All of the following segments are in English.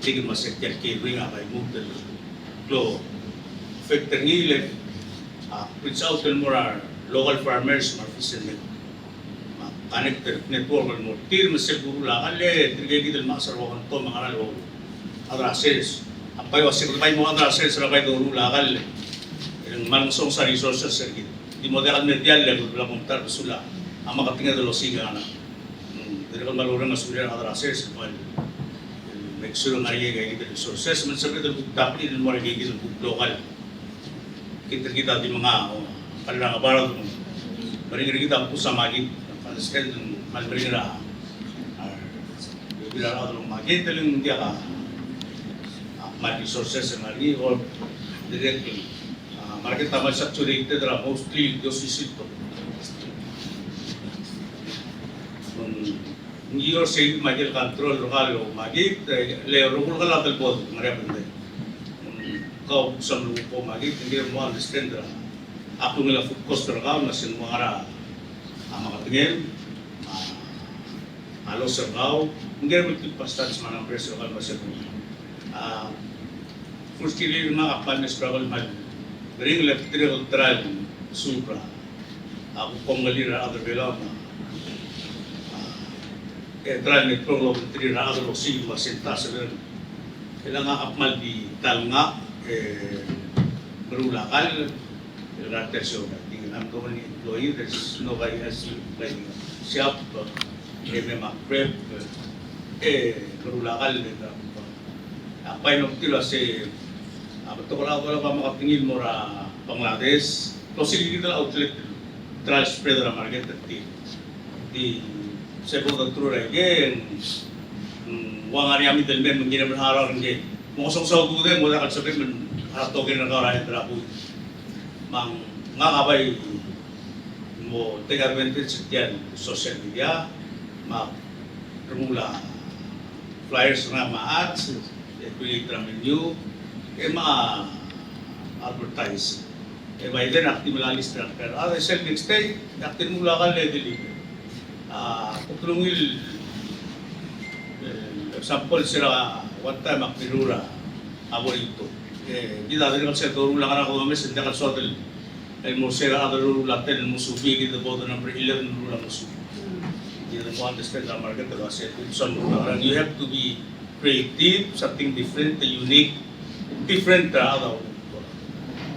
tingin masekyan kiri nga kay Mugdal Klo factor ngile reach out to more local farmers marfisin connected network mo tir maseguro la ale tigay gidal masarwakan to mga ralo adrases apay wasik pay mo adrases ra kay duro lakal yung mangsong sa resources sergit di mo dekan medial level la montar sula ang makatinga do losiga na dire ko malura na sulir adrases mal make sure na yung resources man sabi do tapi din mo rin gigil lokal kita di mga kanilang abarad mo maring kita po sa Makit understand malbring na bilang atong Makit lang dia ka may resources na rin or directly market tamal saturated ra mostly dosisito hindi or say major control lokal o Makit lero ko kala tal bod marapende kau sa lupo Makit hindi mo understand ra ako nila focus ra ka na sin mga ra makatingin halos sa raw hindi mo tipastats man ang presyo kal masya first kili mga kapal na struggle mal ring electrical trial supra ako kong malira other below trial ni pro tri ra other si masenta sa kailangan kapmal di talnga berulakal related so I'm going to employee there's nobody else like shop prep berulakal apay no tilo si to ko pa makatingin mo ra Bangladesh possibility na outlet trial spread ra market di segundo true again wang ari ami del men mengina berharap nge mo song sa gude mo da kalsabe men hatokin na ka ra trapo mang nga kabay mo take advantage yan social media rumula flyers na ma-ads create na menu ma-advertise by then active mula structure sell next day active mula ka deliver kukulungil example sila one time akpirura abo ito kita dari kasi turu lang ako kami sa dakat hotel ay mo sila adaro laten mo subi kita boto number 11 rula mo subi you don't understand the market kasi you have to be creative something different unique different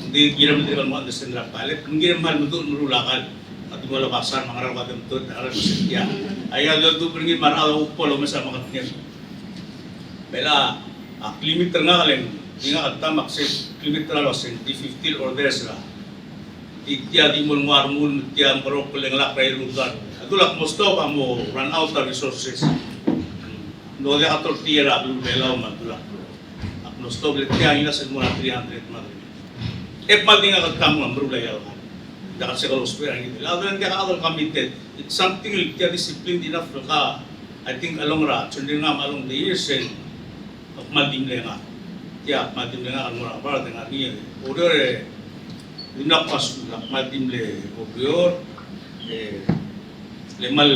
hindi ginamit mo understand la palit hindi naman mo doon murulakan at mo labasan mga raw kadam to aral siya ay do bringin maraw polo sa mga tingin bela limit nga kalen inga tamak se limit ra losen di 50 orders ra Itia di mo ngwarmul tiang parok leng lakay lugar. Adulak mo stop amo run out of resources. No de atol tira lu belaw madulak. Akno stop le tiang ina sa mura 300 madri. Mal dinga kagtamo ang brulayaw. Dakat sa kalos pero hindi. Lawan ka ka committed. It's something like disciplined enough ka. I think along ra chundin nga along the years and madim le nga. Tiyak madim le nga ang mura para dengan niya. Order Dinak pas matim le opior le mal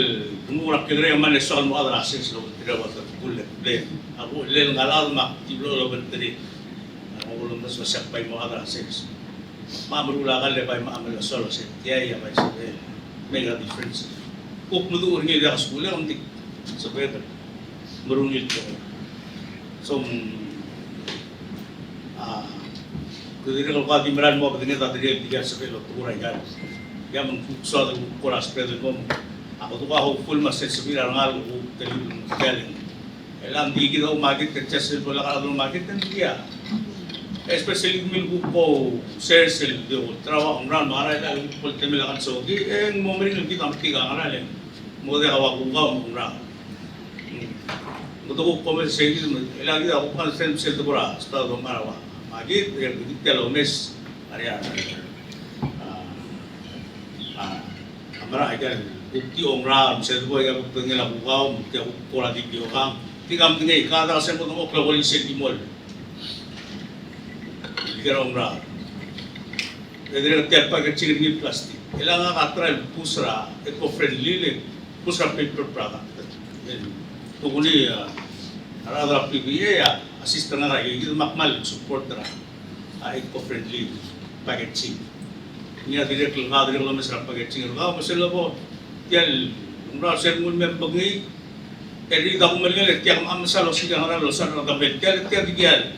mura kere man esal mo adrases lo tira wat kulle le aku le ngalal mak tiblo lo bentri aku belum tas masak pai mo adrases ma berula kal le pai ma amal solo se dia ya pai se mega difference kok mudu urni dia skule on dik sebeter merungil ko so Jadi kalau kau timbalan mau begini tadi dia tiga sepuluh kurang kan, dia mengfuksa tu kurang sepuluh kom. Aku tu kau full masih sepuluh ngal aku telur jalan. Elang di kita Makit kerja sepuluh kalau Makit kan dia. Especially minggu ko share sel dia trabaho orang marah itu full temel akan sogi. Mau mending kita mesti kangen aja. Mau dia awak kau orang. Untuk ko komersi itu, elang kita aku kan sel tu kurang, setelah tu marah. Makit kalau mes area amara aja bukti orang saya tu yang pengelah bukau bukti aku pola di orang tiga minggu kada saya pun mau keluar di mall tiga orang jadi tiap pagi kecil ni plastik elang akatral pusra eco friendly le pusra paper product tu kuni ara Para PBA, assistant nga kayo, makmal, support na eco-friendly packaging. Niya direct lang masarap packaging. Masala po, yan, kung sir mo membag ngayon, kaya dito ako maligalit, kaya kung amasalo, sige nga ralo, saan ang gabit, kaya digyan.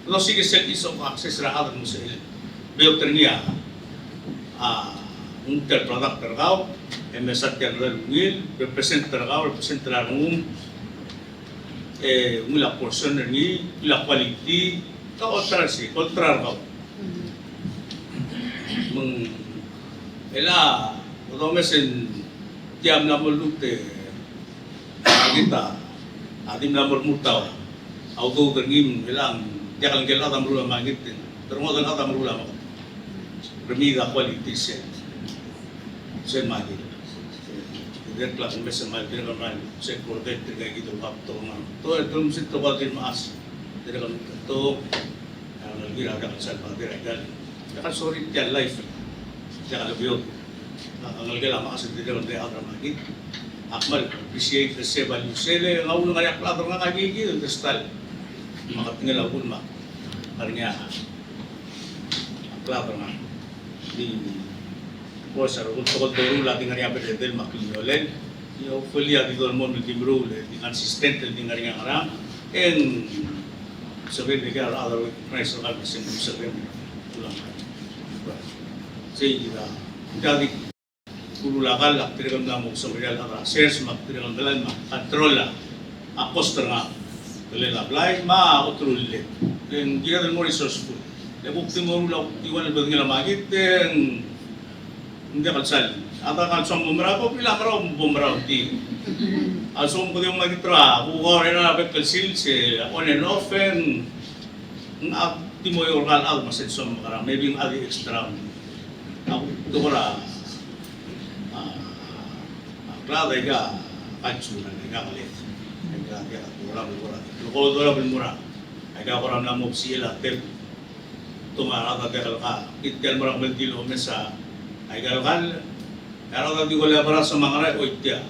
Lo sige set is of access rahat mo sa Belter niya, unter product terkau, MSat yang ngil, represent terkau, represent terangum, mula portion ni, mula quality, kau otrasi, kontrar kau. Ela, kalau mesin tiap nama lute, kita, adim nama mutawa, auto tergim, elang, jangan gelar dalam rumah Makit, terus dalam rumah Makit. Remida quality set Makit. Dia kelas mesem Makit dia kan set protect kayak gitu waktu man. Itu mesti terbatin mas. Dia kan itu yang lagi ada kesal pada regal. Jangan sorry dia life. Jangan lebih. Ang lagi lama asal dia kan dia ada Makit. Akmal appreciate the value sele ngawul ngayak latar nga kagigi the style. Maka tinggal aku mak. Arnya latar nga. Di cosa untuk dulu lagi ngari apa del makliolel yo folia di todo mundo di brule di consistente di ngari ngara en saber de que ada preso algo sin saber tulang sehingga jadi kulo lakal aktirang namo sa real ara shares maktirang dalan controla apostra nga lela blay ma otrulle en gira del more resourceful le bukti mo ulo iwan al bagay Makit hindi kalsal ata kalsal bumrako pila maraw bumraw ti asum ko yung magitra ko rin na kalsil si on and off and ti mo yung oral out masin so makara maybe yung adi extra ako to ko ra klada iga katsuna iga kalit iga wala mura iga ko ram na mo sila tel tumarata tegal ka itkal marang bentilo mesa ay galgal pero tadi wala para sa mga ray oitya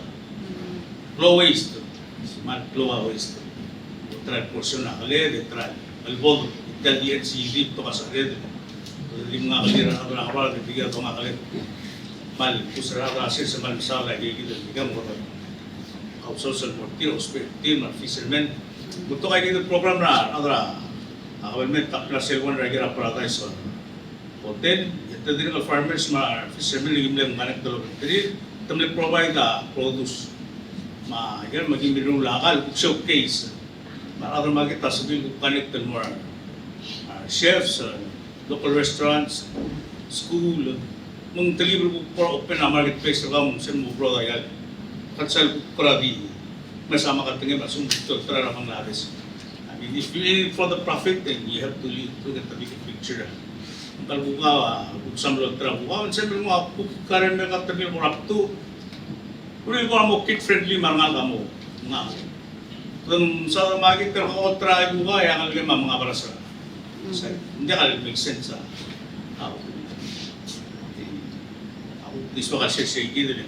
low waste smart low waste try portion na kale de try albod itkal DNC to kasaged di mga kalira na para kapal de bigyan to mga kale mal kusara kasi sa mal sala gigid bigyan mo ko social portiro team of fishermen buto kay dito program na adra Akawalmen takla selwan regular paradise on hotel. Ito din ang farmers fishermen ligim manak dalo. Jadi tamle provide produce. Yan maging minung lakal showcase. Para makita sabi ko connect more chefs, local restaurants, school. Mung deliver ko open na marketplace ka mo sen mo product yan. Katsal para di masama ka tingin masum to tara pang labis. If you aim for the profit, then you have to look at the big picture. Kalau buka, sambil terbuka, sambil mau aku karen mereka terbil murah tu, udah kalau mau kid friendly marngal kamu, nggak. Dan sa Makit kalau try buka yang lagi mga barasa, hindi kalau make sense aku diswa kasi siya gitu deh,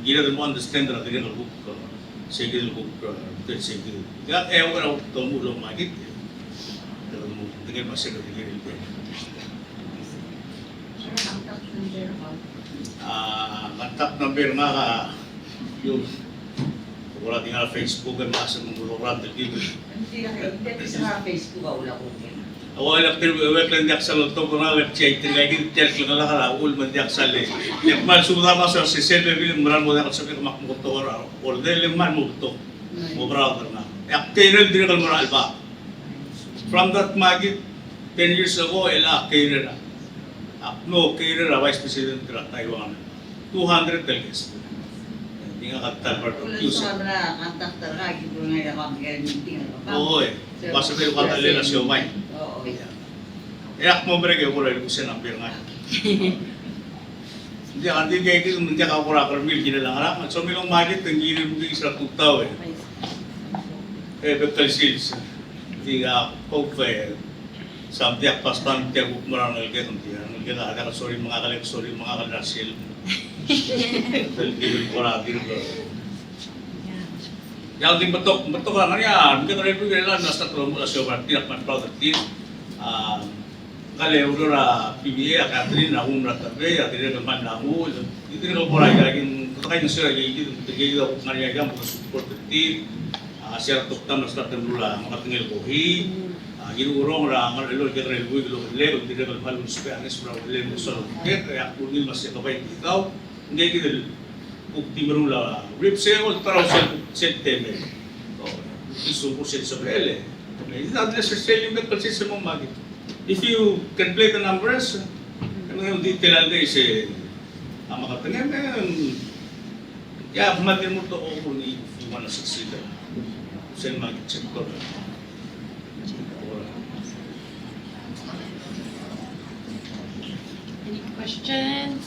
gila dan mau understand lah dengan buku. Segel ko segel. Ya orang tamu lo Makit. Kalau mau dengan masih dengan itu. Kontak number nga yung wala tinggal Facebook ay masa menguluran dito. Hindi sa Facebook wala ko. Awal aktir wek lang dak sa loto ko na website lagi tel ko na kala ul man dak sale. Yak mal suda mas sa sesel bil maran mo dak sa mak mo to or del man mo to. Mo brother na. Aktir dir kal maral ba. From that Makit 10 years ago ela aktir na. No, career vice president tra Taiwan. 200 delegates. Hindi nga katal part of use. Wala sa kantak talaga gito nga ako ang meeting. Oo eh. Basta kayo katalila siya umay. Oo. Iyak mo ba kayo kula yung kusin ang pirngan? Hindi kayo kito hindi ka kurakar mil kinalang harapan. So milong Makit ang gini mo kayo sa tutaw eh. Bekal sils. Hindi ka kukwe. Sampai apa stan tiap ukuran lagi nanti, kita ada sorry mengakalek sorry mengakalek hasil. Dari kiri korak kiri Yang di betok kan ya, mungkin dari itu kita nasta kalau mulai sebuah tidak produktif. Kalau udah PBA akan na umrah tapi ya tidak keman lamu itu kalau mulai lagi kita kan sudah gitu kita ngari aja mau support produktif. Asyar tuktam nasta temula makatingil kohi. Gitu orang ramai lalu kita relu gitu level tidak keman supaya ane supaya level soal kita ya kuning masih kebaik kita. Hindi kita bukti merula. Rip saya kalau terus set teme. Isu kursi sebelah. It's not necessarily that consistent mo Makit. If you can play the numbers, yung detail ande is makatangyan ya matin mo to ako ni if you wanna succeed. Sen Makit sector. Any questions?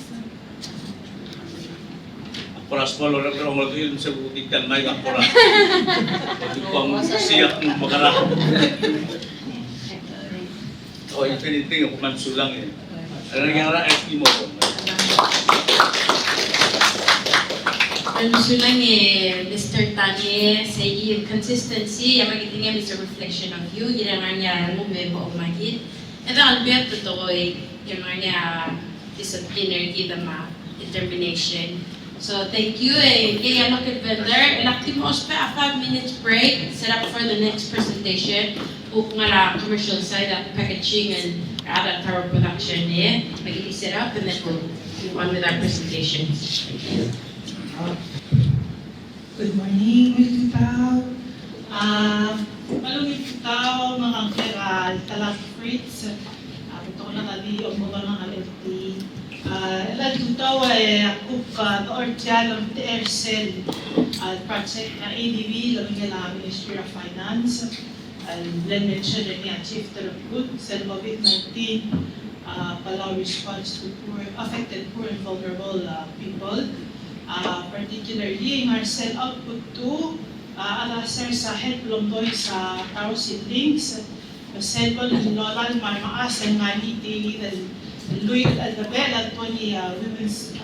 Poras palo lang pero magil sa butikan may ang poras. Hindi ko ang siyak ng magara. Oh, yung piniting ako man sulang eh. Ano nangyara FT mo ko? Ano sulang eh, Mr. Tanye, say yung consistency, yung magitingin is a reflection of you, yun ang niya lumebo o Makit. Ito ang biyat totoo eh, yung niya disciplinary, kita ma, determination. So thank you and kaya Makit vendor. Elakti mo pa a 5 minutes break. Set up for the next presentation. Kung nga commercial side at packaging and other tower production eh. Mag-i-set up and then we'll move on with our presentation. Thank you. Good morning, Mr. Tao. Malungit po tao, mga keral, talag Fritz. Ito ko lang ali, o mga ng LFT. Ilan po tao ay ako ka ortial of the Aircel project na ADB, lamang nga Ministry of Finance. Then mentioned niya Chief Talaput sa COVID-19 Palau response to affected poor and vulnerable people. Particularly ang Aircel output to alasar sa head lomboy sa taro seedlings. Cellphone and lolan marmaas ang nganiti Louis Aldabel at Tony Women's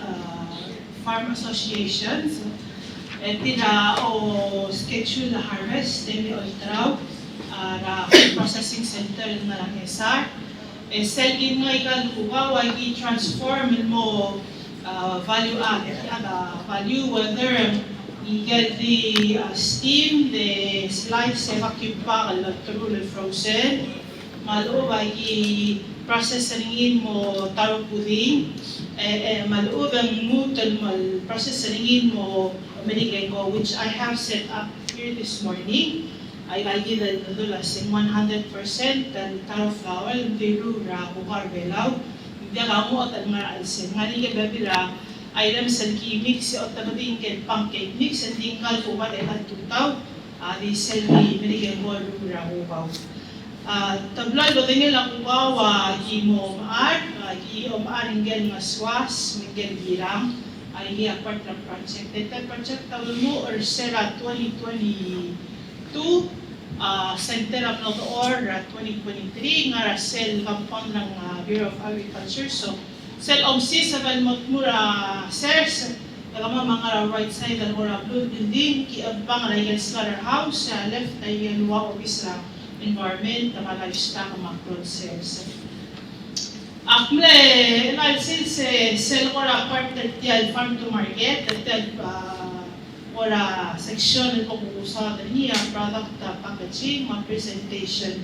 Farm Associations. Tira o schedule na harvest, demi o itraw, na processing center na lang SR. Selgin nga ikan kukaw ay i-transform mo value added, value whether you get the steam, the slice, vacuum pack, electrical frozen, maloob ay process ringin mo taro puding, maloob ang mutal process ringin mo American ko, which I have set up here this morning. I give the dulasing 100% and taro flour, biru ra bukar belaw, hindi kamu at nga alsin. Nga ni kababila, item sa mix o tabating ken pancake mix and tingkal kumar at tutaw, di sel ni American ko ra ubaw. Tablay ba tingin lang ubaw, mo maar, maar ingel nga swas, mingel birang, ay apart ng project. Ito project tawag mo or SERA 2022, Center of Notor 2023, nga Cell Compound ng Bureau of Agriculture. So, Cell of C sa Valmotmura SERS, kagama mga right side ng Mura Blue Building, kiabang na yung slaughterhouse, left na yung luwa o isla environment, mga livestock, mga process. Akmle, since sell ko ra partner tiyan farm to market, tiyan ora section ko kusa niya product packaging, mga presentation.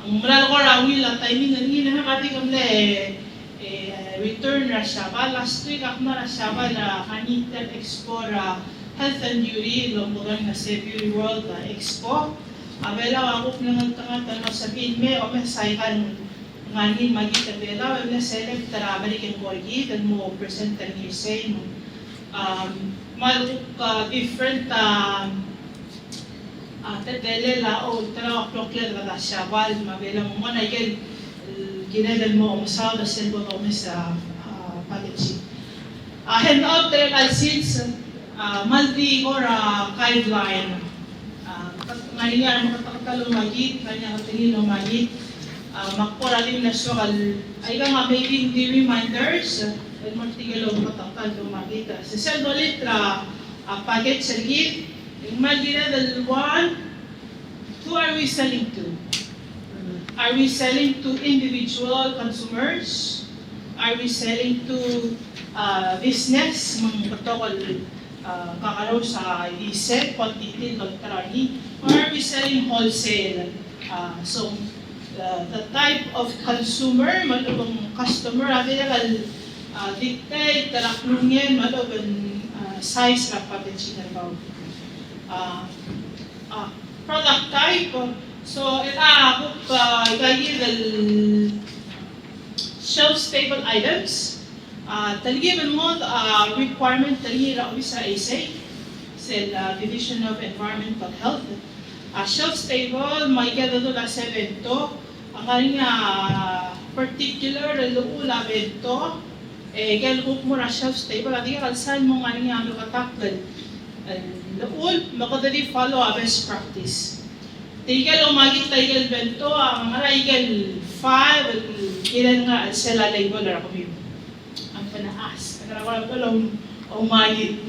Ang mula ko ra wila timing na niya nakati kamle return ra siya. Last week akma ra siya na Hanitan Expo ra Health and Beauty lombogan na sa Beauty World Expo. Abela ako nang tanga sabihin me o mesayhan nganin magita bela na select tarabalik ang korgi dan mo present and you say maluk different tedele la o tara klokler da shabal mabela mo na igen ginedel mo umasaw da selbo mo sa packaging hand out there al seeds maldi or guideline ngayon makatakalo magit kanya katingin no magit magporalin na sokal ay nga maybe the reminders and martigalo matakal do magita sa seldo litra packet sergit In Malina level 1, who are we selling to? Are we selling to individual consumers? Are we selling to business? Mga katokol kakaraw sa isip, pagtitin, pagtarani? Or are we selling wholesale? So, the type of consumer, malubang customer, available dictate, talaklungin, malubang size na pabensin about. Product type, so the shelf-stable items. Talgiban mo requirement talgira sa ASA, Division of Environmental Health. Shelf-stable, may kada doon 7 to. Ang kaling particular luula bento, galgok mo na shelf-stable, at kalsan mo nga nga lukatakal. Luul, makadali follow a best practice. Tigal umagit tigal bento, ang mga igal 5, ilan nga sila label na kami. Ang panaas. Nagkakaroon ko lang umagit.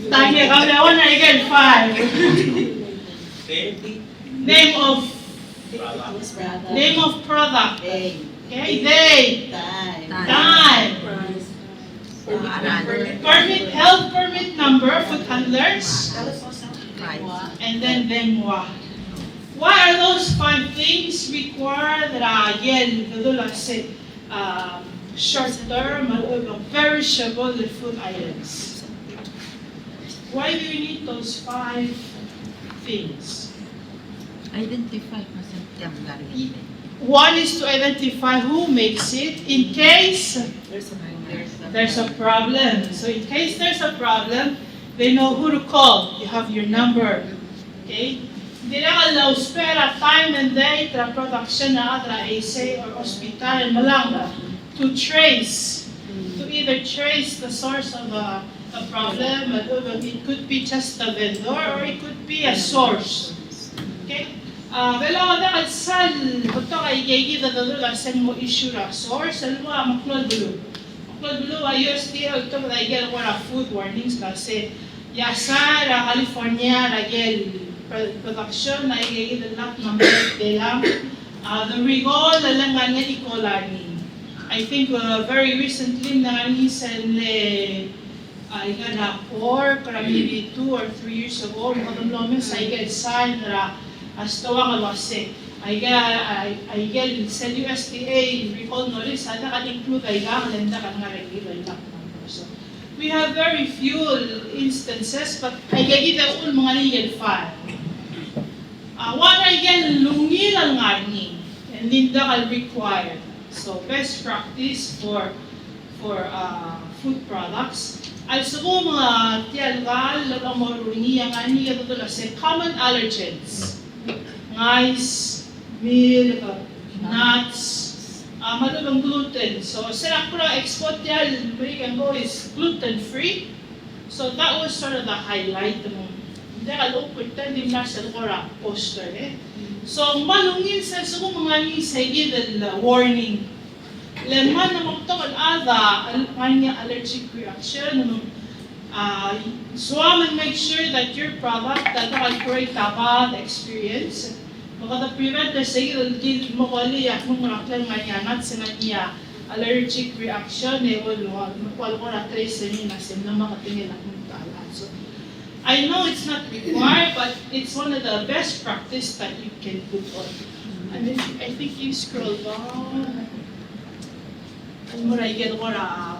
Tanya kami ako na igal 5. Name of product. Okay, day. Time. Permit, health permit number, food handlers. And then Bengwa. Why are those 5 things required that short-term, perishable food items? Why do you need those 5 things? Identify One is to identify who makes it in case there's a problem. So in case there's a problem, they know who to call. You have your number. Okay? Hindi na allow spare time and date na production na atra ASA or hospital and malanga to trace, to either trace the source of a problem. It could be just a vendor or it could be a source. Okay? Pero na sal, ito kay gigi na doon sen mo issue ra source, alwa maklol bulu. Maklol bulu ayos dia ito na igel ko na food warnings kasi yasa ra California ra gel production na igigi na lang de lang. The rigol na lang nga ikolani. I think very recently na ni sen le I got a pork maybe 2 or 3 years ago, mga sa igel sign ra as tawag alwase. I get sa USDA recall notice, sana ka-include ay lang, lenda ka nga regular lang. So, we have very few instances, but I get all mga legal file. One I get lungil ang ngani, and linda ka required. So, best practice for food products. Also ko mga tiyalgal, lagang marungi, ang ngani ka ito sa common allergens. Rice, milk, nuts, malubang gluten. So, sila ko na export yan, we can go is gluten-free. So, that was sort of the highlight. Hindi ka lupit, hindi na sa kora poster. So, malungin sa mga ni sa given warning. Leman na magtawag ada, kanya allergic reaction. So, make sure that your product that will create a bad experience. Baka prevent na sa'yo, mo kali akong raklan nga niya, not sa niya allergic reaction, wala ko na trace sa niya, nasin na makatingin akong talan. So, I know it's not required, but it's one of the best practice that you can put on. And then, I think you scroll down, and more I get more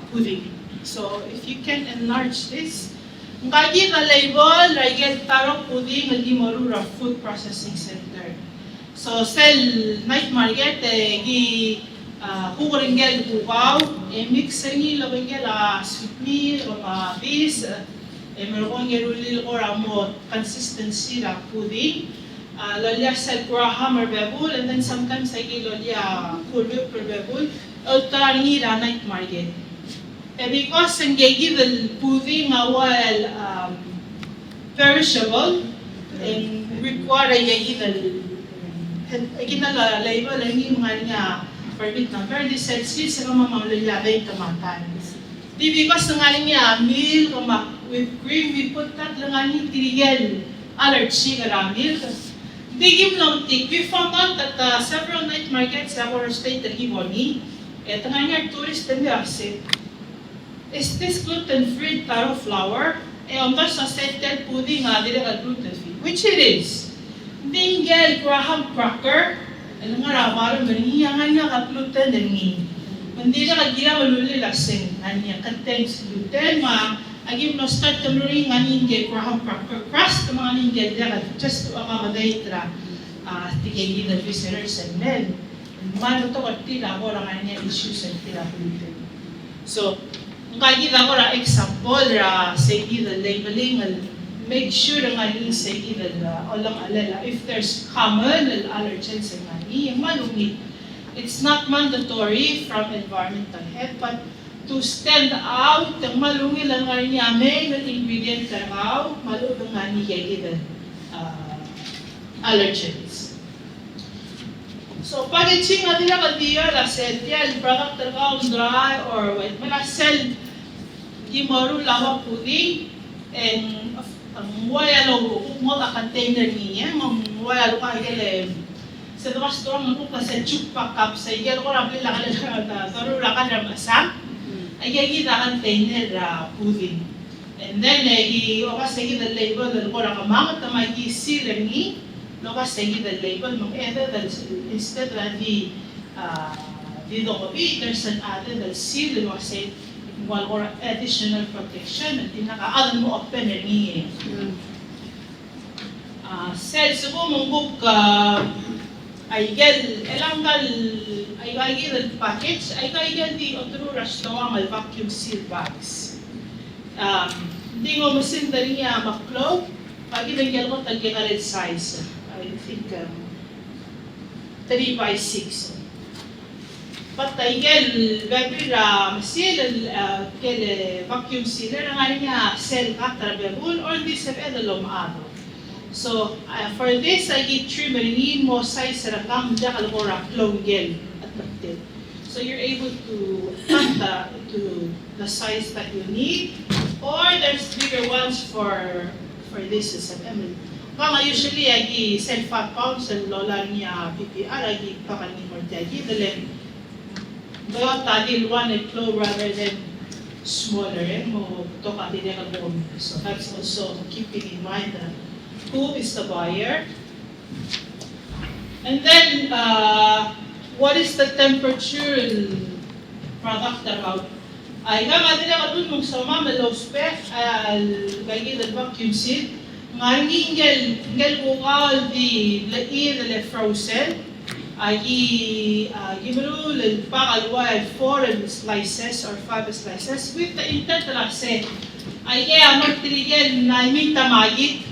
pudding. So, if you can enlarge this, kagi ka label, I get tarong pudding, hindi marura food processing center. So, sell night market, kukurin gel bukaw, mix ni labang gel sweet meal, o bis, meron kong gerulil ko ramo consistency na pudding. Lolya sell Graham or bebul, and then sometimes I get lolya pulip or bebul, ultra nira night market. Because ang give the pudding perishable, and require kinala label ang yung nga permit number, di sensi sa mamamulilabay tamatan. Di because ng nga niya meal with cream, we put that lang nga yung tirigel. allergy aramil. Digim long tik. We found out that several night markets in our state that Giboni, at nga tourist and Yase, is this gluten-free taro flour? On the sustained pudding gluten-free, which it is. Dingel Graham cracker, and nga rabar maniya nga gluten and me. Hindi na kagira maluli lasing, nga contains gluten, agim no start kamuri nga ninge Graham cracker crust, mga ninge just to accommodate tigay the visitors and men. Mano to at tila ko lang nga issues and tila gluten. So, kaya kita ko example say the labeling, make sure nga yung say olang alala if there's common allergens and nga malungit. It's not mandatory from environmental health, but to stand out, ang malungil ang nga niya may ingredient karaw, malungil nga niya allergens. So, packaging nga nila kandiya, la sell yan, product talaga dry or wet. Mala sell, gimaru lawa pudding, and ang waya lo, mga container niya, mga waya lo kaya sa restaurant mo kasi chupak cup sa iya ko rabli la kala taro la kala masam ay kita container pudding. And then kasi the label ko ra kamang tamay seal ni no kasi the label mo instead di do ko there's an added seal mo say wal or additional protection at tinaka mo open ni sales mo mong book ay elanggal ay gel package ay gel di otro restaurant al vacuum seal bags. Hindi mo masin dari niya maklo pag ilagyan ko tagya red size. I think 3x6. But ay gel baby seal vacuum sealer ang niya cell katrabel or di sa edalom ado. So, for this, I give 3 marinin mo size sa rakam dya kalabora klonggel at baktil. So, you're able to cut to the size that you need. Or there's bigger ones for this is an ML. Kaya usually, I give 5 pounds and lola niya PPR, I give pakani mo dya. Give the length. Doon tadil one and flow rather than smaller. Mo to katili ka buong. So, that's also keeping in mind that who is the buyer, and then what is the temperature product about? Ay nga din ako dun mong sama malaw spec gagi the vacuum seal nga ngel bukal di lain frozen ay gibro le pakal wild 4 slices or 5 slices with the intent na say ay kaya magtirigel na iminta magit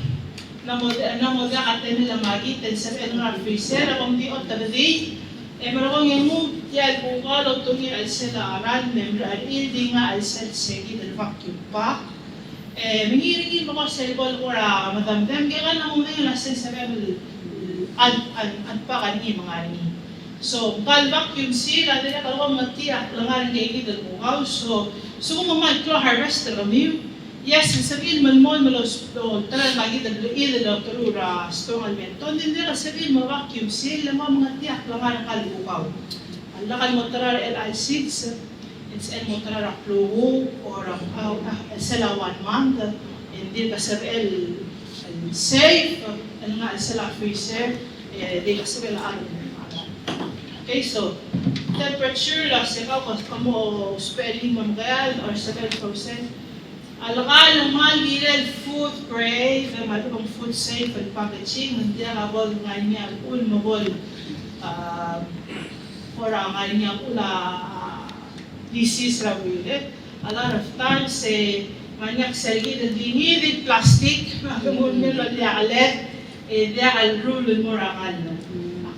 na moda katen nila magit and sa nga freezer akong di on tabadi meron yung move yan bukal o tungi al sila aran member al ildi nga al sel segi del vacuum pa mengiringin mo ko sa ibol ko ra madamdam kaya na muna yung nasin sa level an pa kani mga ni so kal vacuum seal at nila kalawang matiyak langarin kay del bukal so kung mamag harvest kami. Yes, sabihin man mo malos tara lagi daglail daw turura strong almento hindi na sabihin mo vacuum seal mga tiyak lang ang kalukaw. Ang lakal mo tara LI6 it's mo tara plugo or sala 1 month hindi ka sabihin safe ang nga sala freezer di ka sabihin okay, so temperature lang siya kamo spelling mo kaya or 7%. Alakal ng mga little food grade, malubang food safe and packaging, hindi nakabol nga niya ulmabol for nga niya ula disease rabulit. A lot of times, manyak sergi na dinidid plastic, magamon nyo lalakalit, dahil rulun mo rakal.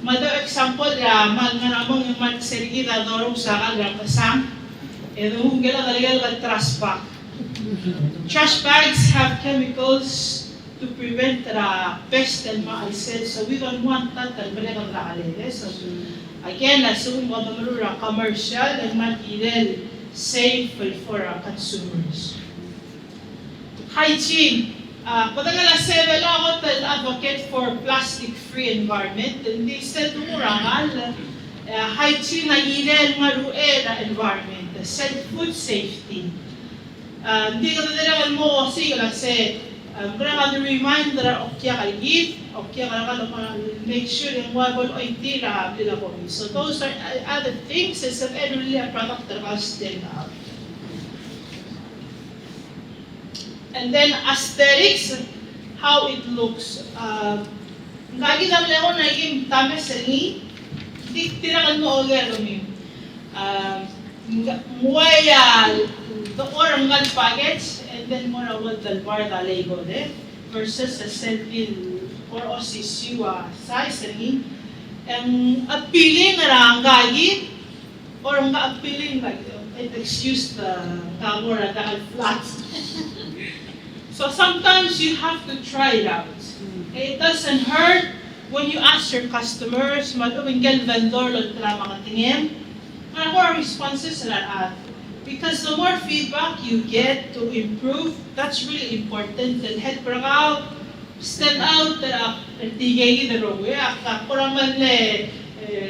Mado example, mal nga namang yung man sergi na dorong sa kagang kasam, nung gala talagal ka trash bag. Trash bags have chemicals to prevent pest and maalsel, so we don't want that. So again, assume mo marura commercial and material safe for our consumers. Hygiene. Kadangala sevel ako advocate for plastic-free environment. Hindi sa tumurangal, hygiene na ilel nga ruel environment, food safety. Hindi ka nadalaman mo kasi kailangan reminder o kaya kaligid, o kaya kailangan make sure yung wabol o hindi nila po. So those are other things is that really a product that will stand out. And then aesthetics, how it looks. Kagi naman ako na yung tama sa ni, tirakan mo ulit kami. Muaya, the orangal package, and then more about the bar da label versus a selfie or osisiwa size ni. Ang appealing na gagi, or ang appealing like, excuse the camera dahil flat. So sometimes you have to try it out. It doesn't hurt when you ask your customers, maluminggal vendor lo tala makatingin, ano ang responses na because the more feedback you get to improve, that's really important. And head para ka, stand out, tigay na ro, kurang man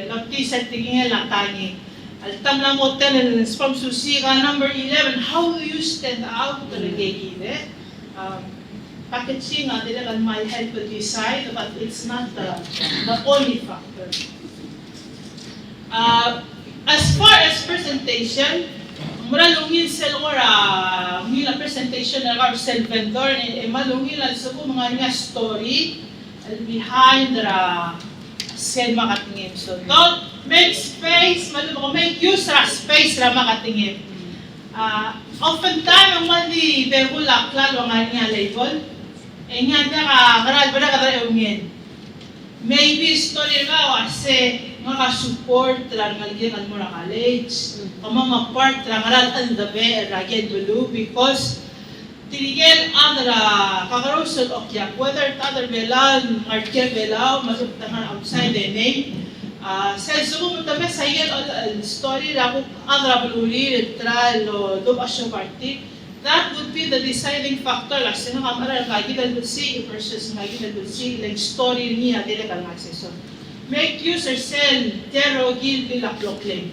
nagtisan tingin lang tani. Altam lang mo tenen, from susika number 11, how do you stand out to the gay? Packaging might help you decide, but it's not the only factor. As far as presentation, mura lungil sel ora ngila presentation na our sel vendor malungil sa mga nga story behind the sel makatingin. So don't make space, make use of space ra makatingin. Oftentimes, ang mali begulak lalo nga niya label, nga karad ba na kadayongin. Maybe story ka kasi nga ka-support lang nga mo na college, o mga part lang nga the be ragyan dulu because tinigil adra kakarusod o kya whether other belan marke belaw masubtangan outside the name. Sa sumo tabi sa yan story la kung adra buluri trial o dobasyo party, that would be the deciding factor la sino kamara kagidal bulsi versus kagidal bulsi like story niya dili ka access. Make use or sell zero gil bilak-lokling.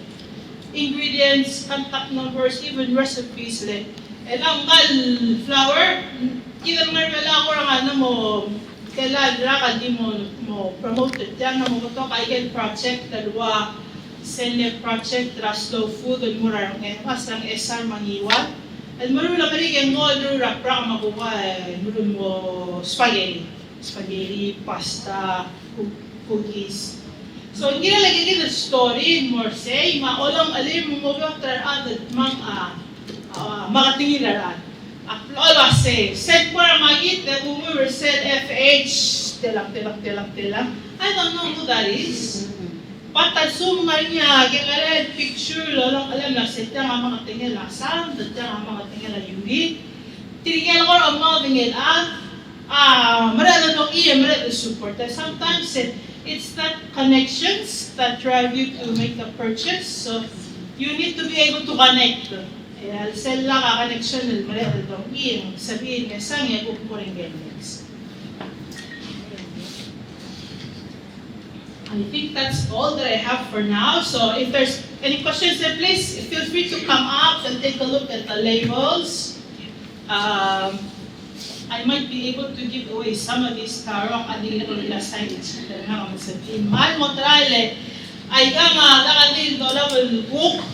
Ingredients, contact numbers, even recipes le. Elanggal flour, kita nga wala ko ang mo kailan ra di mo promote it. Yan mo to kaigan project dalawa senior project slow food and mura ng asang SR mangiwan. At marula marigyan mo ra pra makuha mo spaghetti, pasta, cookies. So hindi na lagi din story more say maolang alim mo added makatingin na Lolo say, said para Makit that when we were said FH, tilang. I don't know who that is. Patasum nga niya, gingared picture, lolong alam na setya nga mga tingin na sound, setya nga mga tingin na yugi. Tinigyan ko ang mga tingin marala nung marala support. Sometimes it's that connections that drive you to make a purchase. So you need to be able to connect. Sell lang connection marala nung sabihin nga sangya kukuring next. I think that's all that I have for now. So if there's any questions, then please feel free to come up and take a look at the labels. I might be able to give away some of these tarong adil nila signage. Mahal mo trale ay nakadil level book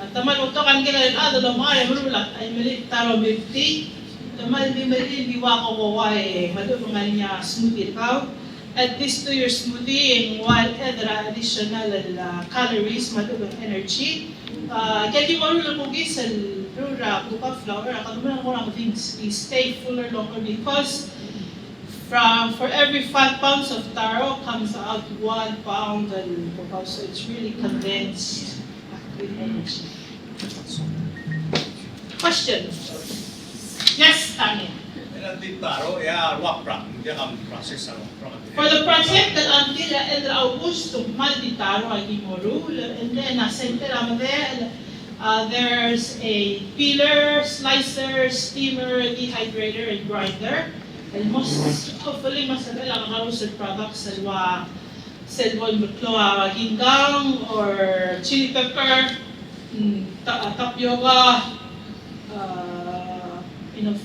at taman mo to kan kailan dalo mga mulak ay mali taro 50 taman di diwa ko ay madu mga niya smoothie ka. Add this to your smoothie and while extra additional calories, madugong energy. Kaya di mo rin kugis sa rura, buka flour, kaduman ko lang things, stay fuller longer because for every 5 pounds of taro comes out 1 pound and buka, so it's really condensed with energy. Question? Yes, Tanya. For the project that until el Augusto malditaro agimoro, and then there's a peeler, slicer, steamer, dehydrator, and grinder. Almost, hopefully, masarap lang ang roasted products selwa mutloa gingang or chili pepper, tapioca,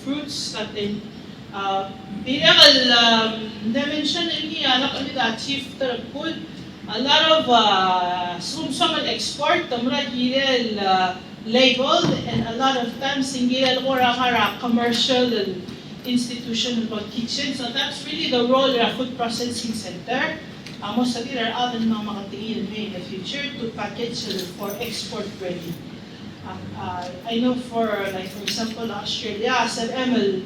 fruits natin. Birakal, na-mention niya, achieve food. A lot of sumsaman export, tamra girel labeled, and a lot of times girel kara commercial institution called kitchen. So that's really the role of a food processing center. Most of it are other mga makatingin in the future to package for export ready. I know for example Australia, sa ML,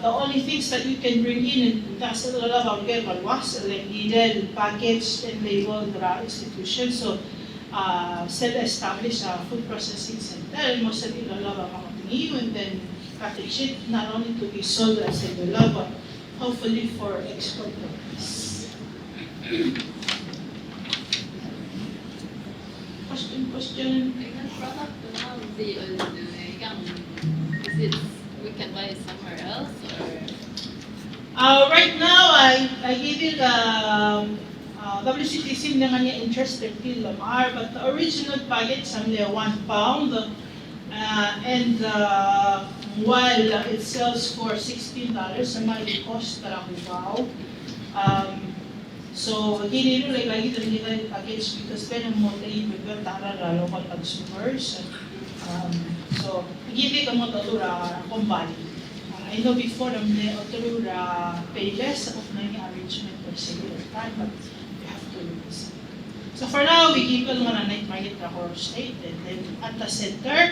the only things that you can bring in and that's a lot of was like needed, packaged and labeled institution. So established a food processing center. Most of it a lot of makatingin and then package it not only to be sold as a but hopefully for export purpose. Question. Ikan product now we can buy somewhere else or Right now, I give you the WCTC naman niya interested kilo but the original package only 1 pound and while it sells for $16, may cost para wow. So again, lagi ito nila package because pwede mo tayo with tara local consumers. So give ka mo talura kumbali. I know before the talura payless of na yung arrangement per single time, but we have to listen. So for now, we give lang na night market or state, and then at the center.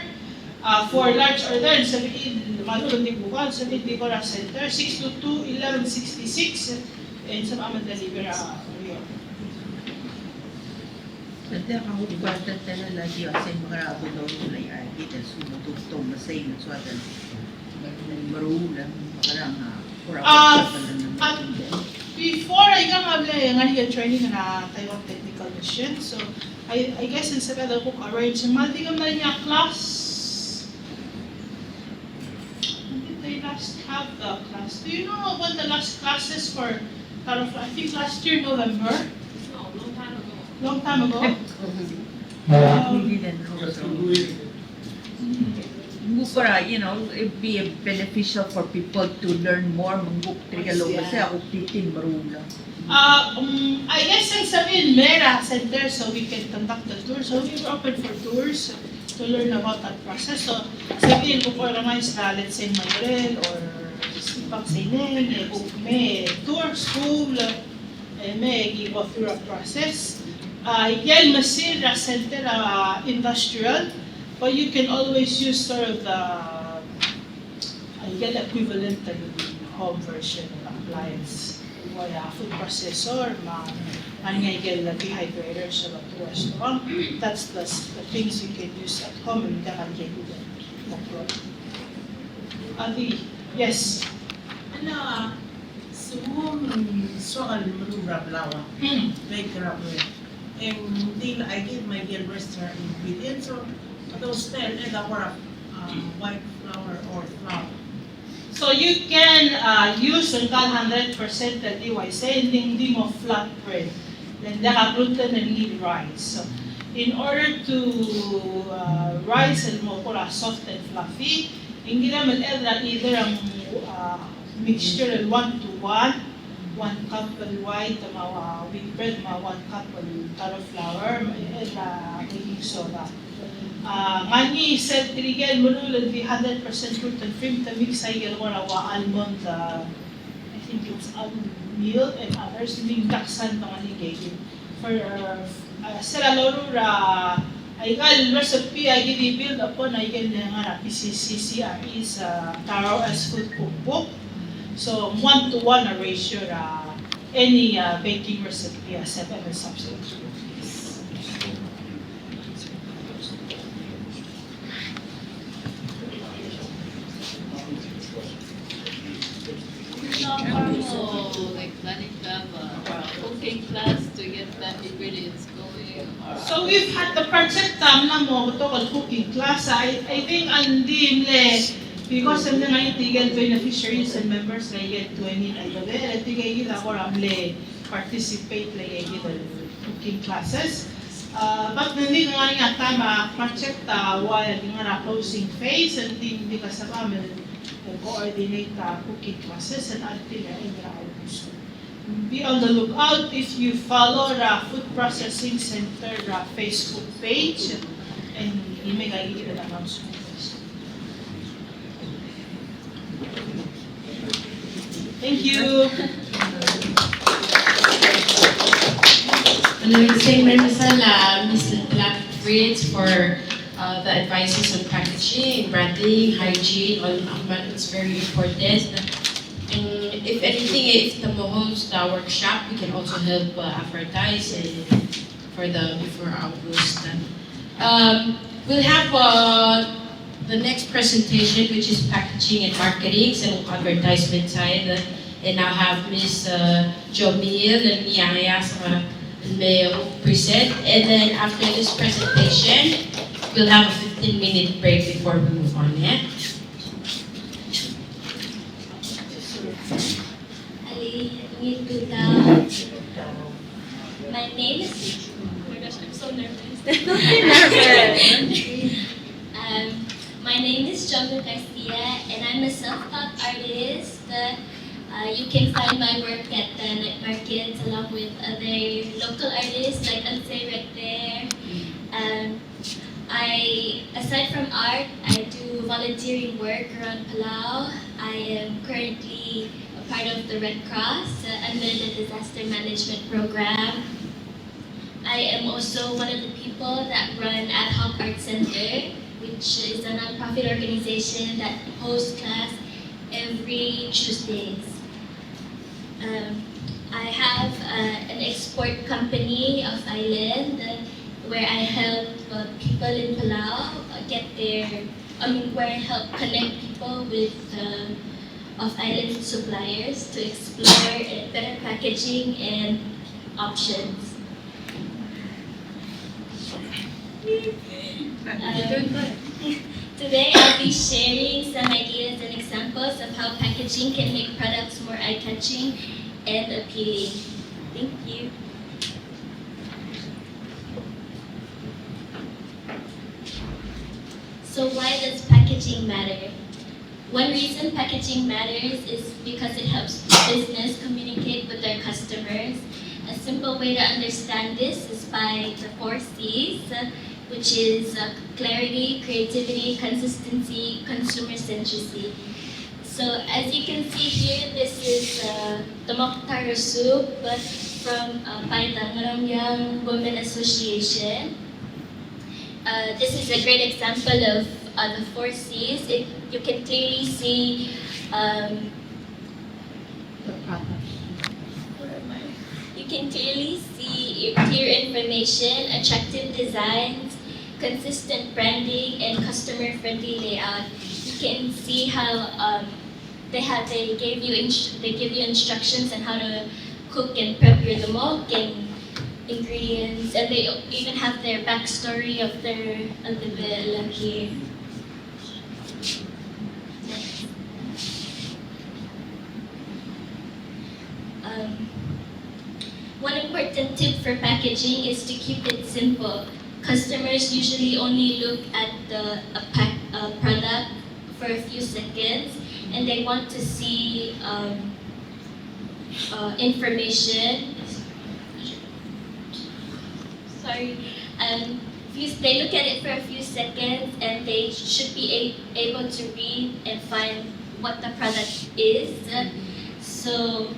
For large order, sabihin, malulong di buwan, sabihin di ko na center, 622-1166, and sa mga deliver Rio. Nanti ako kwarta tala lagi kasi makarabo daw nila yung arki dan sumutugtong masay na suwatan. Marulang makarang Before I got nga training na Taiwan Technical Mission, so I guess in sabi daw ko arrange maldi kam na niya class. They last have the class. Do you know what the last classes for? I think last year November. no, long time ago. Long time ago. Hindi din Mukura, it'd be beneficial for people to learn more. Mangguk trigalo kasi ako titin marula. I guess ang sabihin Mera Center so we can conduct the tour. So we're open for tours to learn about that process. So sabihin ko organize let's say Mayrel or Sipak Sineng, may tour school, may give through a process. Yan masir center industrial, but you can always use sort of the equivalent to the home version of appliance. Food processor, mangyayagel na dehydrator sa restaurant. That's the things you can use at home and you can Adi, yes. Ano, sumum soal malura blawa. Very correct. Until I get my girl restaurant ingredient, so those 10 and our white flour or flour. So you can use ang 100% that I say, hindi mo flat bread. Then naka-gluten and need rice. So in order to rice and mo pura soft and fluffy, hindi naman either ang mixture 1-to-1, 1 cup of white, wheat bread, 1 cup of taro flour, baking soda. Ngani said trigel mululad the 100% gluten free to mix ay almond, I think it's almond meal and others being taksan ng aligay. For sila lorura ay gal recipe ay gidi build upon ay gal nga PCCCRE sa Taro as food cookbook. So 1-to-1 a ratio any baking recipe as a substitute. Like planning to have a cooking class to get the ingredients going? So we've had the project na mo called cooking class. I think ang Because sa nga itigan beneficiaries and members na yet 20 ay gabi, at tigay gila ko ramle participate na yet cooking classes. But hindi nga tama, project while nga na closing phase, and hindi ka sa kami coordinate cooking classes and until na be on the lookout if you follow the Food Processing Center Facebook page and you may get an announcement. Thank you. Same Maricel, Ms. Fritz for the advices on packaging, branding, hygiene, all it's very important. And if anything, if the host the workshop, we can also help advertise before our host. We'll have the next presentation, which is packaging and marketing, so advertisement side. And I'll have Ms. Jomil and Miyaya may present. And then after this presentation, we'll have a 15-minute break before we move on. Yeah? My name is. Oh my gosh, I'm so nervous. My name is Jomil Garcia, and I'm a self-taught artist. You can find my work at the night markets along with other local artists like Ansay right there. Aside from art, I do volunteering work around Palau. I am currently a part of the Red Cross under the Disaster Management Program. I am also one of the people that run Ad Hoc Art Center, which is a nonprofit organization that hosts class every Tuesdays. I have an export company of Island where I help people in Palau where I help connect people with off-island suppliers to explore better packaging and options. Today I'll be sharing some ideas and examples of how packaging can make products more eye-catching and appealing. Thank you. So why does packaging matter? One reason packaging matters is because it helps business communicate with their customers. A simple way to understand this is by the 4 C's, which is clarity, creativity, consistency, consumer centricity. So as you can see here, this is the Mokhtar soup from Paitang Women Association. This is a great example of the 4 C's. You can clearly see clear information, attractive designs, consistent branding, and customer-friendly layout. You can see how they give you instructions on how to cook and prep your lamok and ingredients, and they even have their backstory of their alibel here. One important tip for packaging is to keep it simple. Customers usually only look at a product for a few seconds, and they want to see information. They look at it for a few seconds, and they should be able to read and find what the product is. So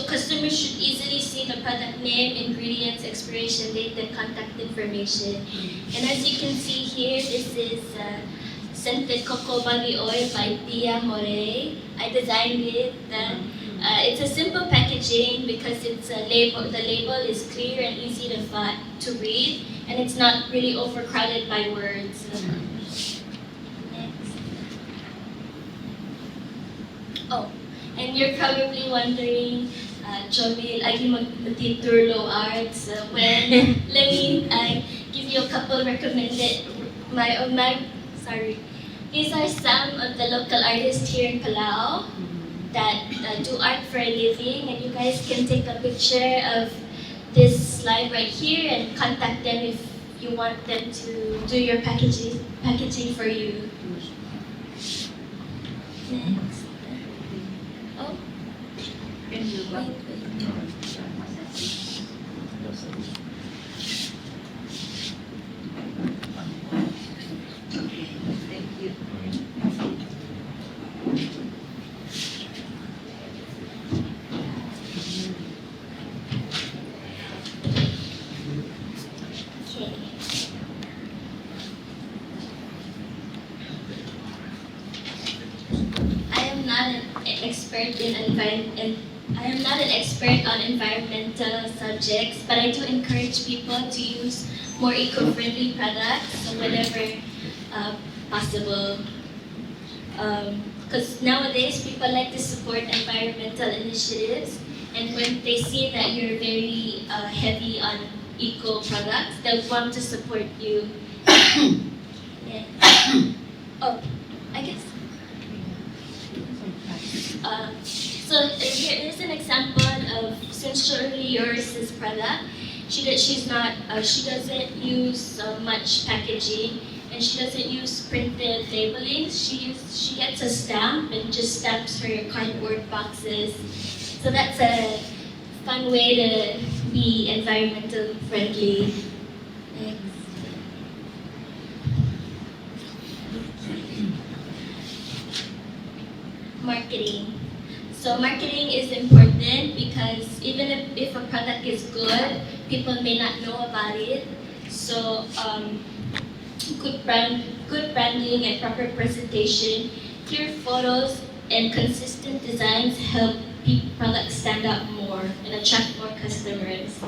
customers should easily see the product name, ingredients, expiration date, and contact information. And as you can see here, this is scented cocoa body oil by Pia More. I designed it. It's a simple packaging because the label is clear and easy to read, and it's not really overcrowded by words. Next. Oh, and you're probably wondering, Jomil, lagi mag-tour low arts. Let me give you a couple recommended sorry. These are some of the local artists here in Palau that do art for a living, and you guys can take a picture of this slide right here and contact them if you want them to do your packaging for you. Next. Oh, wait. Thank you. Okay. I am not an expert I am not an expert on environmental subjects, but I do encourage people to use more eco-friendly products whenever possible. Because nowadays people like to support environmental initiatives, and when they see that you're very heavy on eco products, they'll want to support you. Yeah. Oh, I guess. So here's an example of, since surely yours is product, she doesn't use much packaging, and she doesn't use printed labelings. She gets a stamp and just stamps her cardboard boxes. So that's a fun way to be environmental friendly. Next. Marketing. So marketing is important because even if a product is good, people may not know about it. So good branding and proper presentation, clear photos, and consistent designs help products stand out more and attract more customers.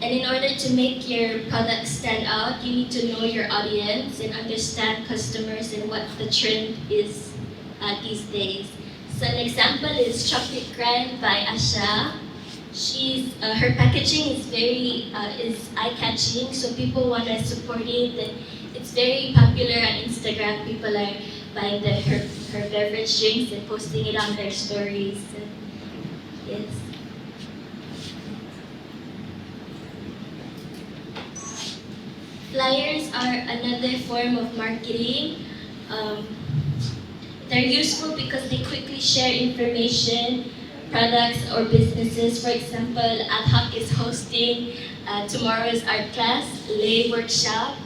And in order to make your product stand out, you need to know your audience and understand customers and what the trend is these days. So an example is Chocolate Grind by Asha. Her packaging is very eye-catching, so people want to support it. And it's very popular on Instagram. People are buying her beverage drinks and posting it on their stories. Yes. Flyers are another form of marketing. They're useful because they quickly share information, products, or businesses. For example, Ad Hoc is hosting tomorrow's art class, lay workshop.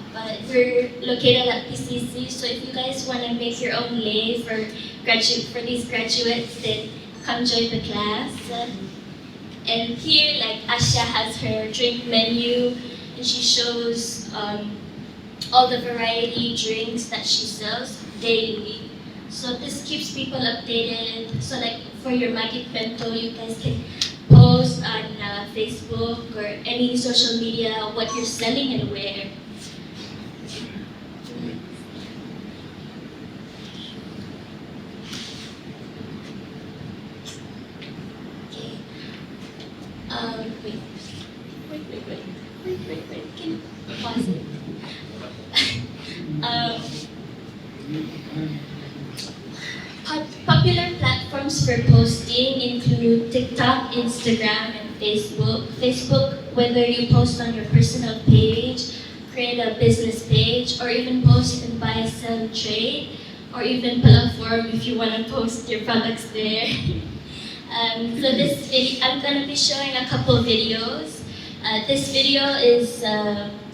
We're located at PCC, so if you guys want to make your own lay for these graduates, then come join the class. And here, like Asha has her drink menu, and she shows all the variety drinks that she sells daily. So this keeps people updated. So like for your Makit Bento, you guys can post on Facebook or any social media what you're selling and where. Okay. Wait. Can you pause it? Popular platforms for posting include TikTok, Instagram, and Facebook. Facebook, whether you post on your personal page, create a business page, or even post and buy, sell, trade, or even platform if you want to post your products there. So this video, I'm going to be showing a couple videos. This video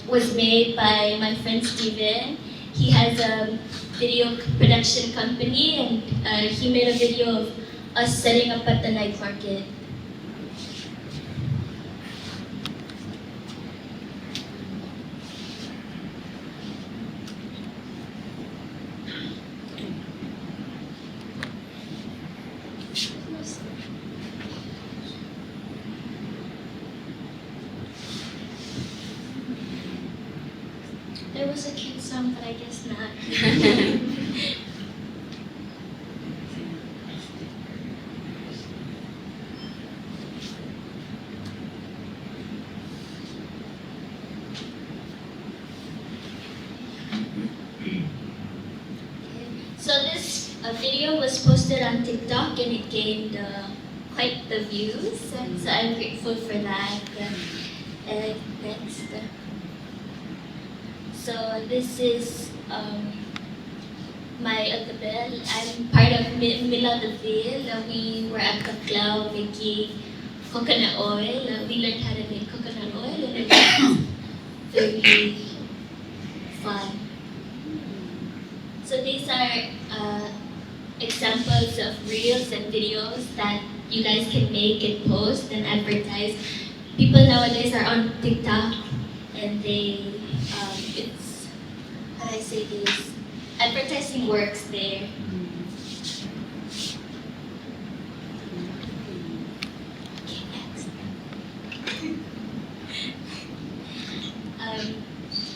was made by my friend Steven. He has a video production company, and he made a video of us setting up at the night market. There was a cute song, but I guess not. posted on TikTok and it gained quite the views. So I'm grateful for that. Next. So this is my Agabel. I'm part of Mila the Ville. We were at Palau making coconut oil. We learned how to make coconut oil and it was very fun. So these are examples of reels and videos that you guys can make and post and advertise. People nowadays are on TikTok and they, it's, how do I say this? Advertising works there. Okay, next.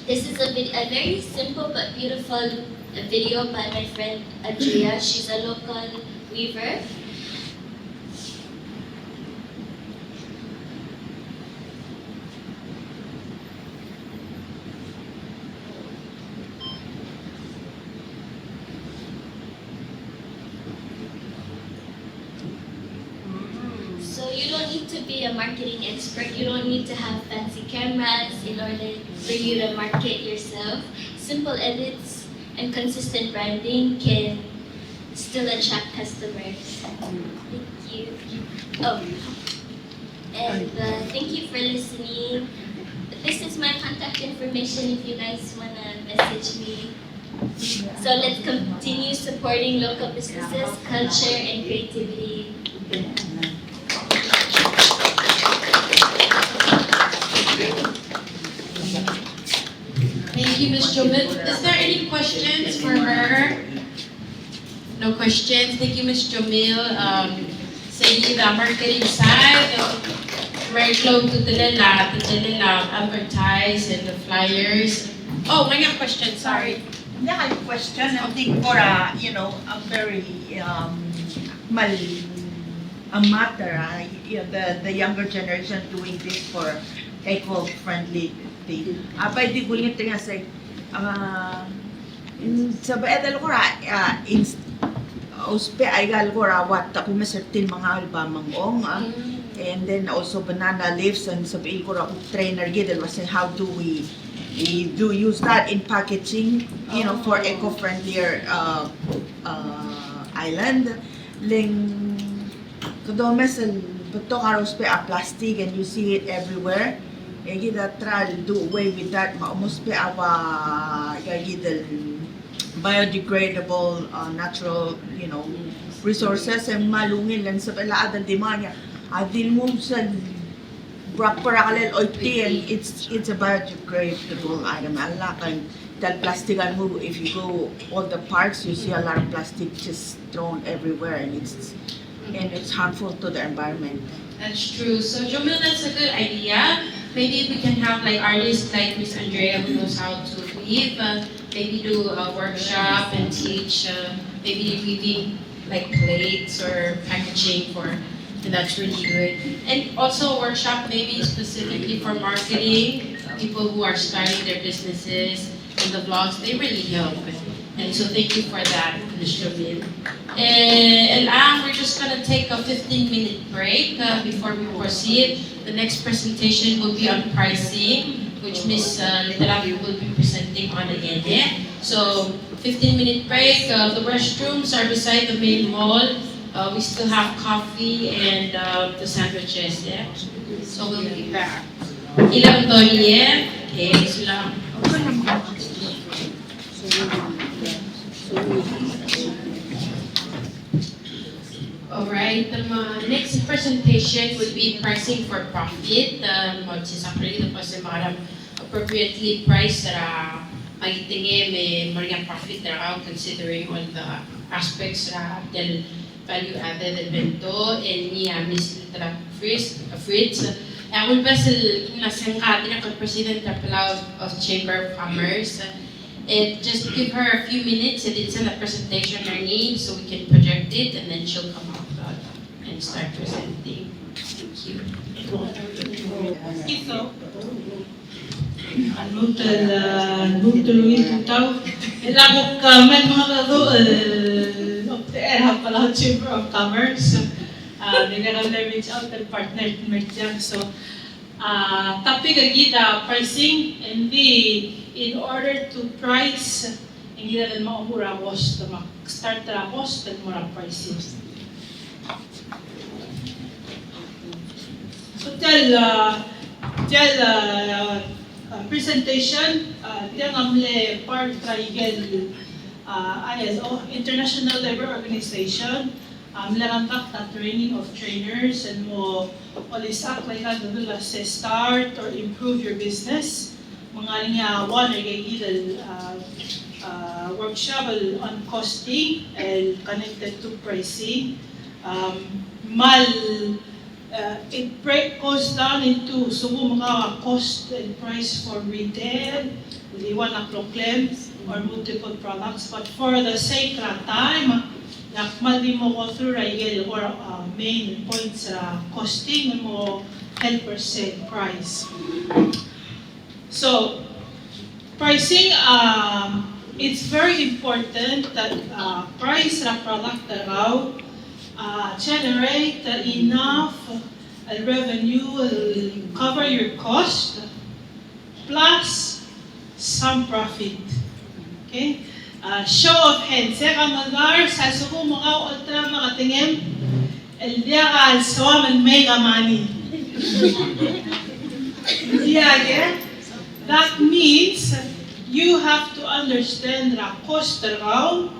This is a very simple but beautiful video by my friend Adria. She's a local weaver. So you don't need to be a marketing expert. You don't need to have fancy cameras in order for you to market yourself. Simple edits and consistent branding can still attract customers. Thank you. Oh, and thank you for listening. This is my contact information if you guys wanna message me. So let's continue supporting local businesses, culture, and creativity. Thank you, Ms. Jomil. Is there any questions for her? No questions. Thank you, Ms. Jomil. Say the marketing side, very close to the advertise and the flyers. Oh, may nga question, sorry. Yeah, I have a question. I think for a very a matter, the younger generation doing this for eco-friendly thing. Abay di gulit nga say, sa baedal ko uspe ay gal ko wat ako masertin mga albamang and then also banana leaves and sabi ko trainer gid was how do we do use that in packaging, for eco-friendlier island. Ling kadomes beto karos pe a plastic and you see it everywhere. Kita try to do away with that. Almost pe awa biodegradable natural resources and malungin lang sa palaad ang demanya. Adil mo sa prakalel oiti and it's a biodegradable item. Allah kan that plastic and move if you go all the parks you see a lot of plastic just thrown everywhere and it's harmful to the environment. That's true. So Jomil, that's a good idea. Maybe we can have like artists like Miss Andrea who knows how to weave, maybe do a workshop and teach maybe weaving like plates or packaging and that's really good. And also a workshop maybe specifically for marketing, people who are starting their businesses and the vlogs, they really help. And so thank you for that, Ms. Jomil. And we're just gonna take a 15-minute break before we proceed. The next presentation will be on pricing, which Ms. Literavi will be presenting on again. So 15-minute break. The restrooms are beside the main hall. We still have coffee and the sandwiches. Yeah? So we'll be back. Ilang Tony, okay, sila. Alright, the next presentation would be pricing for profit. Magsisakali na po sa mga appropriately priced sa magitingi may mga profit na considering all the aspects del value added evento and niya Ms. Fritz. Ako ba sa nasangkati na President ng Palau of Chamber of Commerce. And just give her a few minutes and it's in a presentation her name so we can project it and then she'll come up and start presenting. Thank you. Ito. Anong tulungin ko tao? Ilagok ka man mga lado of the era Palau Chamber of Commerce. Nagkaroon reach out and partner dyan. So, tapi gagita pricing, hindi in order to price, hindi na maumura cost, start na cost, and mura pricing. So, presentation, diyan amle part triangle ISO, International Labor Organization. Milarantak na training of trainers and mo olisak like that say start or improve your business. Mga niya one ay gigil workshop on costing and connected to pricing. It goes down into subo mga cost and price for retail, di one na claims or multiple products. But for the sake of time, mali mo go through rigel or main points costing mo 10% price. So pricing, it's very important that price na product raw generate enough revenue will cover your cost plus some profit. Okay? Show of hands. Seka magar, sa suko mga ultra mga tingin, el dia ka alsawa man may money. That means you have to understand the cost around,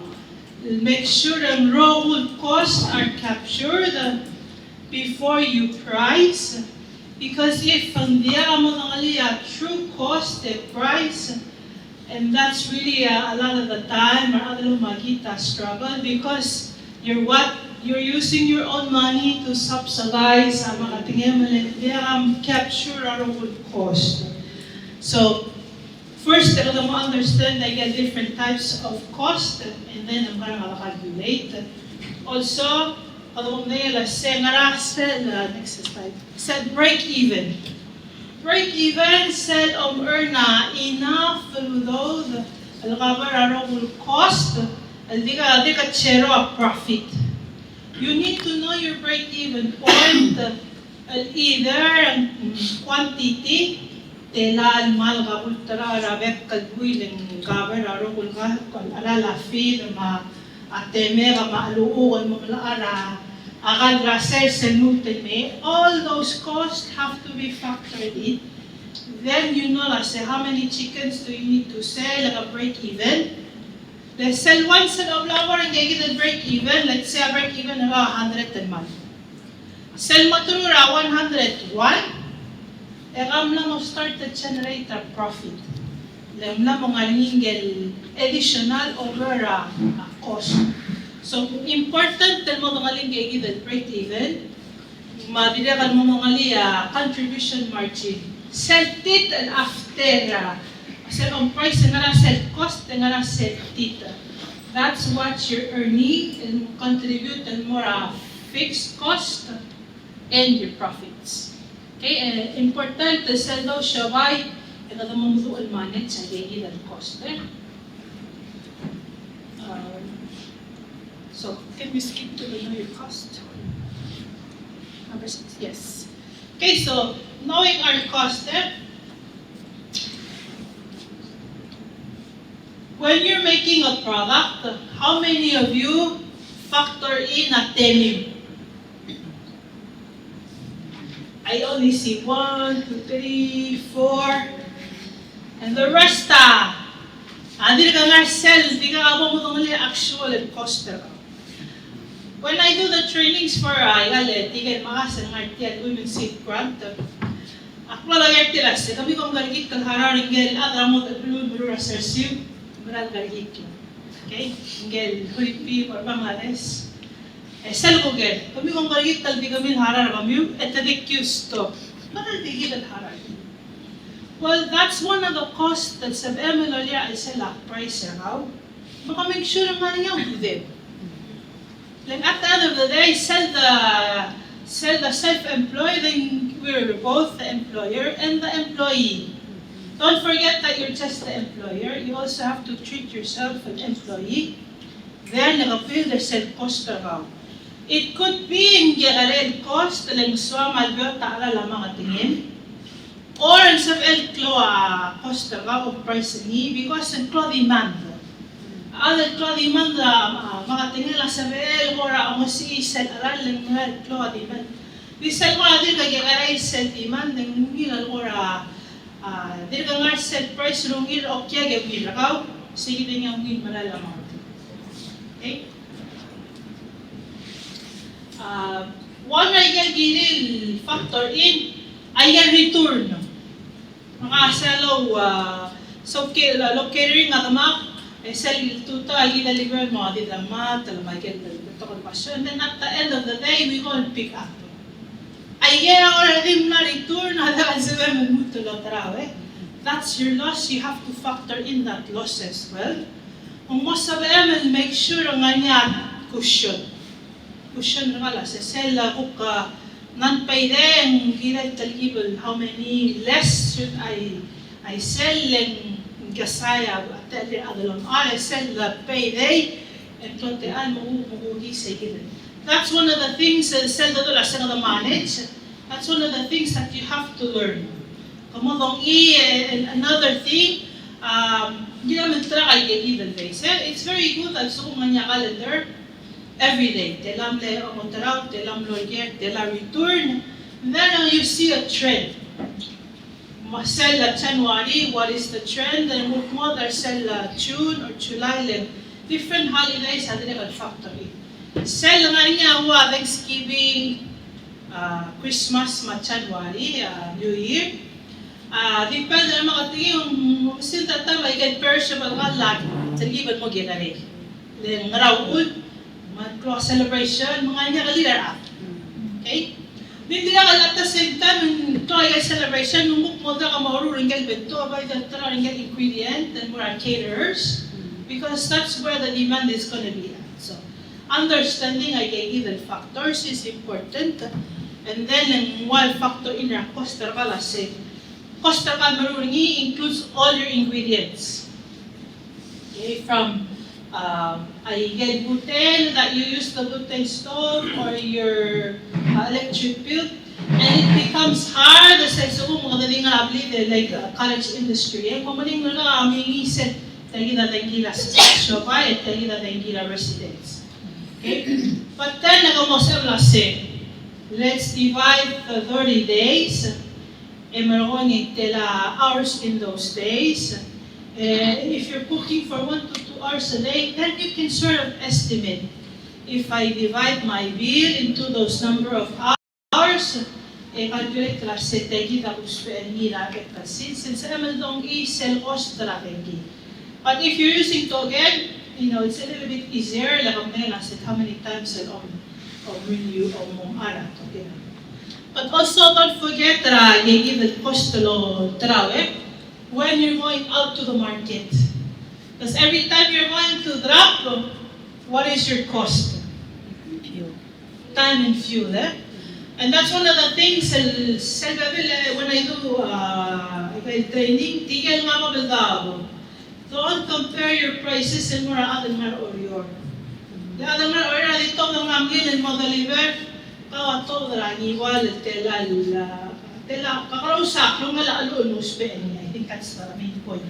make sure the raw wood costs are captured before you price. Because if hindi mo nangali true cost, the price, and that's really a lot of the time or other makita struggle because you're using your own money to subsidize mga tingin capture our wood cost. So first, I want to understand I get different types of cost and then I'm going to calculate. Also, next slide. Said break even. Break even said earn enough load cover our cost di ka zero a profit. You need to know your break even point, either quantity tela mal ka ultra rabek kalbuiling cover our alala feed ma ateme ka maaluuan mo ara akan sales and multime, all those costs have to be factored in. Then you know say how many chickens do you need to sell like a break even. Let's sell one set of flour and get a break even. Let's say a break even of 100 a month. Sell maturura 101. Ekam lang mo start to generate a profit. Lam lang mo nga additional over a cost. So, important that mo mangaling gigi that break even, mabila mo mangali contribution margin. Set it and after, set on price nga na set cost nga na set it. That's what you're earning and contribute and more fixed cost and your profits. Okay, important to sell daw siya by and alam mo mo manage sa gigi that cost. So, can we skip to the know your cost? Number 6, yes. Okay, so knowing our cost, when you're making a product, how many of you factor in a tenim? I only see 1, 2, 3, 4, and the rest hindi ka nga sell, hindi ka abo mo itong actual and cost. When I do the trainings for tigan makasang artiyan women safe grant, aklo lang artilas, kami kong garigit kang hararing gel, mo bulu resersiv, maral garigit yun. Okay? Gel, hulipi, or Bangladesh. Sell ko gel, kami kong garigit talbi kami harar kami, etadik yusto, maral digit ang harar. Well, that's one of the costs that sa MLOLIA ay sila price how. Baka make sure naman niya with them. Like at the end of the day, sell the self-employed, then we're both the employer and the employee. Don't forget that you're just the employer. You also have to treat yourself as an employee. then nag-appeal the sell cost raw. It could be in GRL cost lang swa malbyo taala lamang at tingin. Or ang sa klo cost raw of price ni because ang klo demand. Ang klo demand mga tingin lang sa or ang si sell aral lang mga klo demand. Di sell mo natin kaya GRL sell demand ng ngilan or di ka nga sell price rungil o kaya gawin rakaw. Sige din yung ngin malalamang. Okay? One ay gilil factor in ay return. Mga salo so catering nga tamak sell tuta ay deliver mo di dama talamay ken tokon pasyon. Then at the end of the day we going to pick up. Ay already na return hada sa mo tulo trawe. That's your loss. You have to factor in that loss as well. Kung mo sabihin, make sure nga niya cushion. Cushion nga la. Sa sela ko ka non-payday ang kilay talibol. How many less should I sell and gasaya at the other one? I sell the payday and totean magugi sa gilid. That's one of the things that sell the dollar sa manage. That's one of the things that you have to learn. Kamodong another thing, hindi naman try kay given days. It's very good at suko nga niya calendar every day. Telam le omontaraw, telam lawyer, telam return. And then you see a trend. Sell January, what is the trend? And what mother sell June or July, different holidays at the factory. Sell nga niya Thanksgiving, Christmas, January, New Year. Depende na makatingin yung sinta tama ikan perishable nga lag sargiban mo ginari. Then ngarawud, mga celebration, mga niya kalilar up. Okay? Hindi na at the same time, ito ay celebration, nung mo da ka maururong bento, abay da tara ring ingredient and more caterers, because that's where the demand is going to be at. So, understanding ay given factors is important. And then, ang one factor in our cost kalase. Cost of maruringi includes all your ingredients. Okay, from butane that you use the butane stove or your electric bill, and it becomes hard as I said mga daling like college industry. Mamaling na aming isip tayo na tayong sa shop at tayo na tayong residents. Okay, but then nagamosem lase. Let's divide the 30 days. Meron hours in those days. If you're cooking for 1 to 2 hours a day, then you can sort of estimate. If I divide my bill into those number of hours, calculate la setegi tapos nila since I'm dong sell cost talaga. But if you're using to again, it's a little bit easier. Like how many times I'll renew or mong okay. But also don't forget the cost when you're going out to the market. Because every time you're going to drop, what is your cost? Fuel. Time and fuel. And that's one of the things when I do training, tigil nga mabaldabo. Don't compare your prices and more other or your. The other or dito ng mamgin and mo deliver. Kawato drani wal tela kakarausak nung alaalun mo spend. I think that's the main point.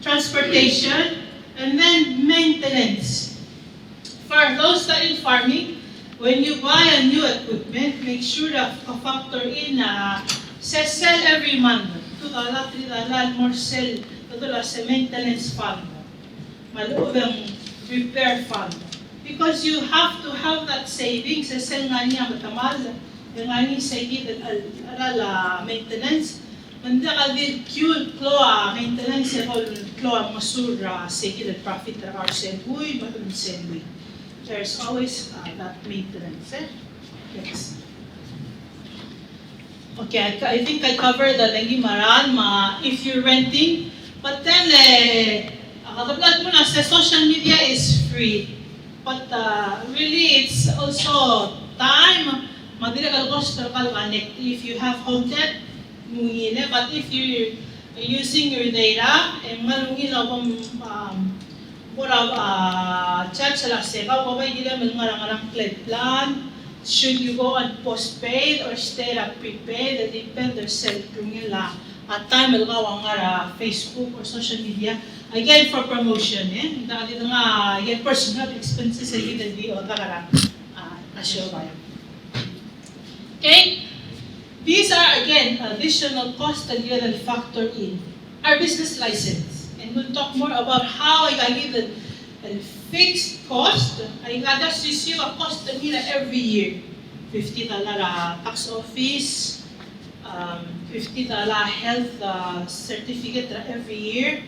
Transportation and then maintenance. For those that in farming, when you buy a new equipment, make sure that factor in sell every month. $2, $3 more sell sa maintenance fund. Malubang repair fund. Because you have to have that savings, sell nga niya matamal, yung nga niya sa alala maintenance, nanda ka din maintenance, masura, sige, profit, senwi, matulong senwi. There's always that maintenance. Yes. Okay, I think I covered the Lengi Maran, if you're renting, but then, katablad mo na, sa social media is free. But really, it's also time. Madila ka connect. If you have content, mungile. But if you're using your data, malungil akong mura chat sa laseka, pabay nila mga credit plan. Should you go on postpaid or stay at prepaid? That depend on self nila. At time malgawa nga Facebook or social media. Again, for promotion, dahil nga personal expenses sa ito di o takara asyo ba. Okay, these are again additional costs that you will factor in. Our business license, and we'll talk more about how I give a fixed cost. I just receive a cost nila every year. $50 tax office, $50 health certificate every year.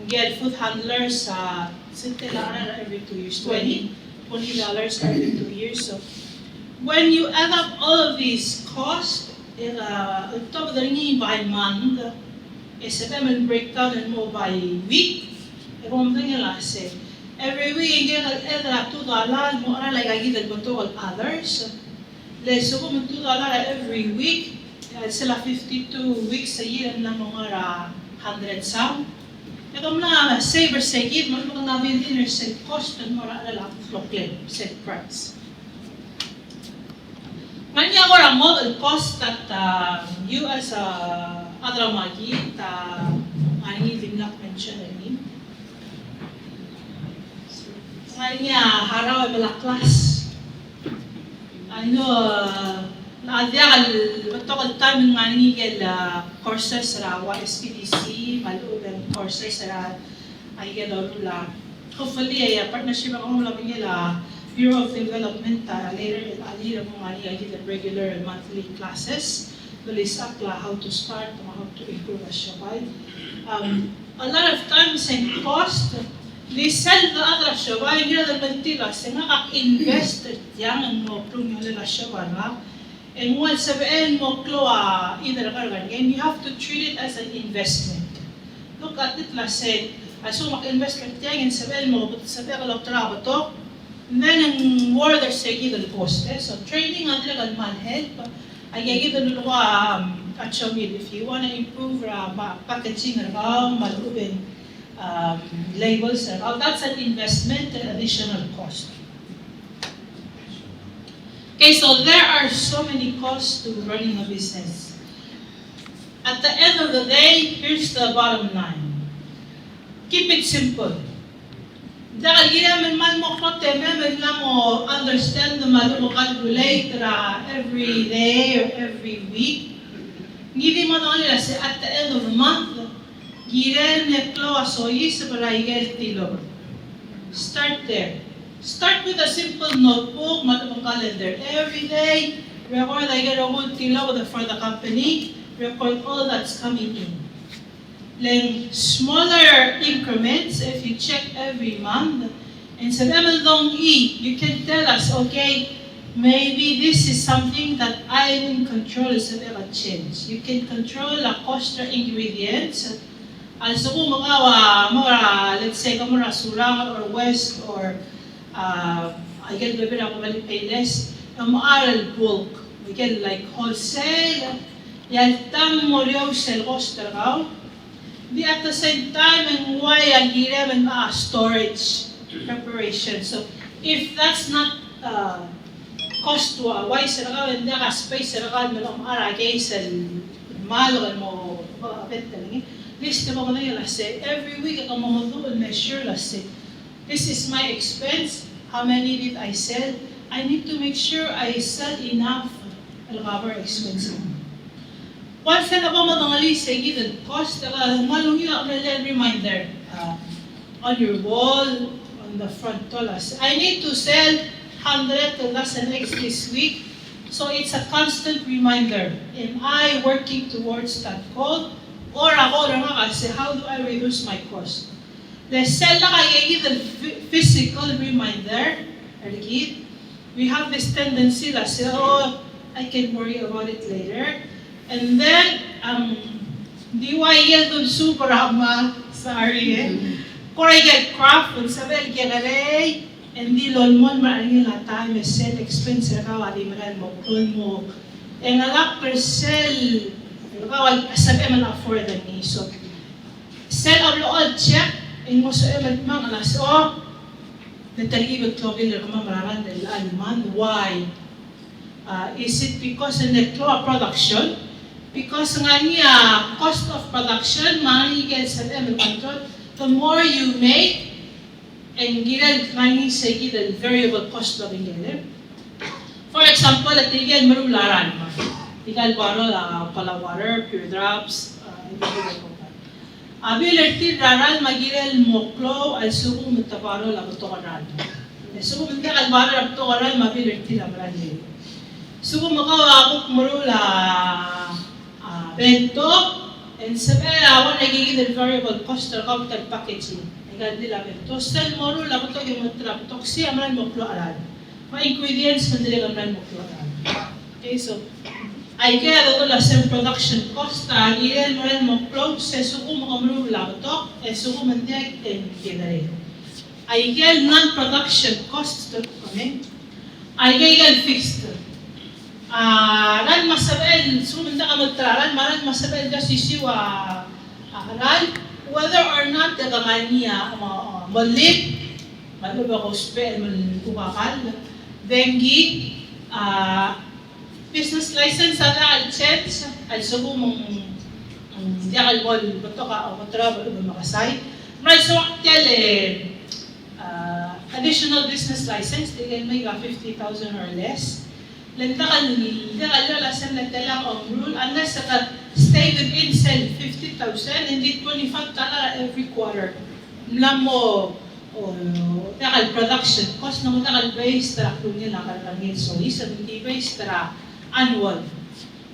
Get food handlers every 2 years, $20 every 2 years. So when you add up all of these costs, on top of the ringing by month, SFM breakdown and more by week. Every week, you get $2 more like I give it to others. Let's go $2 every week. Sila 52 weeks a year na mga 100 some. Ito mga saver segit, mga namin dinner set cost and more alala flocklet set price. Ngayon ako ang model cost that you as other Makit, I did not mention any. Ngayon haraw ay malaklas. I know, naadya matokal time ng manigil courses sa SPDC, malugang courses sa ay lula. Hopefully, partnership ako mula nila Bureau of Development later alira mo nga niya the regular and monthly classes. Tulis akla how to start, how to improve as shabay. A lot of times and cost, they sell the other shabay, nila naman tila, sa nga kak-invest yang mo plong yung nila shabay na. And once sabihin mo klo either kargan game, you have to treat it as an investment. Look at it la say, aso mak-invest ka tiyang, and sabihin mo, sabihin ka lang trabaho to, and then ang more there's a given cost. So training ang talagang man-help, ay given nyo at Shomil, if you want to improve packaging malubin labels, that's an investment and additional cost. Okay, so there are so many costs to running a business. At the end of the day, here's the bottom line. Keep it simple. Dahil ginamin man mo kote, meron lang mo understand na mo calculate every day or every week. Hindi mo na nila at the end of the month, giren netlo asoyi sa barangay tilo. Start there. Start with a simple notebook, matapang calendar. Every day, record I get a good tilo for the company, record all that's coming in. Then smaller increments, if you check every month, and sa level E, you can tell us, okay, maybe this is something that I'm in control sa level change. You can control the cost or ingredients. Also kung mga let's say, kamura surang or west or I get the bit of pay less, maaral bulk. We get like wholesale, yaltang mo liyaw sell cost raw. Di at the same time, and why ang hirap and storage preparation. So if that's not cost to why sa raw and ka space sa raw mo aragay sa malo mo abet talaga. List mo na yun say every week ako mamuduan measure say. This is my expense. How many did I sell? I need to make sure I sell enough to cover expenses. Once na ako matangali sa given cost, malungi ako na reminder on your wall, on the front tolas. I need to sell 100 to less than X this week. So it's a constant reminder. Am I working towards that goal? Or ako na nga kasi, how do I reduce my cost? Let's sell na kayo given physical reminder. We have this tendency to say, oh, I can worry about it later. And then, di wa iya dun super hama, sorry Kung I get craft, kung sabi, gagawin, and di lon mo, maraming lata, may sell expense, wali mo mo. And alak per sell, sabi man afford ni. So, sell all check, En mo sa eman mga alas natalibot ko kailan kamamararan del alman. Why? Is it because in the production? Because nga niya, cost of production, manigil sa eman control, the more you make, and gilan nga sa gilan variable cost of ingilin. For example, at tigil marularan mo. Tigil baro Palau water, pure drops, ability raran magirel moklo al sugo mutaparo la butokaran. Sugo munta al baro la butokaran mability la brande. Sugo makawakok marula bento and sabi awan nagiging the variable cost of capital packaging. Tigil nila bento. Sel marula butok yung mutrap. Toksi amran moklo aran. Ma-ingredients mandili amran moklo aran. Okay, so ay kaya dato la sem production cost irel moren mo close se suko mo kamru labato suko mandiag en kinare ay kaya non production cost to kami ay kaya fixed ran masabel suko manda ka magtraran maran masabel just siwa ran whether or not the gamania malit maluba ko spell malukakal dengue business license ada al chance al sugo mong diakal bol beto ka o travel o makasay right so tell additional business license they can make 50,000 or less lenta kan la sen la lang of rule unless stay within sell 50,000 hindi 25 tala every quarter mlamo o diakal production cost na mo diakal base tra kunya na kalangin so isa hindi base tra annual.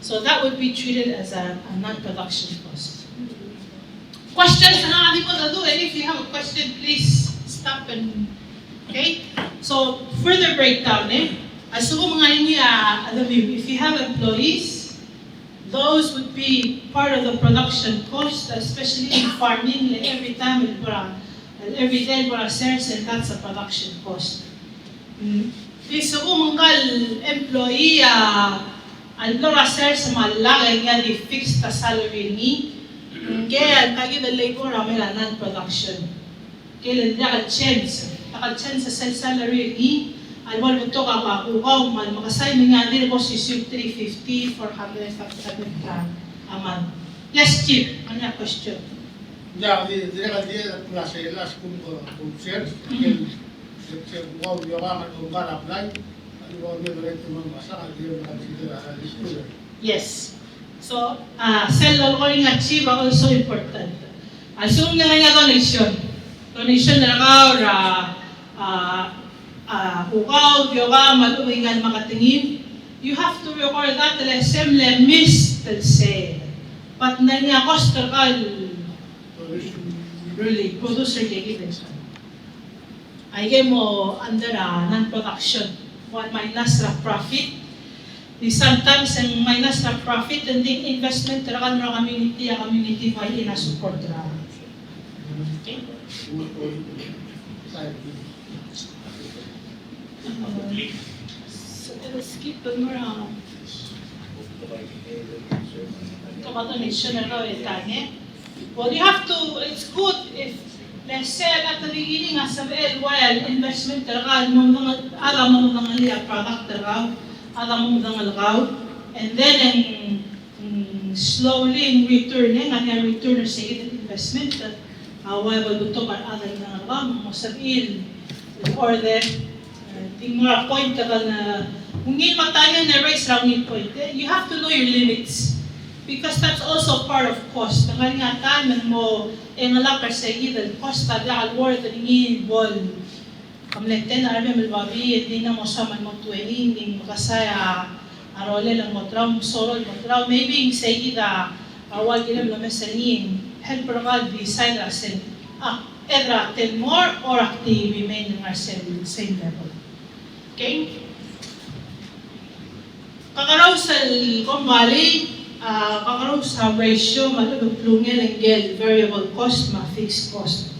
So that would be treated as a non-production cost. Questions na natin po do, and if you have a question, please stop and, okay? So, further breakdown as so mga if you have employees, those would be part of the production cost, especially in farming, like every time, every day, sales, and that's a production cost. So kung mga employee, ang sir sa malagay nga di fixed na salary ni, kaya kagi na labor ang may non-production. Kaya nila ka-chance sa salary ni, alwal mo ito kakakukaw, makasay mo nga din po si 350, 400, 500 ka a month. Yes, Chief, ano question? Ya, dire ka dia klase las kung share, wow, yaman kung apply, wow, direct masa dia consider as a student. Yes. So, self-calling achieve are also important. Assume na nga donation. Donation na ukaw, yoga, maluwingan makatingin. You have to record that the assembly missed the sale. But na niya cost really producer given. I gave mo under non-production, one minus the profit. Sometimes ang minus the profit and the investment talaga ng community pa ina-support ra. Okay? So let's skip the more donation na raw kanya. Well, you have to, it's good if let's say at the beginning as a while investment talaga alam mo mga liya product talaga alam mo mga lagaw and then slowly in returning ang return sa investment while buto pa other na lagaw mo sabihin or then ting mga point ka na kung hindi tayo na raise lang yung point you have to know your limits because that's also part of cost. Ang nga tayo mo nga sa given cost na dahil worth ang ball. Kamlete na arme malbabi, hindi na mo saman mo 20, hindi makasaya arole lang mo traum, sorol mo traum. Maybe sa gida, awal gilam na mesanin, help provide design asin. Either 10 more or active remain in our same level. Okay? Kakarousal kumbali, kakaroon sa ratio, malulungan ang variable cost, fixed cost.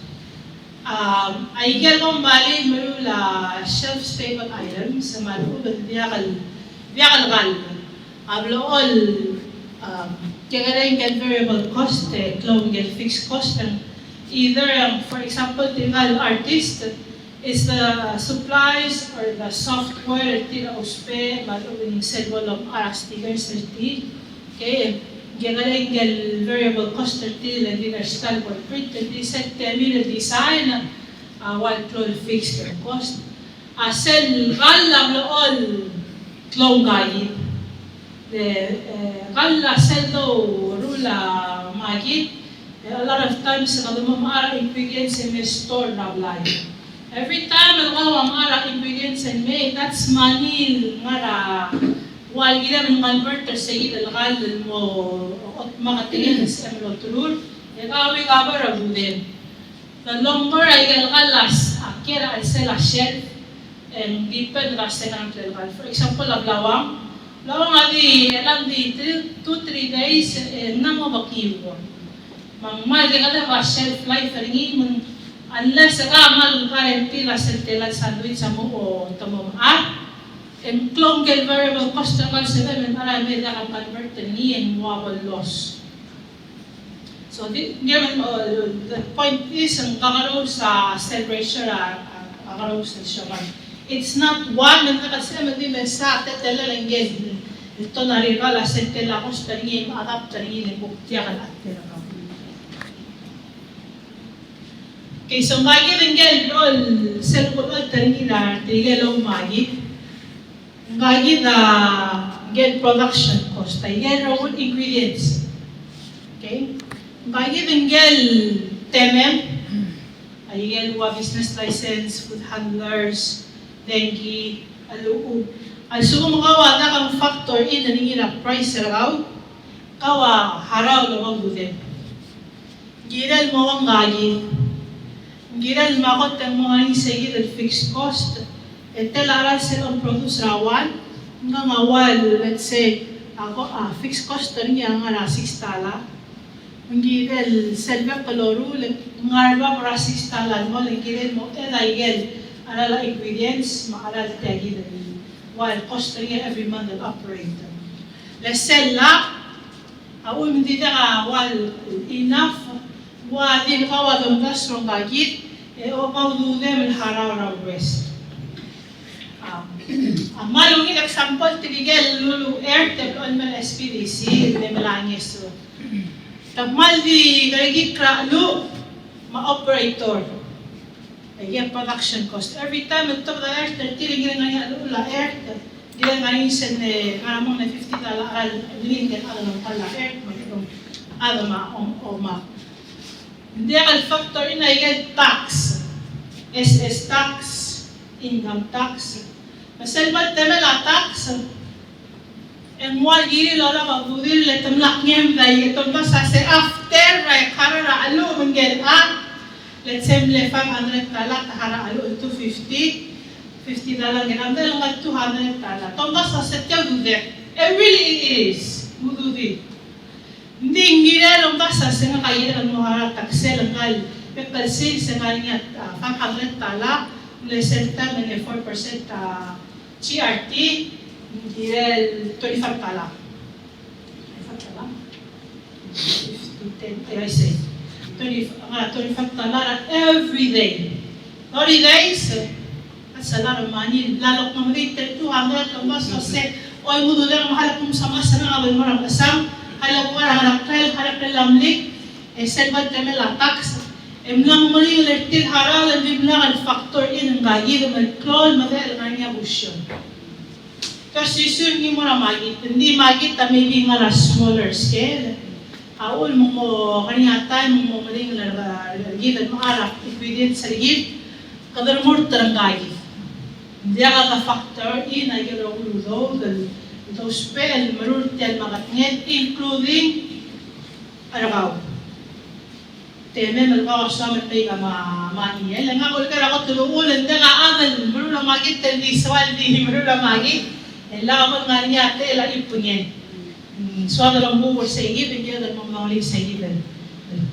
Ay kung bali malula shelf-stable items, sa malulungan biyakal all kaya rin variable cost, clone fixed cost, ang either, for example, tingal artist is the supplies or the software tila uspe maluwing selbolong aras tigar serti. Okay, gagaling variable cost tertil and dinner scalable print and set terminal design while clone fixed cost. Sel galang lool clone guide. Gala sel do rula magit. A lot of times kalau mamara ingredients in may store na blay. Every time ang mamara ingredients in may, that's money ngara. While gina ng converter sa ida lakal mo at makatingin sa emlo tulur, awi kabara budin. The longer ay galkalas, akira ay sela shelf, and deepen rasa ng lakal. For example, lawang adi alam di 2-3 days na mo bakiwo. Mangmal din kada ba shelf life ringi mun unless kamal karentila sentela sandwich sa mo o tamom and clone variable cost naman sila may marami na convert ni and wobble loss. So the point is ang kakaroon sa cell ratio kakaroon sa siya. It's not one na kasi hindi man sa tetela lang gen. Ito na rin pala sentela cost ringi maatap ringi ng buktiya kan atira. Okay, so magi din gen all cell ko ringi na tigelo magi. Magi na get production cost, ay get raw ingredients. Okay? Magi din get TMM, ay get business license, food handlers, dengue, aluub. Ay sugo makawa na kang factor in na ningina price raw, kawa haraw na magbudin. Giral mo ang gagi, giral makot ang mga insegit at fixed cost, telaran silang produce rawan, nga ngawal, let's say, fixed cost rin nga nga 6 tala. Hindi del selva kaloru, ngarba para 6 tala mo, lingkirin mo, laigel, alala ingredients, maalala tagi dali. While cost rin every month of operate. Let's sell la, hindi na nga, while enough, din kawa dong strong gagit, o kaudu dem haraw west. Malungin example, tinigel lulu airtel on man SPDC, de malangis. Tagmal di galigi kralu, ma-operator. Again, production cost. Every time ito the airtel, tinigil nga niya lula airtel. Di lang nga yung sen ngaramang na $50 al lingin ng pala airtel. Ma. Hindi ang factor in ay tax. SS tax, income tax. Maselmat temen tax. En moi giri lola magudil letem laknyem dai etom basa se after right harara alu mengel let's say le 500 tala tahara alu itu 50 tala genam dal ngat 200 tala tom basa se tia dude really it is mududi hindi ngira long basa se nga kaya mo hara taxel ngal pekal se ngal 500 tala le senta men 4% CRT, direl 25 tala. 25 tala? 50, 10, I say. 25 tala every day. 30 days, that's a lot of money. Lalok ng rate, 200 lang ba? So, oy mo doon lang, mahalap mo sa masa ng awal mo ng asam, halap mo harap na lamlik, selvat temen la tax, lang mo yung lertil haral, and biblang factor in ang gagi, clone, madal nga niya busyon. Kasi hindi mo na magit, hindi magit na maybe nga na smaller scale. Aul mo kanya time mo maling given mo arap, equident sa ligid, kadar mo tarang gagi. Hindi ka factor in ay galaw ito spell, marurtial makatngit, including aragaw. Teme malkaw sa matay ka maniel. Ang akol ka ako tuluulan na nga agal, marula magit, hindi swaldi, marula magit. Laman nga niya, tela ipunyen. Swada lang buwar sa igib, hindi na mamawali sa igib.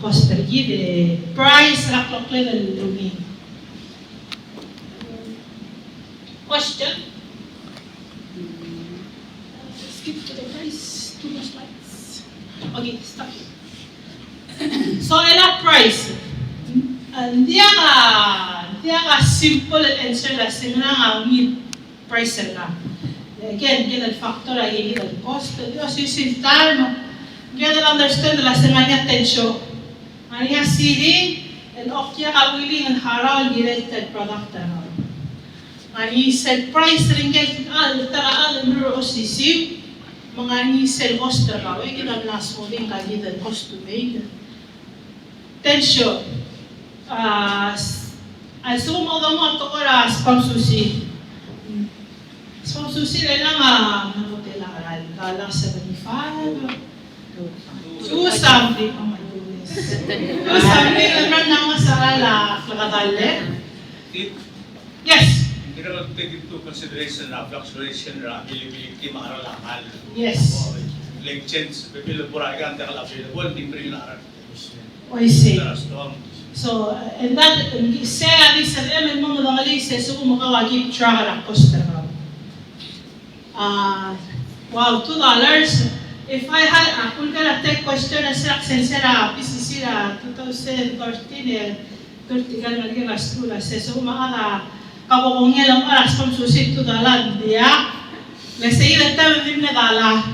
Cost per igib, price, raklokle na lumi. Question? Skip to the price, too much lights. Okay, stop. So, ela price. Hindi ka simple answer la sila nga need price la. Again, get factor ay get cost. Dios sisintar mo. Get understand la sila nga tensyo. Ano nga sili and okya ka willing and haral related product na. Ani sell price rin get tara o sisiw. Mga ni sell cost na ka. Ay kita last mo din ka get cost to make. Tensyo. Sumo daw mo ito oras pang susi. Pang susi rin lang nangotelaran. Kalang 75. Do something. Oh my goodness. Do something naman na masala. Nakadali. Yes. Hindi na take into consideration na fluctuation na availability makaralakal. Yes. Like change, pipila pura ka, hindi ka available, hindi pa rin nakaral. I see. So, and that, say, sa emen mo mga lise, so makawagip track cost na. Wow, $2. If I had, kung ka na-take question na sila, sensera, PCC na 2013, 30 ka na naging rastula, so makaka, kapokongya lang aras pang susit $2, diya? Let's say that time, hindi na dala.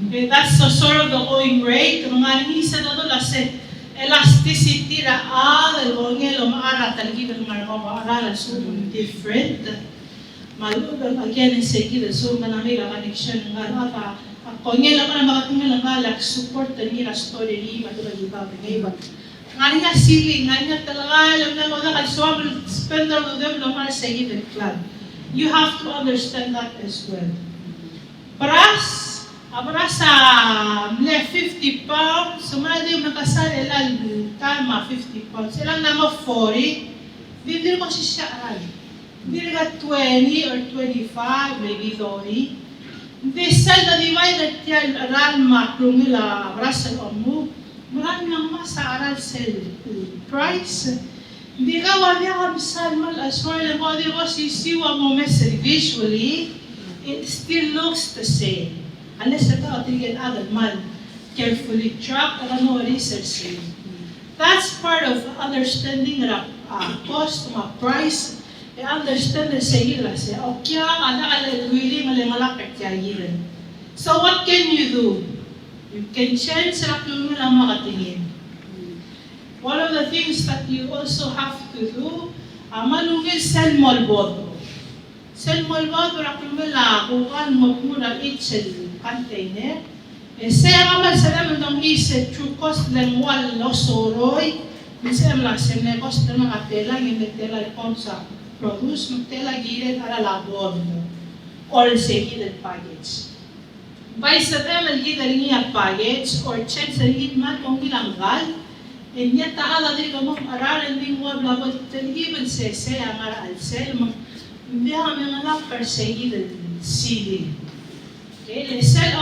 Okay, that's the sort of the going rate. Mga isa na doon, elasticity na dalawang maara talaga ng mga maaralan so different. Malulog again in sige so manami la connection nga ata ako nga lang makatingala nga like support ni la story ni matulad iba ngay ba nga sili nga talaga alam na mo na so spend all of them no para sige the club. You have to understand that as well. Para sa 50 pounds, sumala din makasal ilan tama 50 pounds. Ilang naman 40, hindi ko siya aral. Hindi ka 20 or 25, maybe 30. Hindi sa na-divide at yan aral maklong nila rasa mo. Marami lang sa aral sell price. Hindi ka wali ka misal mal as well. Kung di ko sisiwa mo message visually, it still looks the same. Unless ito tingin agad man, carefully track or ano research. That's part of understanding the cost, price, and understand the sale. O kaya willing malakit kaya yun. So what can you do? You can change sa kung lang makatingin. One of the things that you also have to do, malungil sell molboto. Sell molboto kung kukan mo muna each container. Saya kamal sa naman ng isip true cost lang wala soroy. Minsan lang sa cost na mga tela, yung tela yung sa produce, yung tela gilid ala labon or sa gilid package. By sa naman gilid niya package or check sa gilid man kung ilanggal, niya taala din ka mong aralan din mo labon even sa ang aral sel mo hindi kami nga per sa gilid sili. Okay, sel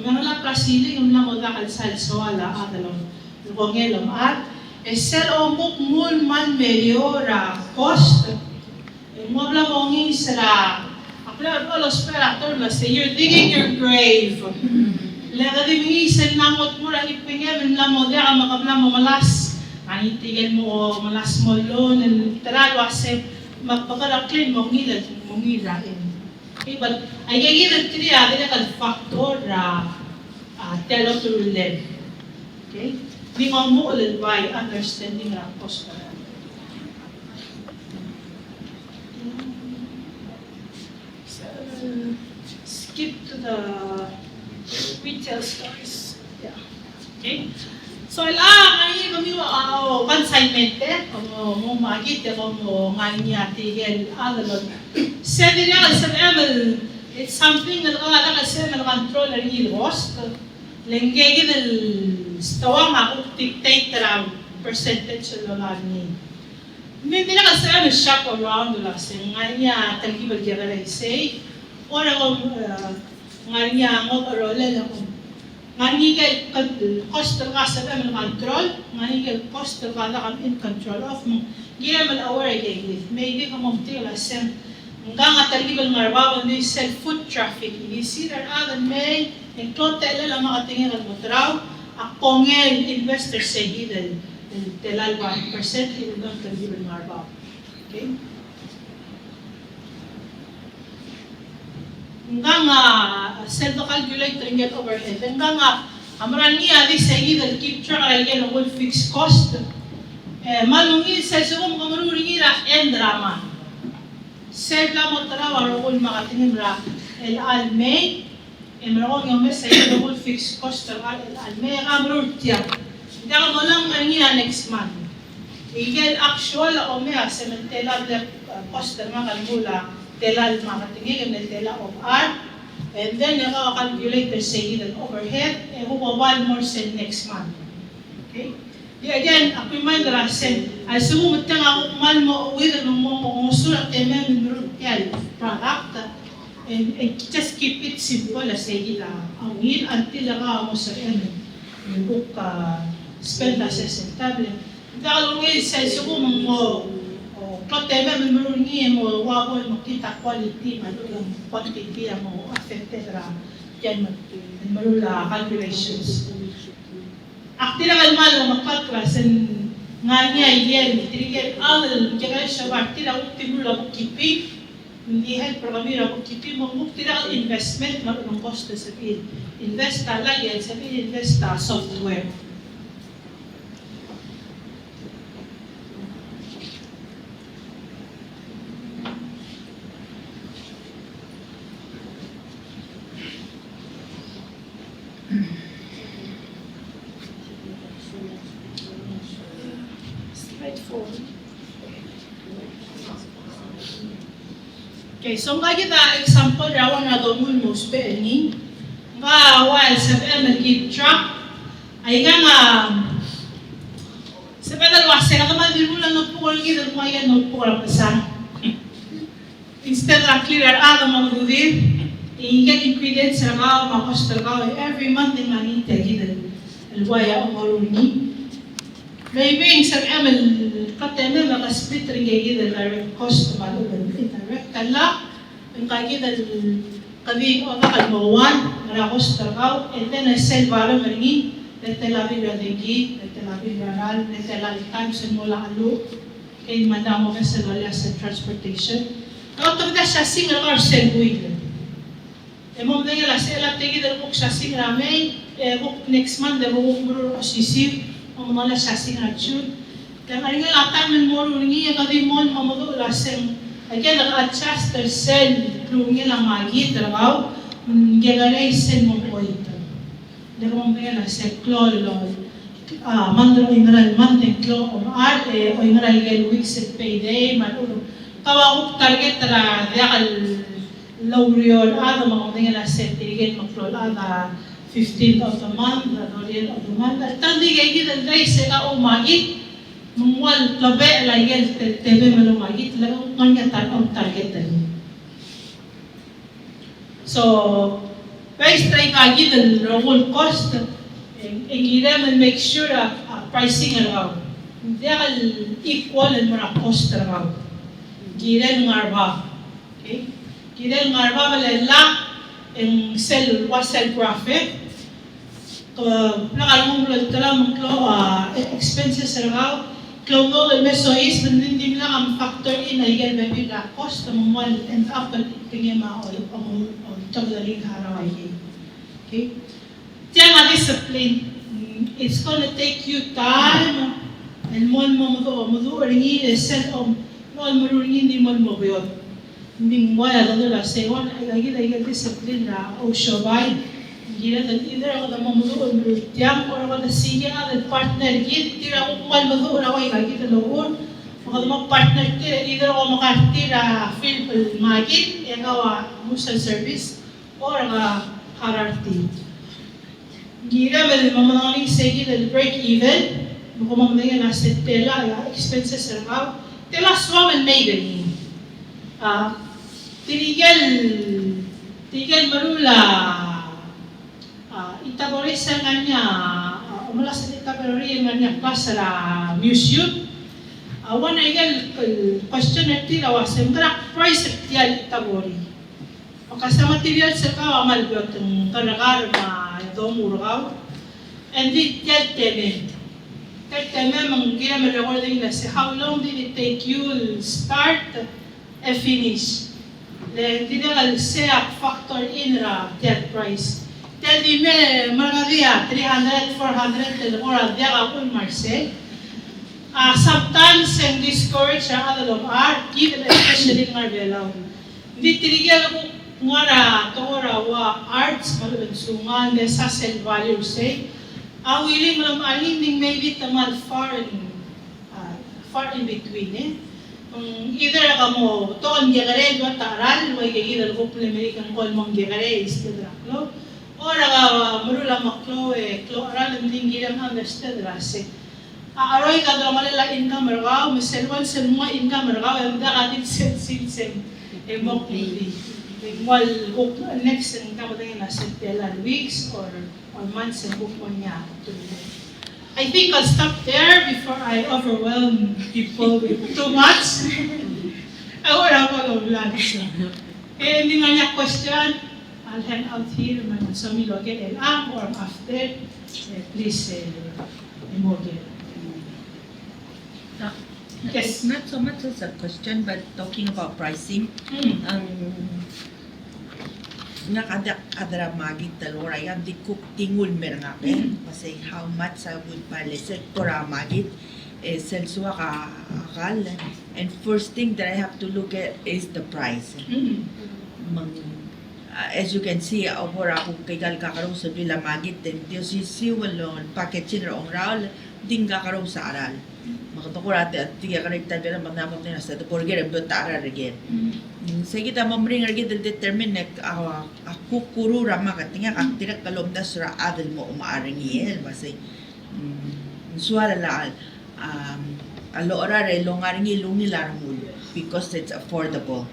mga lapasili yung namoda kalsal sa wala adalong lugongelom at sel mukmul man meliora cost mo bla mongin sila akla los operator na say you're digging your grave lega di minsan namot mo lang ipingem na mo dia makabla mo malas anitigel mo malas mo lon teralo ase magpakala clean mo ngilad mo ngilain. Okay, but ay gagawin kriya din ang factor telo to lead. Okay? Di mo ulit by understanding ang cost. Skip to the retail stores. Yeah. Okay? So, ay kami consignment mo Makit mo nganya tigel adalon. Sabi niya sa ML, it's something that kasi control ang cost. Lengge ng stawang ako dictate around percentage ng lani. Hindi na kasi shop around kasi nganya talgibal gagawin say or ako nganya ngo rolen ako Ngani cost ka sa control, ngani cost ka in control of mo. Gila man aware kay maybe ka mo tila sem nga talibal nga ni self foot traffic. Isir adan may en konta lang makatingin ang motraw. Akong investor sa hidden telal 1% even though can given marba. Okay? Hanggang self-calculate ringgit overhead. Hanggang amran niya di segi dal keep track ay yan all fixed cost. Malungin sa sukom kamaruringira and drama. Sel la mo trawa all makatingin ra el alme emrong yung mes ay all fixed cost el alme kamrur tiya. Hindi ka mo lang niya next month. Igel actual o mea sementela cost ng kalmula telal makatingin ng tela of R, and then calculate the say the overhead, and one more cent next month. Okay? Again, ako yung mga rasen, ay sumumutang ako kumal mo with ang mga sulat temen ng product, and just keep it simple, say ang yun until mo sa yung book spend as a tablet. Dahil ngayon sa sumumang mo, Katema menurungi mo wawon makita quality yung quantity mo affected ra yan marula calculations. Aktira kalmal magkatlasen nga niya yan trigger all kaya siya aktira ultimula kipi hindi help programira kipi mo tira investment marunong cost sa pil invest talaga yan sa pil invest software. Okay, so nga kita example rawan na doon mo spelling nga while sa keep track ay nga sa pedal wase ka naman din mo lang notebook kita mo yan notebook lang sa instead of clear mga dudin i-get ingredients sa mga makostal ka every month din manita kita alwaya o marungi maybe sa kateme maka-split rin kayo direct cost malugan indirect kala yung kayo kabi o nakalmawan na cost tragaw and then I sell value maringin letelabi radegi letelabi raral letelabi times and mula alo kaya madamo ka sa lola sa transportation kapag na siya singa ka sell wheel mong na yung lasela tegi dal mong siya singa may next month dal mong muro o sisip ang mga siya singa tune dan ay nga lata men mo rungi ka di mon mamudo laseng again nag-adjust the cell rungi lang magi trabaho gagawin sen mo po ito dahil mo kaya laseng klolo mandro ingral manteng klo o arte o ingral gel weeks at payday manulo kawag target tara yakal lauriol mga mga laseng tigil mag-klol 15th of the month the month at tandi kayo kita guys sa umagit Mungwal labe lagi tebe malumagi talagang kanya tanong target din. So, price try kagi the whole cost and kita man make sure pricing around. Hindi akal equal and mga cost around. Kita ngarba. Okay? Kita ngarba malala ang sell profit. Nakalmong talang expenses around. Klogo el meso is hindi lang ang factor in ay yan maybe la cost ng one and up tingin ma o tagdaling haraway. Okay? Diyan nga discipline. It's gonna take you time and mon mo ringi set of mon mo ringi hindi mon mo biyot. Hindi mo wala doon la say one ay discipline na o showay. Gila dan either ako na mamuduon tiyang or ako na sige nga dan partner gid tira ako kumal maduon away lagi talawon ako na partner tira either ako makatira feel magit ikaw musal service or kararti gila may mamangaling sige dan break even kung mamaya na sa tela expenses araw tela swam and maiden tigil marula itaboresa nga niya, umula sa itaboresa nga niya pa sa museum. Wana igal question na tila wasem krak price at tiyal itabori. Makasa material sa kawa malbiyot ang karagar na domuraw. And di tiyal teme. How long did it take you start and finish? Did say factor in that price? Tell me, Margaria, 300, 400, or a Marcel. Sometimes and discourage other of art, even especially in Marbella. Di trigger ko ngara tora wa arts malunsungan de sa sel value say. Willing mo naman maybe tamal far in between either kamo to ang gagare do taral way either ko American call mong gagare is the draclo or marula maklo klo aral ang ginang understand rase. Aroy ka daw malala income mergaw, miselwan sa mga income mergaw, ang dakatin sen emok hindi. Igual next ang kamatay na sa weeks or months and book one niya. I think I'll stop there before I overwhelm people with too much. I would have a lot. Hindi nga niya question, I'll hang out here man sa Milogen or after. Please, Imogen. Yes, not so much as a question, but talking about pricing. Nakadra magit talora yan di cook tingul merangake kasi how much I would palisek tora magit selsua ka akal, and first thing that I have to look at is the price. As you can see, obora ako kay gal kakaro sa bila magit then Dios si walon package ro raul ding kakaro sa aral. Makatukura at tiga karekta pero magnamot na sa burger and butara again. Sa kita mamring again determine ako kuru rama katinga kaktirak kalomdas ra adel mo umaaring yel basi suara la alora re longaring ilungi laramul because it's affordable.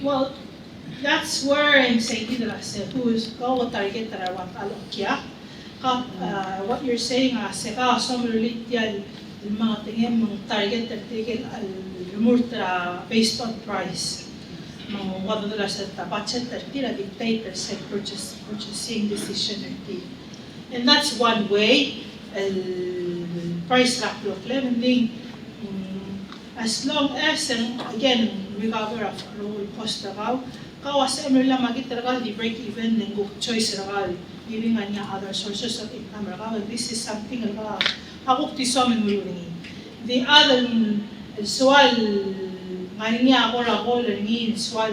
Well, that's where I'm saying who is go target tarawat alokya. What you're saying seka somrulit yan yung mga tingin mong target at tigil al-murtra based on price. Mga wadadala sa budget at tira dictator sa purchasing decision at and that's one way price rack look lending as long as again recover of roll cost raw kawas lang magitaragal di break even ng choice ragal giving niya other sources of income ragal. This is something ragal ako tisomen mulungi the other swal ngania ako ragal ngin swal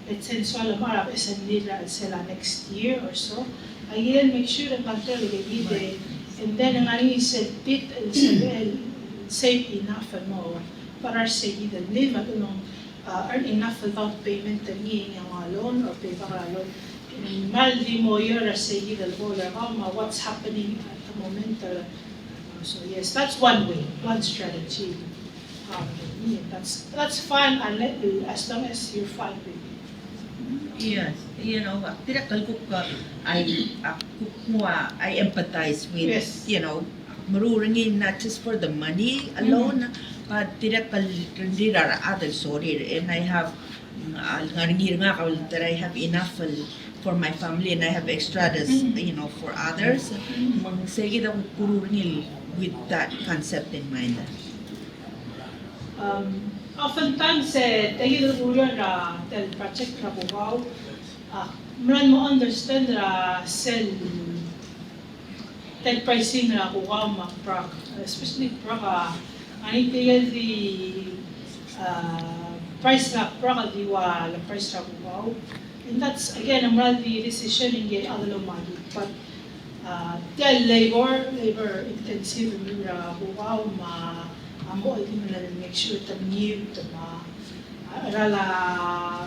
let's say swal marap is nila sila next year or so again make sure that control the and then ngani is bit safe enough mo para sa ida live at unong earn enough without payment tagi yung loan or pay para loan. Maldi mo yun sa ida bola what's happening at the moment. So yes, that's one way, one strategy. That's fine as long as you're fine with it. Yes, you know, I empathize with, Yes. you know, marurungin not just for the money alone, but direct other sorry, and I have that I have enough for my family and I have extras, you know, for others. Sige daw kurungil with that concept in mind. Oftentimes, tayo na tel project na buwaw, maran mo understand na sell tel pricing na buwaw ma-proc, especially proc, ani tayo di price na proc diwa la price na buwaw, and that's again maran di decision in other magi, but tel labor intensive na buwaw amo ay nila make sure that new rala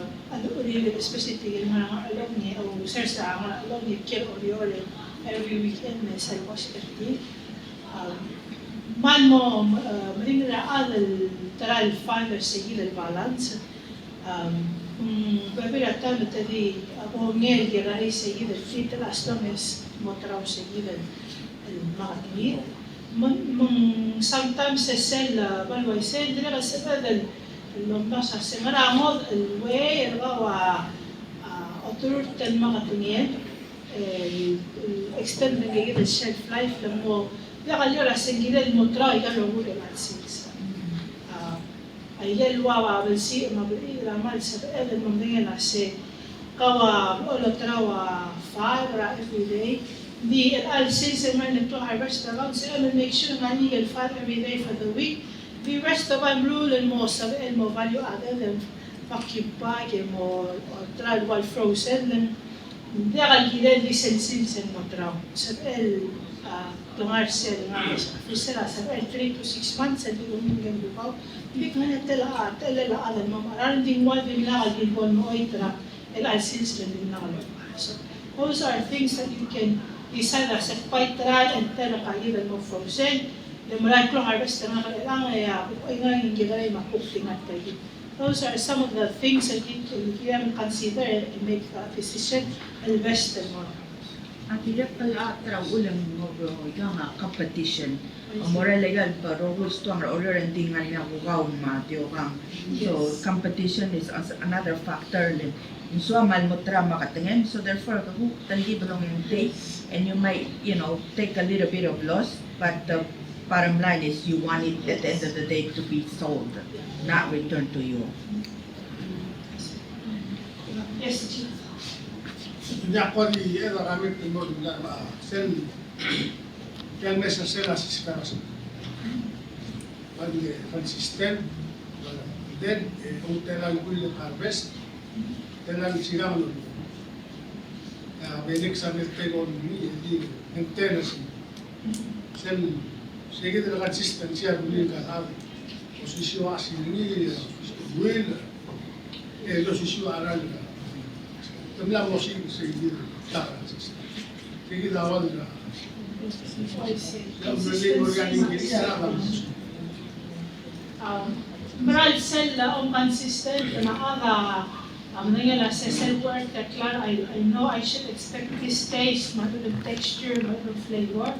really especially tigil mga along niya o sir sa mga along niya kill oriole every weekend may sa hospital man mo maling na adal taral finder sa gilal balance pwede tayo tadi ako ngel giray sa gilal tita as long as mo taraw sa gilal mga sometimes sa sell balway sell dila ka sa dal lumba sa semana mo way wa otur tan mga tunien extend na gigit shelf life lang mo allora sengire mo tra i galo gure al six. Ai gel wa bel si ma la mal sa el mo ngena se kawa olo trawa 5 ra every day. The al six man to harvest around so and make sure ngani gel 5 every day for the week. The rest of I'm rule and mo sa el mo value added and occupy mo tra wal frozen and der gilel lisensin sen mo tra. Sa el tungar sel nga sa 3 to 6 months at yung bukaw. Hindi ka na tela alam mo maraming din wal din na gilbon mo itra el alsins din na so those are things that you can decide as a fight try and tell ka even mo frozen the mula klong harvest na kailangan ay nga yung gilay makukting at kayo. Those are some of the things that you can consider and make a decision and invest in more. Ang tidak pala traw ulang mo bro nga competition. Ang moral legal pero gusto ang order and tingan nga kukaw matyo kang. So competition is another factor din. So amal mo tra makatingin so therefore kahu tali belong yung take and you might take a little bit of loss but the bottom line is you want it at the end of the day to be sold, not returned to you. Yes, Chief. Ya kami era kami primor na sen yang mesa sela siscaras. Pagi consistent then utela will harvest telang sigaman. Belik sabi tayo ni di maintenance. Sen sige na consistent siya buli ka abi. Posisyon asi ni will posisyon aral ka. Tamla mo sige tara. Sige dawal na. Maral sel on consistent na aga nangyayon sa cell work that I know I should expect this taste, matulog texture, matulog flavor.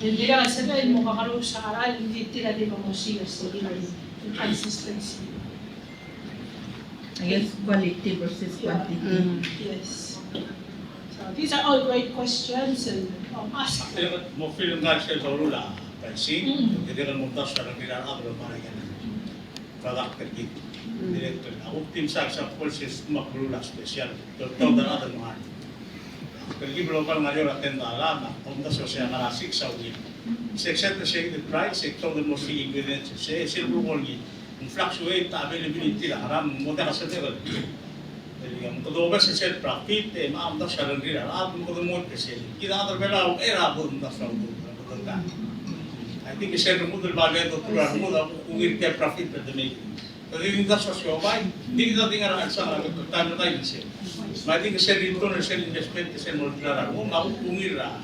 Hindi ka sabihin mo kakaroon sa aral, hindi tila di ba mo siya sa consistency. I guess quality versus quantity. Yes. So these are all great questions and ask. Mo film nga siya sa rula, pricing, hindi ka muntas ka ng ginagawa para yan. Product kit, director. Ako team sa pulses makrula special, total na other mga. Kaya ka ngayon attend na alam na, muntas ko siya na 6 sa week. Except the price, except the most ingredients, silver wolgi. Fluctuate availability la haram moda sa level. Jadi ang todo sa self profit maam da sa rira at mo do mo kasi kita other bela era po da sa do. I think is the model bagay to tura mo da kung ke profit per the make. Jadi hindi da sa siya hindi kita tingar sa tayo tayo siya. I think is the return is investment is mo clara mo maupungir ra.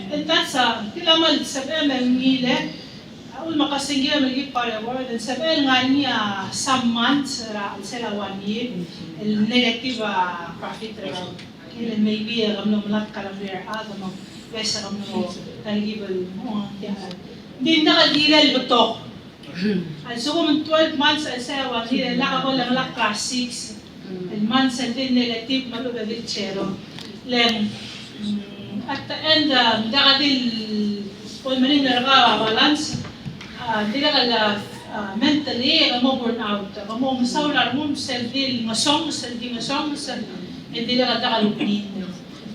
And that's tilamal sa ngile Ul makasingil lagi para word and sabihin nga niya some months sila 1 year el negative profit raw kaya maybe alam mo lat ka lang there mo pesa alam mo tangible mo hindi na kadilal butok also kung 12 months sa 1 year lakabo lang lakka 6 and months and then negative maluga din zero len at the end dakadil kung manin na balance hindi ka mentally, mo burn out. Mo masawlar mo self-deal, masong, hindi ka dakalupin.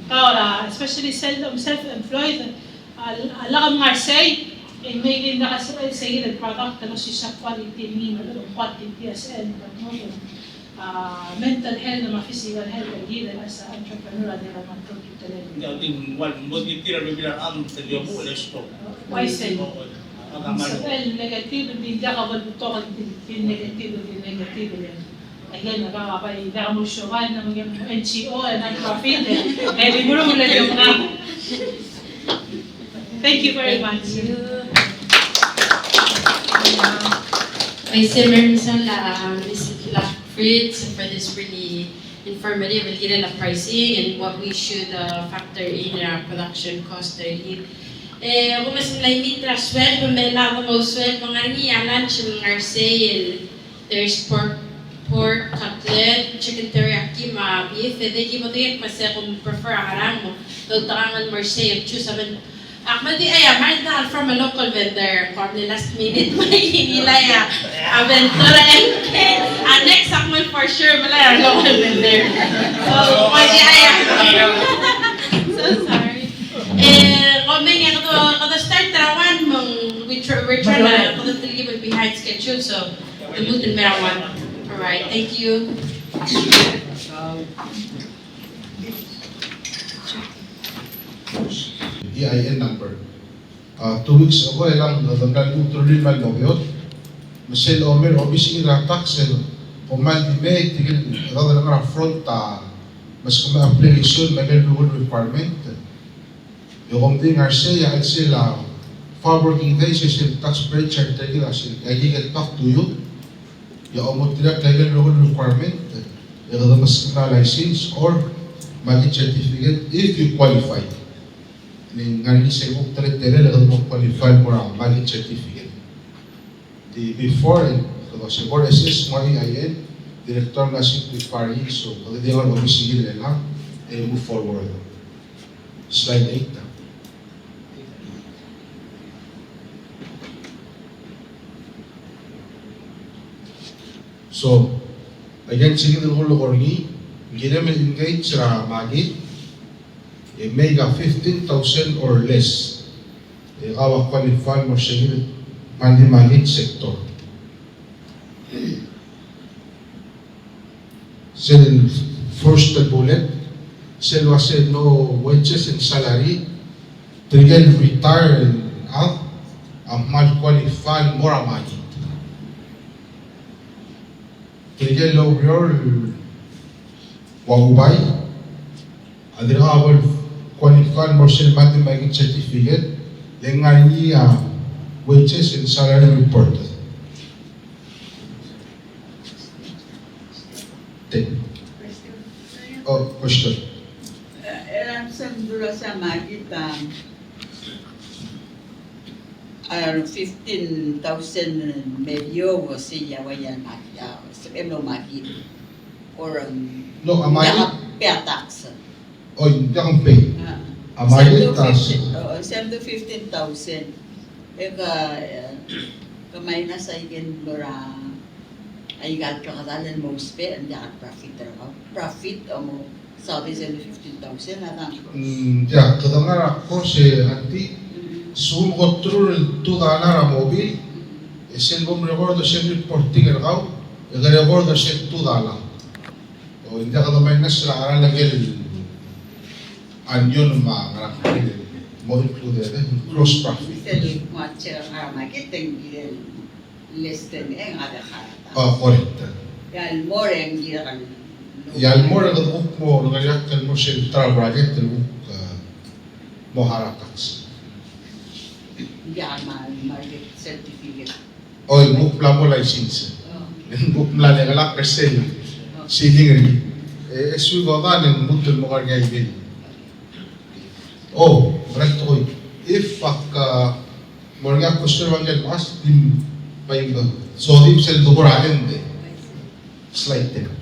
Kaya, especially self-employed, alakam nga say, may din nakasabay sa iyo product na siya quality, quantity as well. Mental health, physical health, hindi as an entrepreneur, hindi ka mag-product talaga. Hindi, mo tira bibilang ang talyo mo, let's talk. Why say? Sabihin, negative, hindi ka magbutok yung negative. Again, nakakapay, nakamusyokan na maging NGO, non-profit, maybe mo naman lang yung nga. Thank you very much. Vice Chairman Ms. Fritz for this really informative and pricing and what we should factor in our production cost. Ako mas nalaimit na swel, pamela ako swel, mga niya lunch, mga sale. There's pork cutlet, chicken teriyaki, beef. Hindi mo tingin kasi kung prefer ang harang mo. Tatangan mo sale, choose naman Madi ay, mahal na from a local vendor. From the last minute, mahihilay aventura and next akman for sure, malay local vendor. So, madi ay, so sorry. Kami nga kada start tarawan mong we're trying na kada tili mag behind schedule, so the merawan. Alright, thank you. EIN number. 2 weeks ago, lang nadamdal ko tuloy mal gawiyot. Masel omer obisi iratak sel kumal di me tigil kada lang front mas kuma application magel rule requirement. Yung ding arse ya sila forwarding day sel tax breacher tigil asil kaya talk to you. Ya omot tidak legal rule requirement. Ya kada mas kuma license or magit certificate if you qualify. Ngani sa kong tere lang mo qualify mo ang valid certificate. The before kalau sa board SS mo EIN director na simplify so kalau dia orang mabisigil lang move forward. Slide 8 na. So again sige ng ulo ko ni ginamit engage sa Makit mega 15,000 or less. Awa qualify mo siya mandi sector. Sel first bullet, sel was no wages and salary, trigger retire out, mal qualify more Makit. Trigger low your wahubay, adira awal qualified Marshall Mathematics certificate, lengar niya wages and salary report. Oh, question. Sa dula sa Makit, 15,000 medyo siya wayan Makit, sa Makit. Or No, Makit. Tax. Oh, hindi akong pay. Makit tax. Send to 15,000. Kamay na sa ikin lora ay gat ka katalan mo spend hindi ka profit o mo sabi send to 15,000 na lang. Ya, kadang ako si auntie sumgot through $2 mobile send mo record send reporting ako record send $2. O hindi ka naman na sila aral lagi anyon mga mo included gross profit. Send mo at siya Makit less than ada karata. Correct. Yan more ang ginakan. Yan more ang mo nagayak mo siya travel project mo haratax. Hindi ka market certificate. Oy, book plan mo license. Book plan nga lang percent. Siling rin. Eswi ko ka ng mutul mo ka nga ibig. Oh, correct ko. If mo nga customer man yan, mas din pa yung so di sel do boragen de. Slide 10.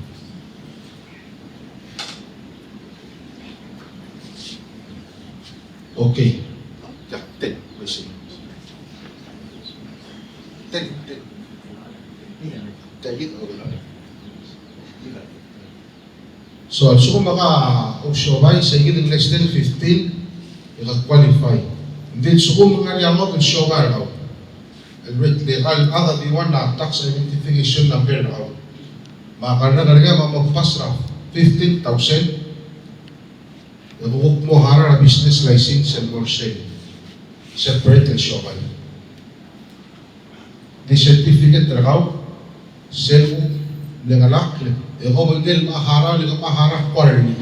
Okay. Ya, 10. Question. 10. So, kung maka-option sa higit less than 15, i-qualify. Hindi, so kung mga niya mo, show ka raw. Ada di na tax identification number raw. Maka na magpas raw 15,000. Nabukok mo hara na business license and more sale. Separate and show ka. Di certificate raw, sale dengan lakle. Eko magdil mahara, liga mahara quarterly.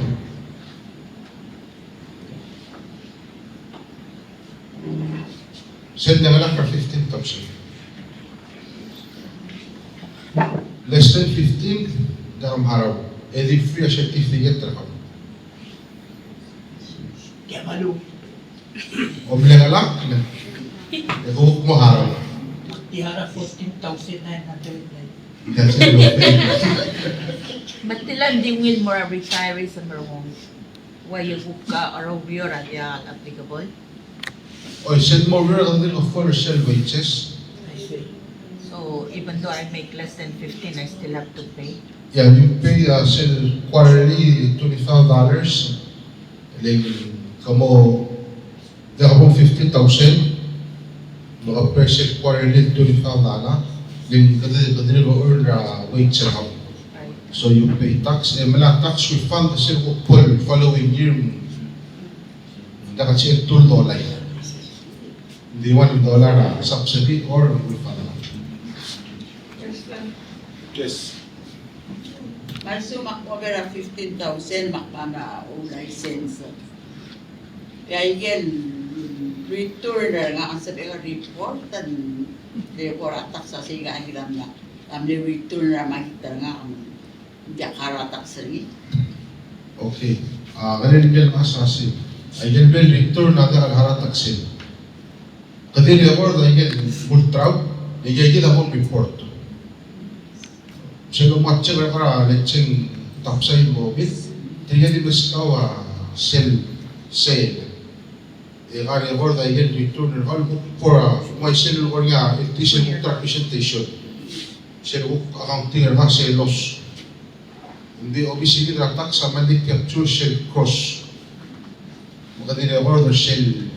Send them lang for 15,000. Less than 15, daram haraw. Edi free a certificate raw. Kaya malu. O bilang na. Eko mo haraw. Tihara 14,900. That's it. But tilan di will more retire sa merong why you book ka araw biyo radya applicable. or sell more rather than offer sell wages. I see. So even though I make less than 15, I still have to pay? Yeah, you pay sell quarterly $25. Like, kamo, the above 15,000, no per sell quarterly $25. Then kadiri go earn wage account. Right. So you pay tax, and mala tax refund the sell full following year. Dapat siya $2. Hindi $1 subsidy or refund. Yes. Maso makpagara 15,000 makpana o license. Kaya igen, returner nga ang sabi nga report and report atak sa siga ang hilam nga. Amni returner makita nga ang jakaratak sa rin. Okay. Ganun din asasi. Ayan bel return natin ang haratak sin. Kadiri ako na ayan multraw, ayan akong report. Siya lumatsa ka para lecheng tapsay mo bit. Tingnan din mas ikaw sell. Kaya ako na ayan return for my sell ko nga iti siya multraw presentation. Siya accounting nga sales. Hindi obviously na tax sa mali capture shell cross. Makadili ako na shell.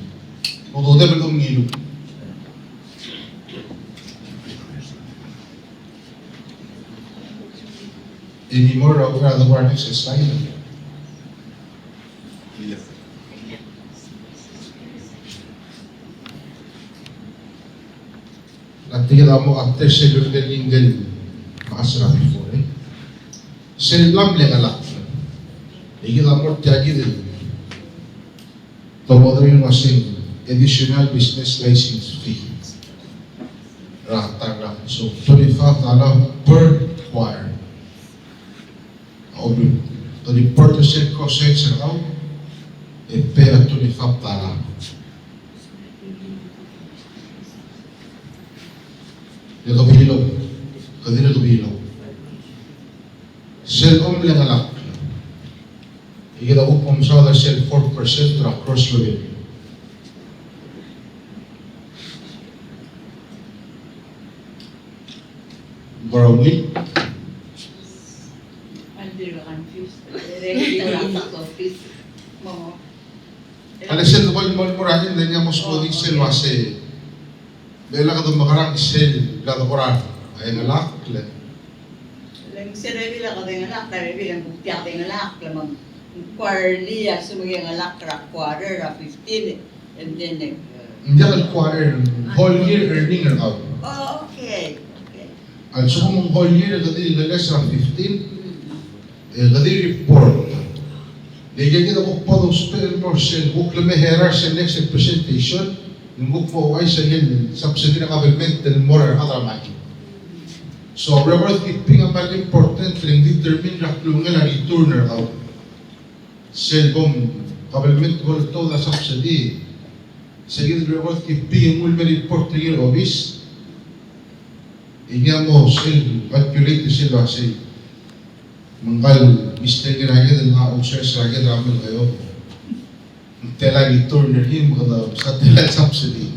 Mutuda ba itong ngilo? Any more of our next slide? Natingin mo after cellular legal makasarap before eh. Selam lang alak. Ikita mo tiyagi din. Tomodo yung masing additional business license fee. Ratang. So, $25 per choir. To report the sale cost rates and out, they pay at $25. Ito bilog. Kadino ito bilog. Sell only lang alak. Ikita ko kung sa other sell 4% to cross revenue. Barawin. Hindi ka confused. Regular tax office mo. Alas sell ko yung murahin na niya mas coding sell wase. Bela ka itong makarang sell lato koran. Ay ngalak. Lang sinabi lang ka ng anak, tabi lang buktiyak ng anak, lamang quarterly, sumagi ang anak, quarter, 15, and then Hindi ka quarter, whole year earning or out. oh, okay. At so kung whole year, kadi lagas ng 15, kadi report. Lagyan kita ko po ng spell more sell, book lang may herar sa next presentation, yung book po ay sa yun, subsidy ng government, and more other money. So, record keeping ang mga important ring determine na klungan ang returner out. Sell kung government ko ito na subsidy. Sige, record keeping ang ulman report na yung office. Inya mo, sell, calculate sila say. Manggal, mistake na agad ang mga officers na agad namin kayo. Tela returner him sa tela subsidy.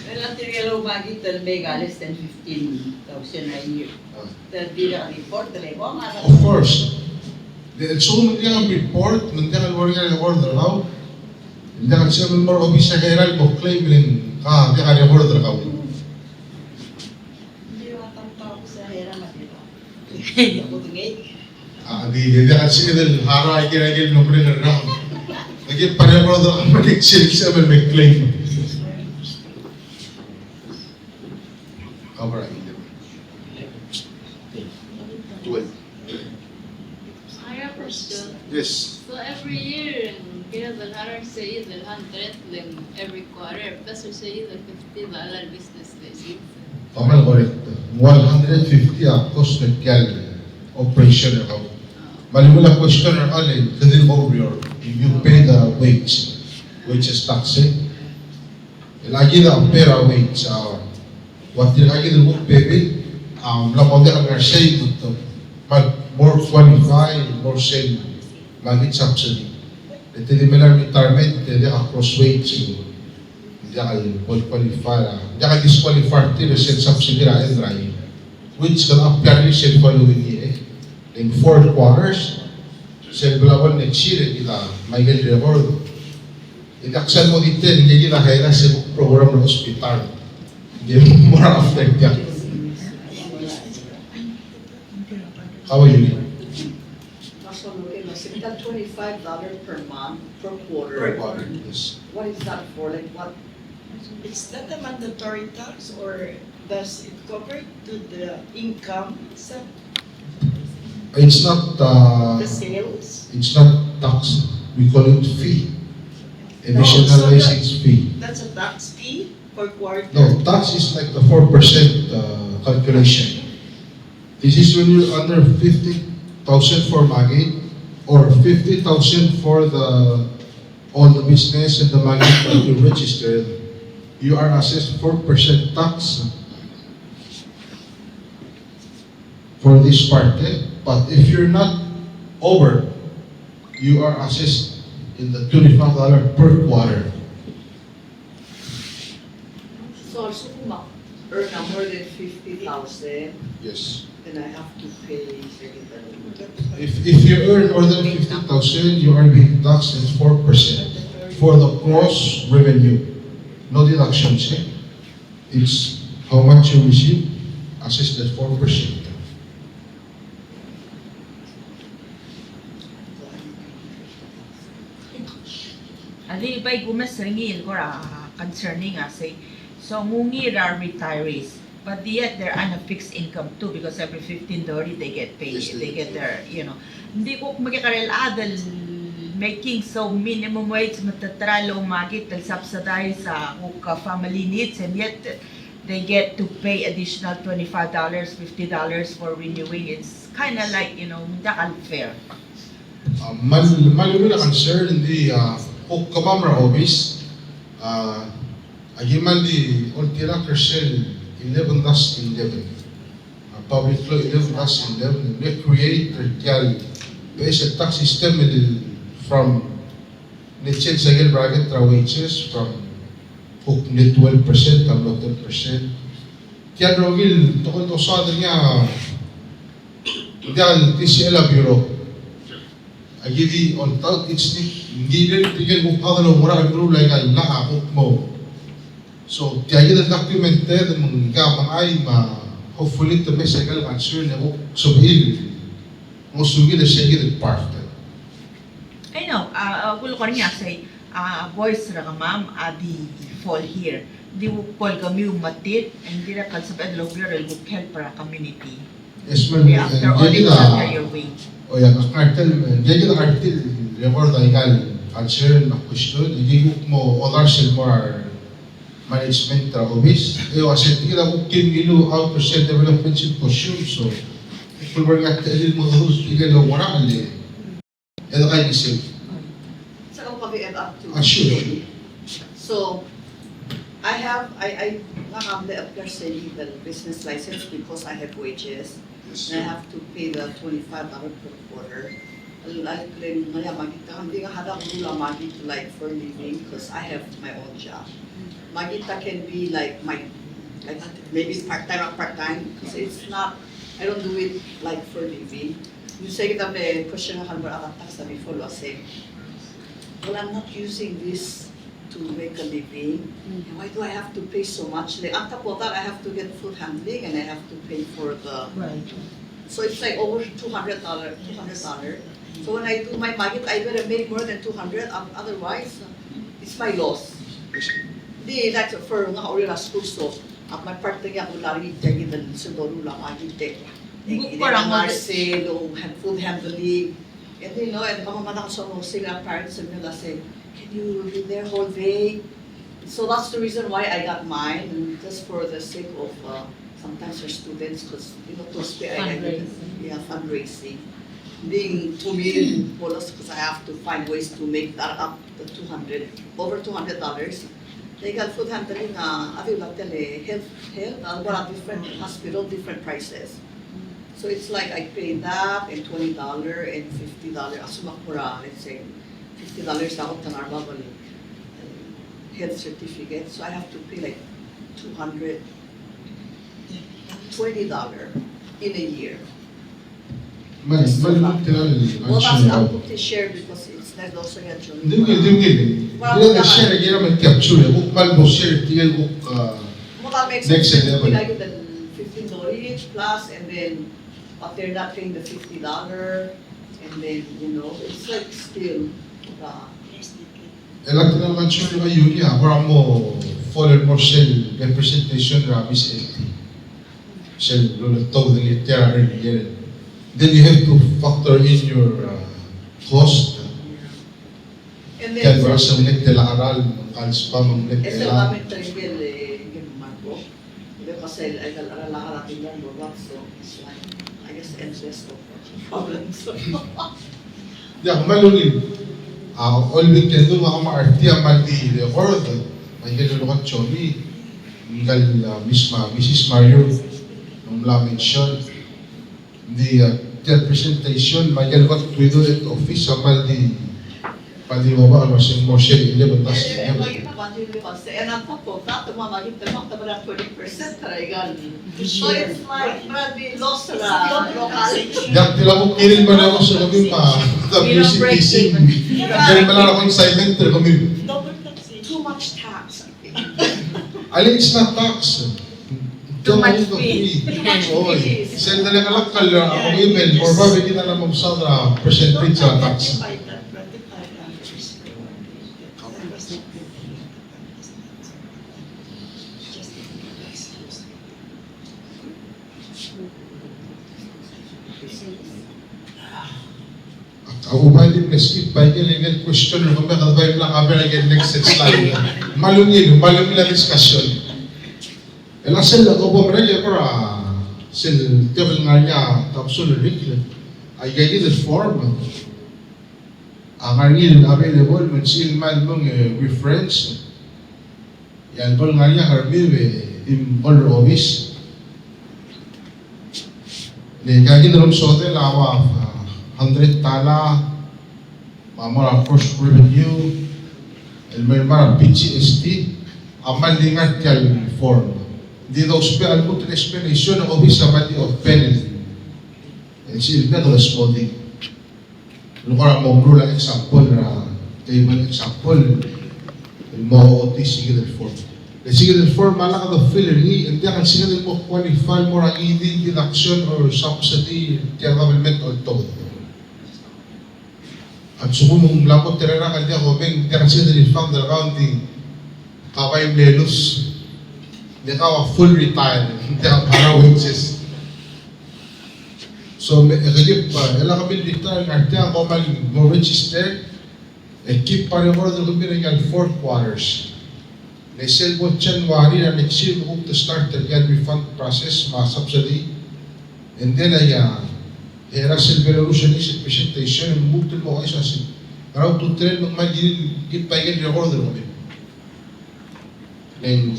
Relatively umagi talbay less than 15,000 a year. Talbay na report, talaga nga. Of course. So, hindi ang report, hindi ang order raw. Hindi ang siya more office sa Herald mo claim rin hindi ang order raw. Hindi matang sa hera matira. Ako tungay. Hindi ang siya din haray kinagil mo rin raw. Naging pareho daw ang mag-exchange siya may claim. Cover it. 12. I have a question. Yes. So every year, kaya dalharan sa iyo, dalhan 100 lang every quarter. Plus sa iyo, $50 business license. Pamal correct. 150 cost ng cal operation account. Malimula question ng alin, kadin overall, you pay the wages tax eh. Lagi na ang pera wage. What lagi na mo pay, lapon na ang say to more qualify, more sell, magit subsidy. Ito di mela retirement, hindi ka cross wage. diakal disqualify the set subsidy and dry, which can apply sa following year. In 4 quarters, sa bulawan next year, kita may record. Itaksan mo dito, hindi kita kaya sa program ng hospital. Hindi mo more after that. How are you? Also, looking at $25 per month, per quarter. Per quarter, yes. What is that for? Like what? Is that a mandatory tax or does it cover to the income, It's not, the sales? it's not tax. We call it fee. Additional so license fee. That's a tax fee per quarter? No, tax is like the 4% calculation. This is when you're under 50,000 for Makit or 50,000 for all the business and the Makit that you registered. You are assessed 4% tax for this part. But if you're not over, you are assessed in the $25 per quarter. So also kung earn na more than 50,000, Yes. then I have to pay If you earn more than 50,000, you are being taxed at 4% for the gross revenue. No deductions. It's how much you receive, assessed at 4%. Ali bay gumasringil ko concerning say so ngungi are retirees but yet they're on a fixed income too because every 15-30 they get paid. Yes, They get their hindi ko magkakarel adal making so minimum wage matatralo Makit tal subsidize sa family needs and yet they get to pay additional $25, $50 for renewing. It's kind of like hindi unfair. Malumi na concern hindi kamamra obis agiman di ultira kersel 11-11 public law 11-11 we create a basic tax system from change again bracket wages from hook 12% to 10%. Kaya rogil tokol to sa niya dahil TCL Bureau agili on tawag it's hindi rin tigil kung kakalo mura ang rule ay nakakot mo. So, kaya yun ang documented ng mga ay hopefully to may second answer na kung subhil mo sugil na siya gilid part. I know, gulo ko rin say, boys ra ka ma'am, di fall here. Di mo call kami umatit, and di na kalsabad logger, will help para community. Yes, ma'am. After all, it's under your way. O yan, ang cartel, diyan yung article, record ay kal, answer na question, hindi mo other more management office. Kasi tingin ako kinilo how to set development question. So, kung wala nga talil mo those, tingin ako wala ali. Yan kayo isip. So kami add up to. Sure. So I have the legal business license because I have wages. And I have to pay the $25 per quarter. Like hindi nga hada ko lang Makit like for living because I have my own job. Makita can be like maybe part-time because it's not, I don't do it like for living. You say kita may question nga ba ang tax na before I say, well, I'm not using this to make a living. Why do I have to pay so much? Like, on top of that, I have to get food handling and I have to pay for the. Right. So it's like over $200. So when I do my Makit, I better make more than 200. Otherwise, it's my loss. Di that's for nga ori na school so. Ang may part nga ko lari tagi dal sundoro lang agite. Parang Marcel o food handling. And and pamamana ko sa mga sila parents nila say, can you be there whole day? So that's the reason why I got mine, and just for the sake of sometimes for students, because to spare fundraising. Being to me, because I have to find ways to make that up to over $200. They got food handling, health, one different hospital, different prices. So it's like I pay that and $20 and $50. Asumakura, let's say $50 ako tanarba balik. health certificate, so I have to pay like $220 in a year. Malimut tinal Bukas ansyon. ang puti share because it's negosyo yan, Johnny. Dimgil. Dila share gira may capture. Kung malbo share tigil kung Mukha may Next expense, level. bigay the $15 each plus, and then but they're not paying the $50, and then, you know, it's like still, elat tinal ansyon nga yun niya. Parang mo follow more shell representation na Miss LT. Shell lulutaw ng litera rin. Then you have to factor in your cost. and Kaya para then, sa ulit nila aral, kalis pa mga ulit ese nila. gamit trivial Marco. Kasi ay alala natin yan, so it's like, I guess, endless of problems. Di ako malungin. All we can do mga ma-arti ang maldi record. May nilulungan Chomi. Ngal Mrs. Mario. Nung la-mention. The presentation, may nilulungan with it office ang maldi. Pwede mo ba ano si Moshe 11 tas niya ba? And on top of that, tumamagin tamak na 20% karaigan. So it's like, Brady lost na local. Yak tila mo kirin ba na ako sa kami busy. Kirin ba na ako yung silent kami. Too much tax. Alin, it's not tax. Too much fee. Too much Oy, fees. send na lang alakal ako email or ba hindi na lang sa percentage sa tax. Ako ba din na-skip ba yung question or kung bakit ba yung lang again next slide. Malungin lang discussion. Elasel ako po mereka para sil table nga niya tapos ay ganyan the form. Ang ngayon available when sil man mong reference. Yan po nga niya karmi in all office. Kaya rom sote lawa 100 tala, mamora first revenue, el mermara PGST, amal lingat kal form. Di daw al mutin explanation ng office sa body of penalty. And si Ilga to the spotting. Lukara mo lang example na table example, mo otis sige del form. Sige del form malaka the filler ni, hindi akan sige del mo qualify mo ang hindi deduction or subsidy kaya government or todo. At sumumong lakot tirara ka niya ko, may consider in found the county kakay mlelos. Hindi ka full retire, hindi ka para wages. So, kalip pa, ilang kami retire, ngarte ako mo register, keep pa rin mo rin kami ng 4 quarters. Na-sell mo January na next year, we hope to start the refund process, subsidy. And then, era sa Belarusian is presentation and move to mo kayo sa around to train ng magiging recorder kami. And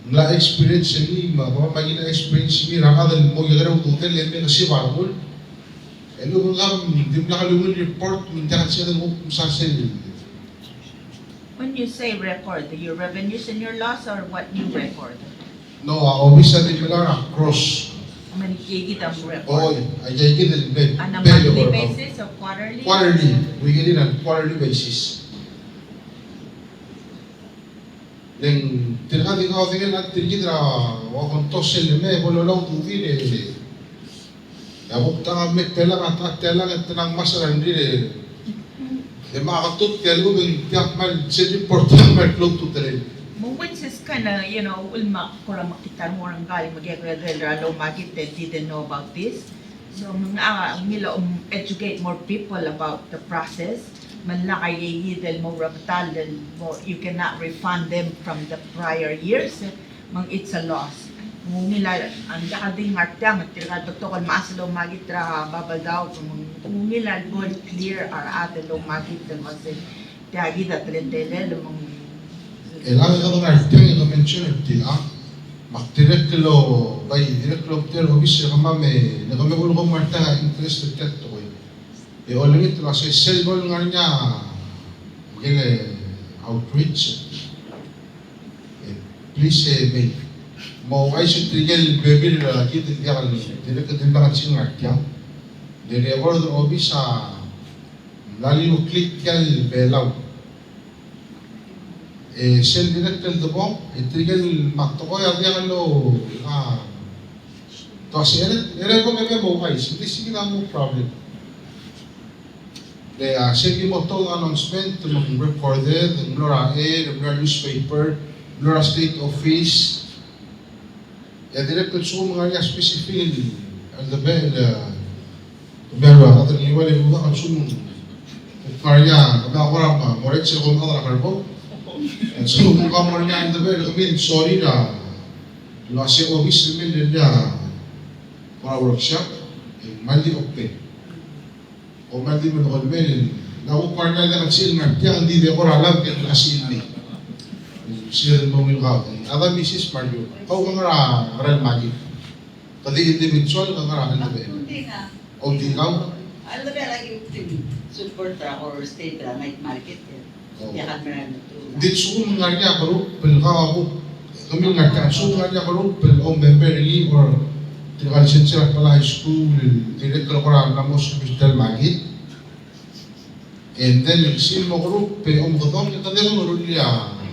la experience ni magiging experience ni rakadal mo yung gano'ng hotel and may kasi marmol. And nung di mo nakalungan report, minta kasi na mo sa sel. When you say record, your revenues and your loss or what you record? No, obviously din mo lang cross. Manikikit ang record. Oh, ay gigit din. On a monthly basis or quarterly? Quarterly. We get it on quarterly basis. Then, tinakati ko tingin at tinigitra, wakong tosel me, bololaw tutin eh. Yabok tanga met telang at telang at tenang masaran din eh. Makakatut kaya luming tiyak mal, siyempre portang mal close to telen. Moments is kind of, you know, ulma kurang makita mo ang galing mag-graduate lalo Makit that didn't know about this. So, mga nila educate more people about the process. Malakay yidel mo rabatal mo you cannot refund them from the prior years. Mang it's a loss. Nila ang dakading artang tira totoo maaslo Makit ra babal daw kung nila gold clear ar ate lo Makit kasi tiagi da trendele mong Kailangan ka ng artang yung mention tila. Magdirect lo, bay direct lo tiro obisya ka mame, nagamagulo ko marta interest rate to ko. E olang ito kasi cellphone nga niya, gile outreach. please may. Mau ay si trigel bebel lagi dia kal dia ketimbangan sing ngartia. Dari awal tu bisa lalu klik kal belau. Sel direct tel debo trigel makto ko ya dia kalau to si ere ko kami mau ay hindi sige na mo problem. De sige mo to announcement ng recorded ng Lora ng newspaper, Lora State Office. Ya direct so mga niya specific al the bell pero ato ni wala mo ang sum karya kami ako ra moret sa kung ako ra ko. So kung ka niya al the bell kami sorry na lasi office namin niya para workshop mali open. O mali mo ko men na ko karya na kasi nagtiya hindi de ko alam kung kasi ni. Sila mo yung kao. Ada Mrs. Mario. Kau ka nga rin Makit. Kadi individual ka nga rin na ba? Hindi nga. O di ka? Alam mo lagi yung support or state night market. Yakan mo na ito. Di suko mga niya karo, pero ako, kami nga ka, suko nga niya karo, pero o member ni, or tinakalisin sila pala high school, director ko rin na mo sa Mr. Makit. And then, yung sin mo karo, pero o magkatong, yung kanila mo rin niya,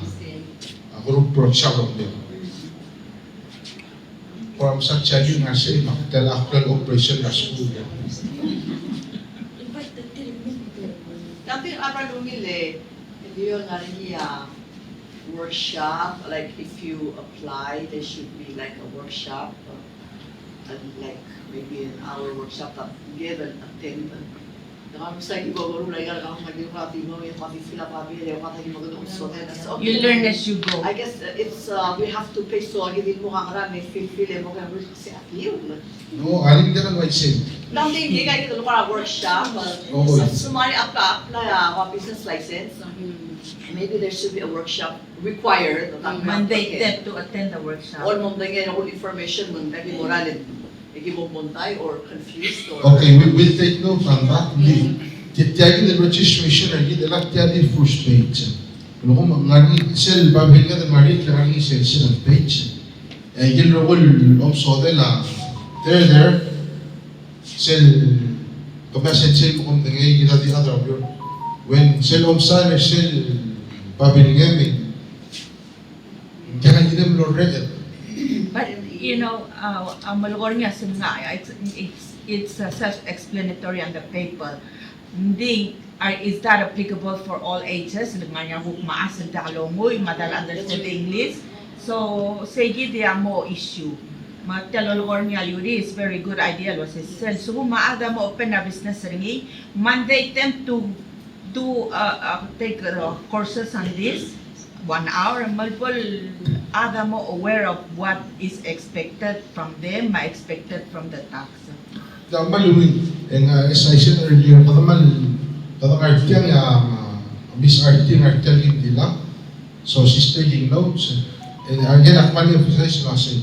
group workshop of them. From such a thing as a actual operation na school. Tapi apa lumile, hindi yun nga rin workshop, like if you apply, there should be like a workshop, and like maybe an hour workshop that give and attend. You learn as you go. I guess it's we have to pay so hindi mo kakarami feel mo kaya kasi afil. No, aling din ang white sale. Nang hindi kayo dito para workshop, sumali apply business license. Maybe there should be a workshop required. Mandate them to attend the workshop. All mong dahil all information mong dahil moral montay or confused or Okay, we'll take note on that. Tiyagin the registration ay ilalak tiyagin first page. Kung ngani sel babil nga the marit lang ang sel page. Ay gil role so de la there sel commercial sel mo kung dengay gila di other of when sel sa sel babil nga mi. Kaya gina mo red. But you know, malugor niya it's self-explanatory on the paper. Hindi, is that applicable for all ages? Nga niya hukmaas ng takalongoy, madal understand English. So, sige diya mo issue. Matalologor niya yuri is very good idea was his sense. So, maada mo open na business ringi, mandate them to do take courses on this. 1 hour, multiple ada mo aware of what is expected from them, expected from the tax. Maluwin, and as I said earlier, kadang artiyan Miss Artie artiyan hindi lang. So she's taking notes. And again, akmali emphasize na say,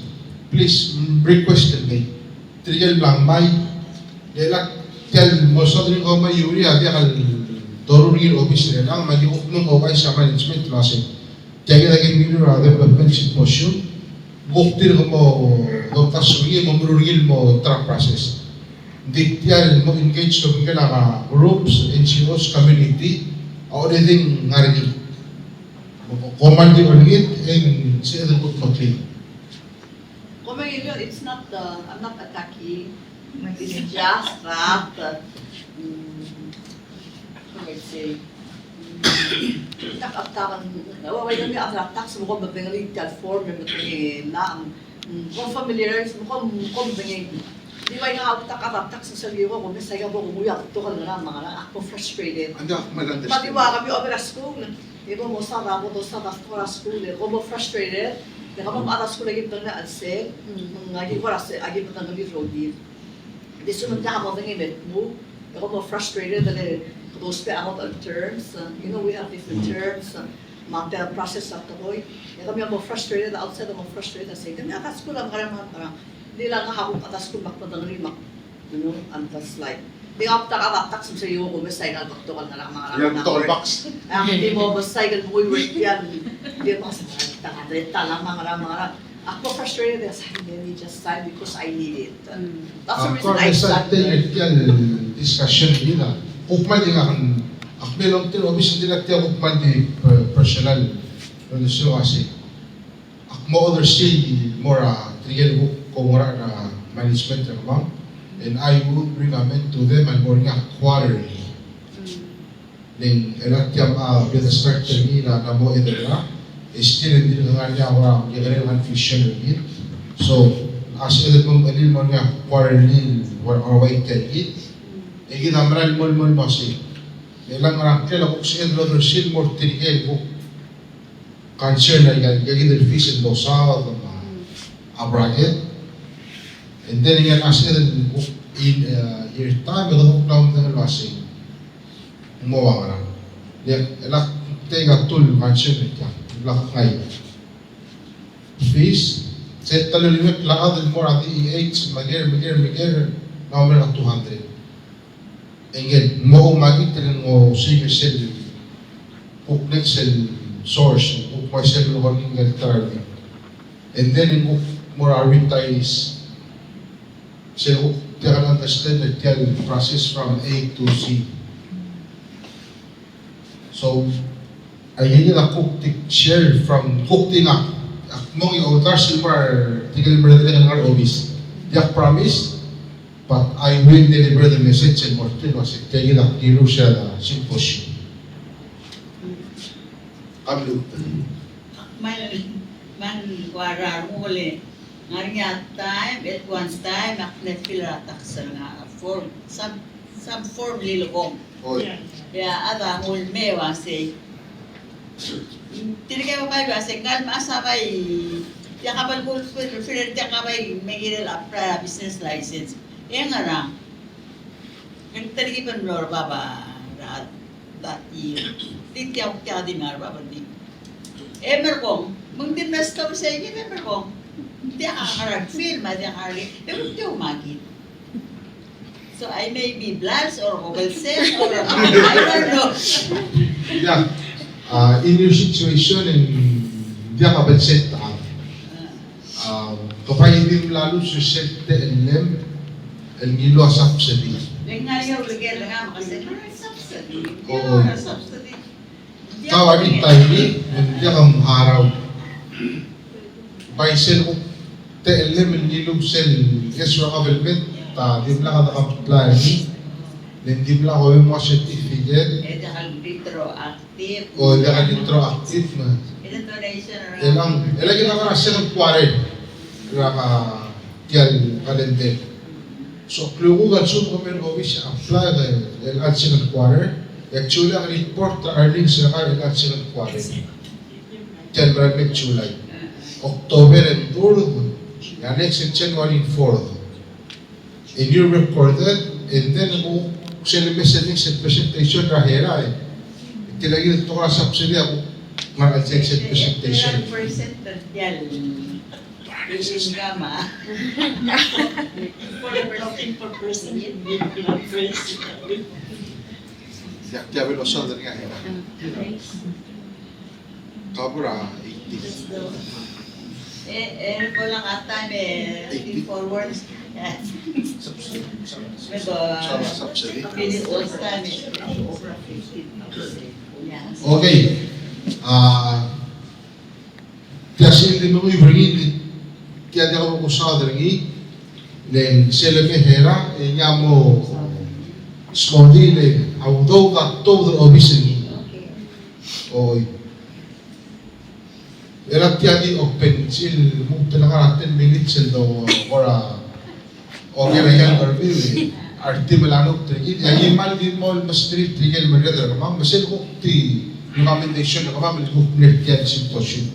please request me. Trigel lang may delak tell mo sa rin ko may yuri adi akal dorungin office lang mag-iok nung okay sa management na say. Kaya lagi minor development symposium, buktir mo kasungi mo murugil mo track process. Diktiyal mo engage to mga groups, NGOs, community, auditing ngarini. Command yung ulit and say the good motly. It's not I'm not attacking. It's just that how I say tak-aktakan, nawaway kami ak-aktak sa mukha magbengaling platform yung matangin na kung familiar sa mukha magbengaling di ba yung ak-tak sa sarili ko kung may ko kumuya ito ka na mga lang ako frustrated matiwa kami over school di ba mo sa ramo to sa school kung mo frustrated di ka mo school lagi ito na alse lagi ko rasa agi mo tanong yung road di sunod na ako ng mo di ka mo frustrated those amount of terms, we have different terms, mga process of the boy. Kami ako frustrated, outside ako frustrated, say, kami atas ko lang, parang hindi lang nakakong atas ko makpadangrimak, and that's like, di nga tak sa iyo ko, masay ka, baktukan na lang mga Yung toll box. Hindi mo, masay ka, buhay work yan, hindi mo kasi renta lang, mga. Ako frustrated, let me just sign because I need it. That's the reason I sa signed it. discussion nila. Ukman din akan akmelong tin obis din natin ukman di personal relasyon kasi akmo other say more trigger ko mura na management ng ma'am and I would bring a man to them and more nga quarterly. Ning elatyam with the structure nila na mo edera still hindi nga niya wala yung confusion with it. So as edad mong alil mo nga quarterly or white it ginamral mo kasi ilang rangkel ako sa edad other sin more trigger ko cancer na yan gagawin ng fish and dosal abraget and then yan as edad in year time ito na ng lasing umuwa nga yan elak tega tul cancer na yan lakay fish set talulumet laad and more at the age magir number at 200 again mo magit ng sige sel cooknet sel source cook myself working entirely and then in more advertise sel they can understand the process from A to Z. So I need a cook share from cooking up. Mong i-order silver tigil brother ng our office. They promise, but I will deliver the message and more to was it. Kaya lang kilo siya na symposium. Kamlo. Man kwarar mo uli. Nga time, at once time, naknefilratak sa nga form. Some form lilokong. Oy. Kaya ada mulme wasi. Tinigay mo kayo kasi kalma asabay tiya kapal ko refer tiya kapay megiril apply business license nga na kung tinigay pa nilor baba that year tiya din nga baba di merkong mung din nastaw sa inyo merkong tiya kakarag film tiya karag tiya umagit. So I may be blessed or obsessed or I don't know. Yeah. In your situation, hindi ka banset kapag hindi mo lalo susete enlem, el ngilo a subsidy. Yung nga yung ligel nga kasi subsidy. Oo. Subsidy. Kawagin tayo hindi kang haraw. By sel ko, te enlem el ngilo sel, yes, rakabilbet, di mo lang ka nakaplay, hindi mo lang ko yung mga certificate, Retroactive. o hindi ka retroactive na. Donation Ilang gina ka na silang kwaren. Kaya ka kiyal kalente. So, klugo ka so kami ng office, apply ka ilang silang kwaren. Actually, ang report na earnings na ka ilang silang kwaren. Kiyal maraming July. October and 4th. Yan next in January 4th. And you recorded, and then ako sila messaging sa presentation rahera eh. Tilagi ito ka subsidy ako nga-adject sa presentation. 1% na yan. Yung gama. For person, not person. Yakya will also nga hera. Kabura 80. Ko lang at time looking forward. Sama subsidy. It was time over 15%. Yes. Okay. Kasi hindi mo i-bring kaya di ako sa dringi then sila may hera nga mo small although that to the obviously oy era tiadi open sil mo talaga 10 minutes endo ora okay na yan arvil arti malano trigid yung mal din mo mas street trigid magdadra ka ma'am masil ko ti recommendation ka ma'am ko nertian situation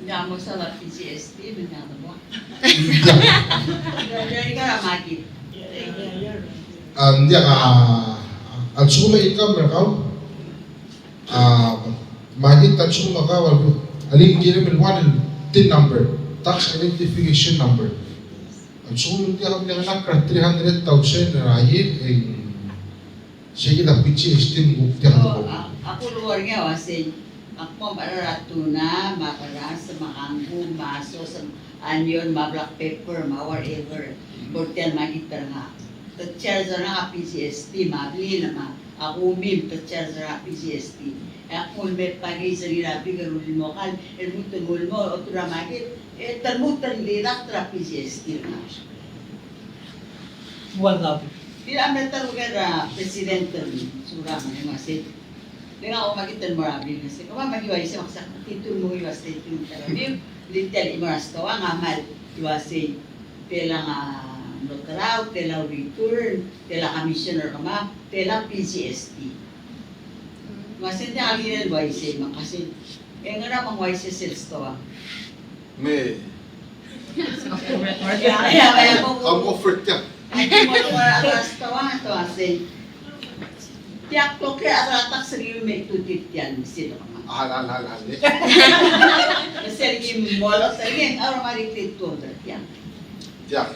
Nga mo sa PCST, nga mo. Dari ka na Makit. Dia al suma income merkau Makit al suma ka aling girim el one tin number tax identification number al suma dia kami dengan nak 300,000 na rahir sige na pitch estim bukti Ako luar nga, kasi Ako maratuna, makaras, makanggu, maso, onion, black pepper, whatever. Bortian magitar nga. Tatsyar na PCST, mabili na akumim, tatsyar na PCST. Ako may pagi sa nirabi, garulin mo kan, elmutungul mo, otura magit, talmutan lirak tra PCST na. Wala. Tidak metal kaya presidente surang yang masih. Dengan orang kita merabi masih. Kau magi wajib maksa titul mo iwas titul terlebih. Lihat imas tawa ngamal iwasi telang dokterau, telang return, telang commissioner kama, telang PCST. Masih dia alih wajib makasih. Yang mana mang wajib sales tawa. Me, Ya, ang offer niya. Ay, mo atas tawa asing. Tiyak to kaya atratak sariyo may tutit yan, sino ka man. Hal. Kasi yung molo sa rin, araw mariklit to, yan. Ya,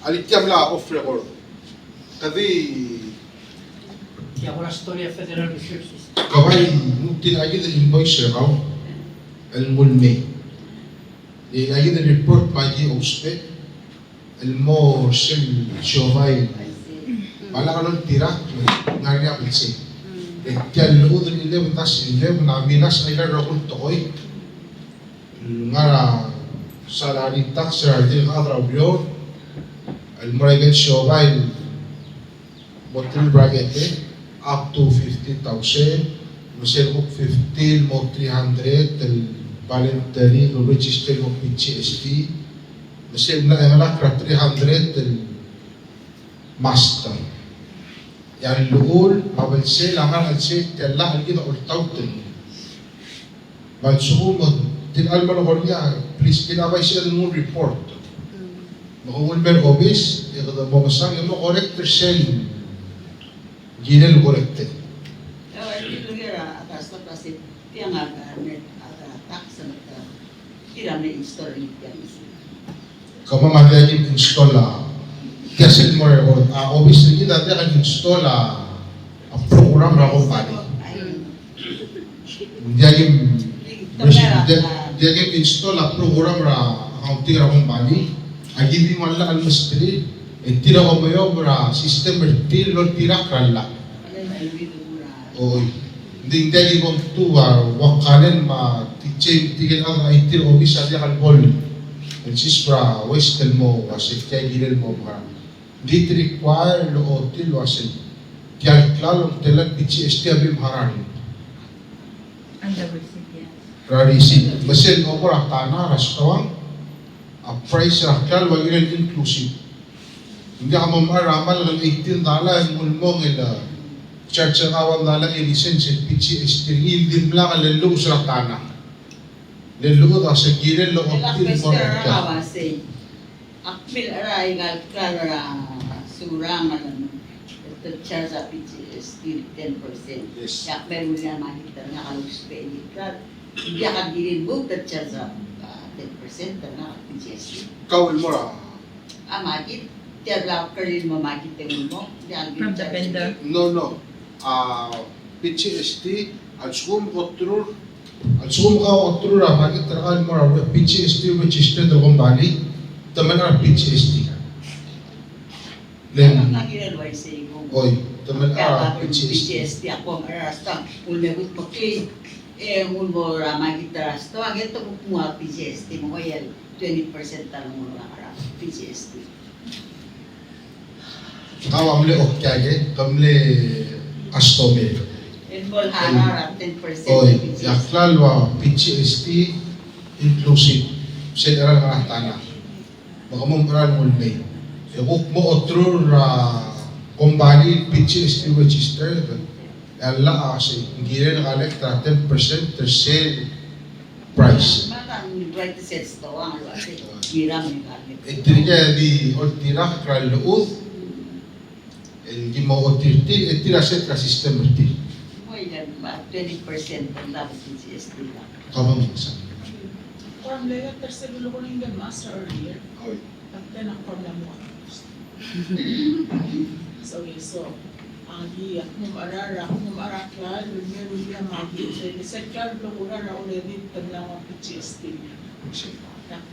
alityam la offer ko. Kadi Kaya wala story Federal Reserve System. kawai mungkin aja dari invoice kau الملمي لأجد الريبورت باجي أوسبي المو سل شوفاي wala ka nung tira, nga nga pinsin. Kaya luudin ile, buntas ile, naminas ay larokon tokoy. Nga na salary tax, sarili ka atraw biyo, al-muragan siobay, motil bragete, up to 50,000, masel mo 15 mo 300, voluntary, register mo PCST, masel na ang alakra 300, master. Yang luul, awal se langan al se telah lagi nak urtautin. Mansuhu mo tin alman orya, please kinabay siya ng report. Makungul men obis, ikada mo masang yung correct sel. Ginel corrected. Itu kira atas kasi tiang net tax na kira na install yang isi. Kama magyayim install kasi mo obis rin dati kan install program na company. Magyayim install program na accounting na company. Agi di wala almastri, tira ko mo yung system tilo tira krala. Oy, hindi mo tuwa wakanen ma teaching tigil ang itir obis adi kan bol. Sisra westel mo kasi kaya gilil mo mga did require lo otil wasin kaya klalo telan PCST abim haranin Under recipient. rarisi basin over ang tanah rastawang a price rakal wagin inclusive hindi ka mamaramal ng $18 mulmong ila charge ang awam nala license PCST hindi lang ang lalo sa tanah lalo ka sa gilil lo otil mo rakal Akmil aray kala surang charge sa PCST 10%. Yes. Akmil mo na makita na kalus pwede ka. Hindi ka dilin mo charge sa 10% na PCST. kawal mo ra Makit, tiyabla ka rin mo makita mo. From the vendor. No. PCST, al-sum otrur, al-sum ka otrur magit terkal mo ra PCST registered ng company, taman ra PCST. Ang Len, naginalway sa iyo. oy, taman ra PCST. PCST ako ang arasta. Ulmegut mo kay mo makita rasto. Ang ito kung kumuha PCST mo kaya 20% talong mo lang ara PCST. Kawam le okyage, kamle astome. Involve hana 10% Oy, PCST. yaklal wa PCST inclusive. Sen era nga tanah. Baka mo maran ulmay. Kung mo otrur company PCST registered, ala kasi hindi rin nakalekta 10% ter sale price. Maka ang right sets to ang luwasi. Kira mo yung gamit. Tira di tira kral luud. Hindi mo otirti, tira set ka system erti. Mo yan ba 20% ang dapat PCST lang. Kama mo sa. From later, tercero ko rin yung master earlier. Oy. At then, ang problem mo. So, Agi mumarara meron niya magi sa klaro urara ulit tanang PGST.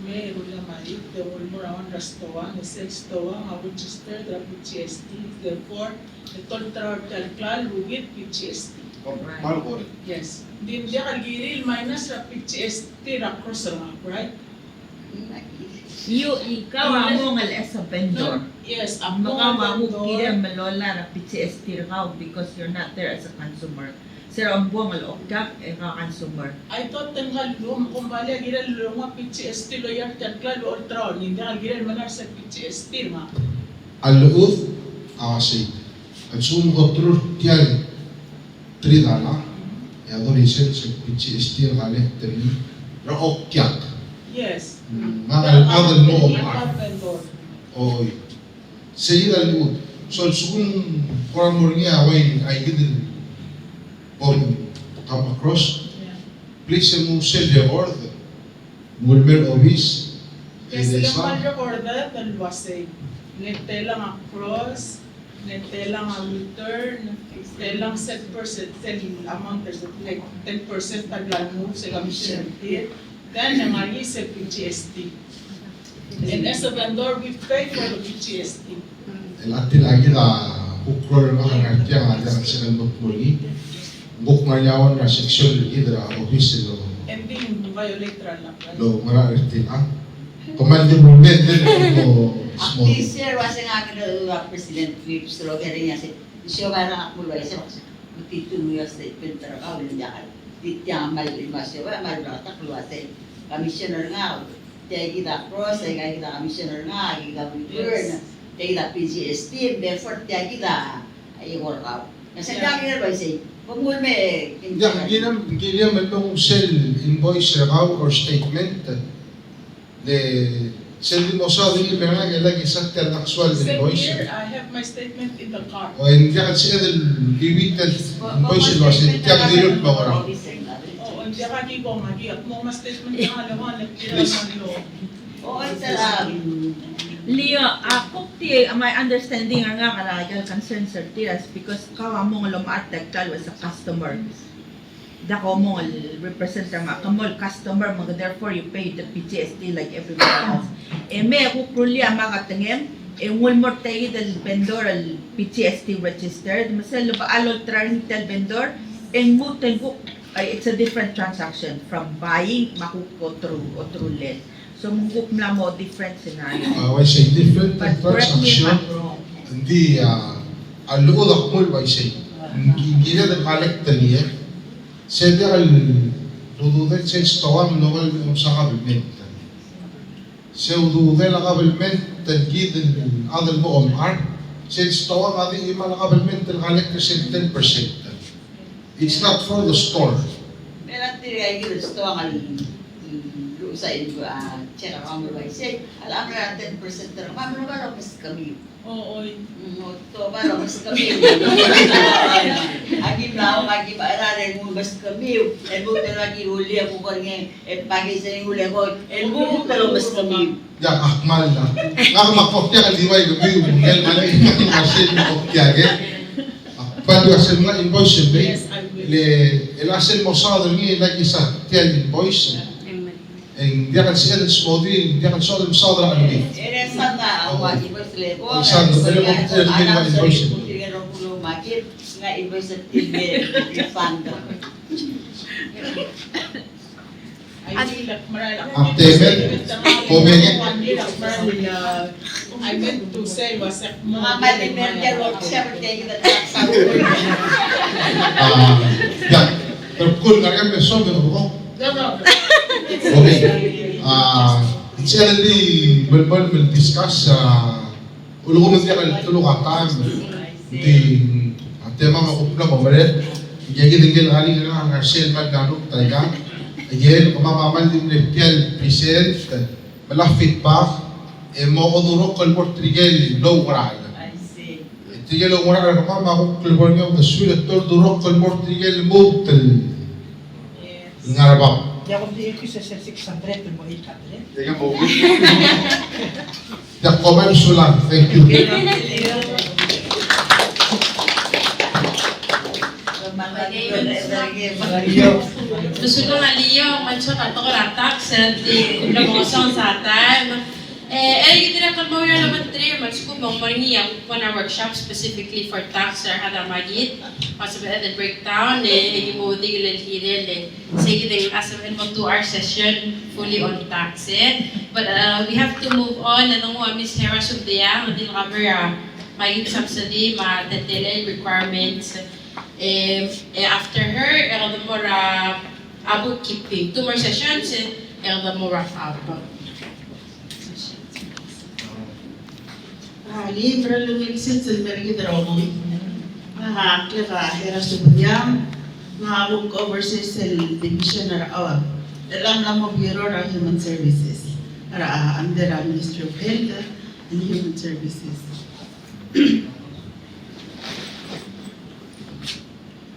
Meron niya magi the whole more on rastoa the six toa register the PGST therefore the total klaro with PGST. Mahal ko rin. Yes. Din dia kalgiril minus ra PGST ra cross ra, right? Ikaw amo nga as a vendor. Yes, Maka mamukira malola na PCST raw because you're not there as a consumer. Sir, ang buwang alokak ka consumer. I thought tanggal lum kung bali gira luma PCST lawyer tanggal ultra hindi gira manar sa PCST ma. Al-Uth, awasi. At sumukotrur tiyan, 3 dala. Yado reason sa PCST ang halit tani. Raok kyak. Yes. Ngal mo ang vendor. Oy. Sayid al-Uth. So sukun orang mo niya away ay gidin on come across. Yeah. Please mo sell the order. Mulmer office. Yes, yung order order talwasay. Nete lang across, nete lang ang return, nete lang set percent amount there's like 10% taglan mo sa commission rate. Then nangyari sa PGST. And as a vendor, we pay for the PGST. Latin lagi na ukrol nga nga nga sa kanot mo ni. Buk manyawan na section idra office lo. And then violate lang. Lo mara RT ah. Komando mo din ko small. This year was ang akin na President Phillips slogan niya siya para akmulay siya magtituloy sa ipintra ka ulit yan. Dityamal lima siya mal rata kluwase. Commissioner nga kaya kita cross kaya kita commissioner nga kita return kaya kita PGST therefore kaya kita ay work out. Kasi kaya ba siya pagmulme Ginam man nung sell invoice recount or statement. Le sell mo sa din nga lagi sa tel actual invoice. Here, I have my statement in the car. O hindi ka siya del iwitan invoice lo sin tiyak dilot ba ora. Oo, hindi ka di ko magiyak mo mas statement na alaman nagtira man lo. Oo, salamat. Leo, ako ti my understanding nga kalagal concern sir tiras because kawa mo nga lumaat dagtal was a customer. Dako mo represent nga kamol customer mga therefore you pay the PGST like everybody else. Me ako kruli mga tingem one more tay del vendor al PGST registered masel ba alol retail vendor muten ko it's a different transaction from buying makuko through less. So mungkup na mo different scenario. I say different But correct me if transaction. I'm wrong. Hindi al-uod akmul ba say. Hindi na collect niya. Sabi al dududet sa istawam local sa government. Sa dududet la government tagid adal mo omar. Sa istawam adi ima la government collect 10%. It's not for the store. Meron tiri ay gusto ang sa inyo check ang mga say alam na 10% na mamo ba mas kami. Oo. To ba mas kami. Agi na agi ba ara mo mas kami. Mo lagi huli ako kanya pagi sa huli ko. Mo pero mas kami. Ya akmal na. Nga makopya ka diway gabi ngel mali masin kopya ge. Pwede asin nga invoice ba? Yes, I will. Le asin mo sa dali lagi sa tiyan invoice. Dia kan siya mo din, dia kan sa dala ano din. Eresan na ang invoice level. Invoice. Makit nga invoice at refund. I meant to say was Mga malimerya workshop kaya kita sa Ya, terkul kalian besok ko. Okay. It's already we'll discuss ulo ko mesti akan tulong akan di tema makupna pamaret jadi tinggal hari nga ang sel magdano talaga again kumamamal din reptial present mala feedback mo ko duro kal portrigel low moral I see. tigel low moral ka ma ko kulbor nga the sulit tor duro kal portrigel mutel ngarabak. Ya kung di ko sa 600 mo 800. Teka mo. The comments lang. Thank you. Gusto nga liyo, manso tato ko ratak sa di nagosong sa atan. Yung tinakal mo yung laman 3 months ko mong maringiyak po na workshop specifically for tax or hada magit. Possible the breakdown, yung mo di gilan sige din as of 2-hour session fully on tax. But we have to move on. Anong Miss Hera Subdiya, din cover magit subsidy, ma-detailed requirements. After her, the more about keeping 2 more sessions, the more wrap up. Libre lumilsin sa mergi drama. Kaya hera subnyam, mahawag overseas sa division na awa. Alam na mo Bureau of Human Services. Under Ministry of Health and Human Services.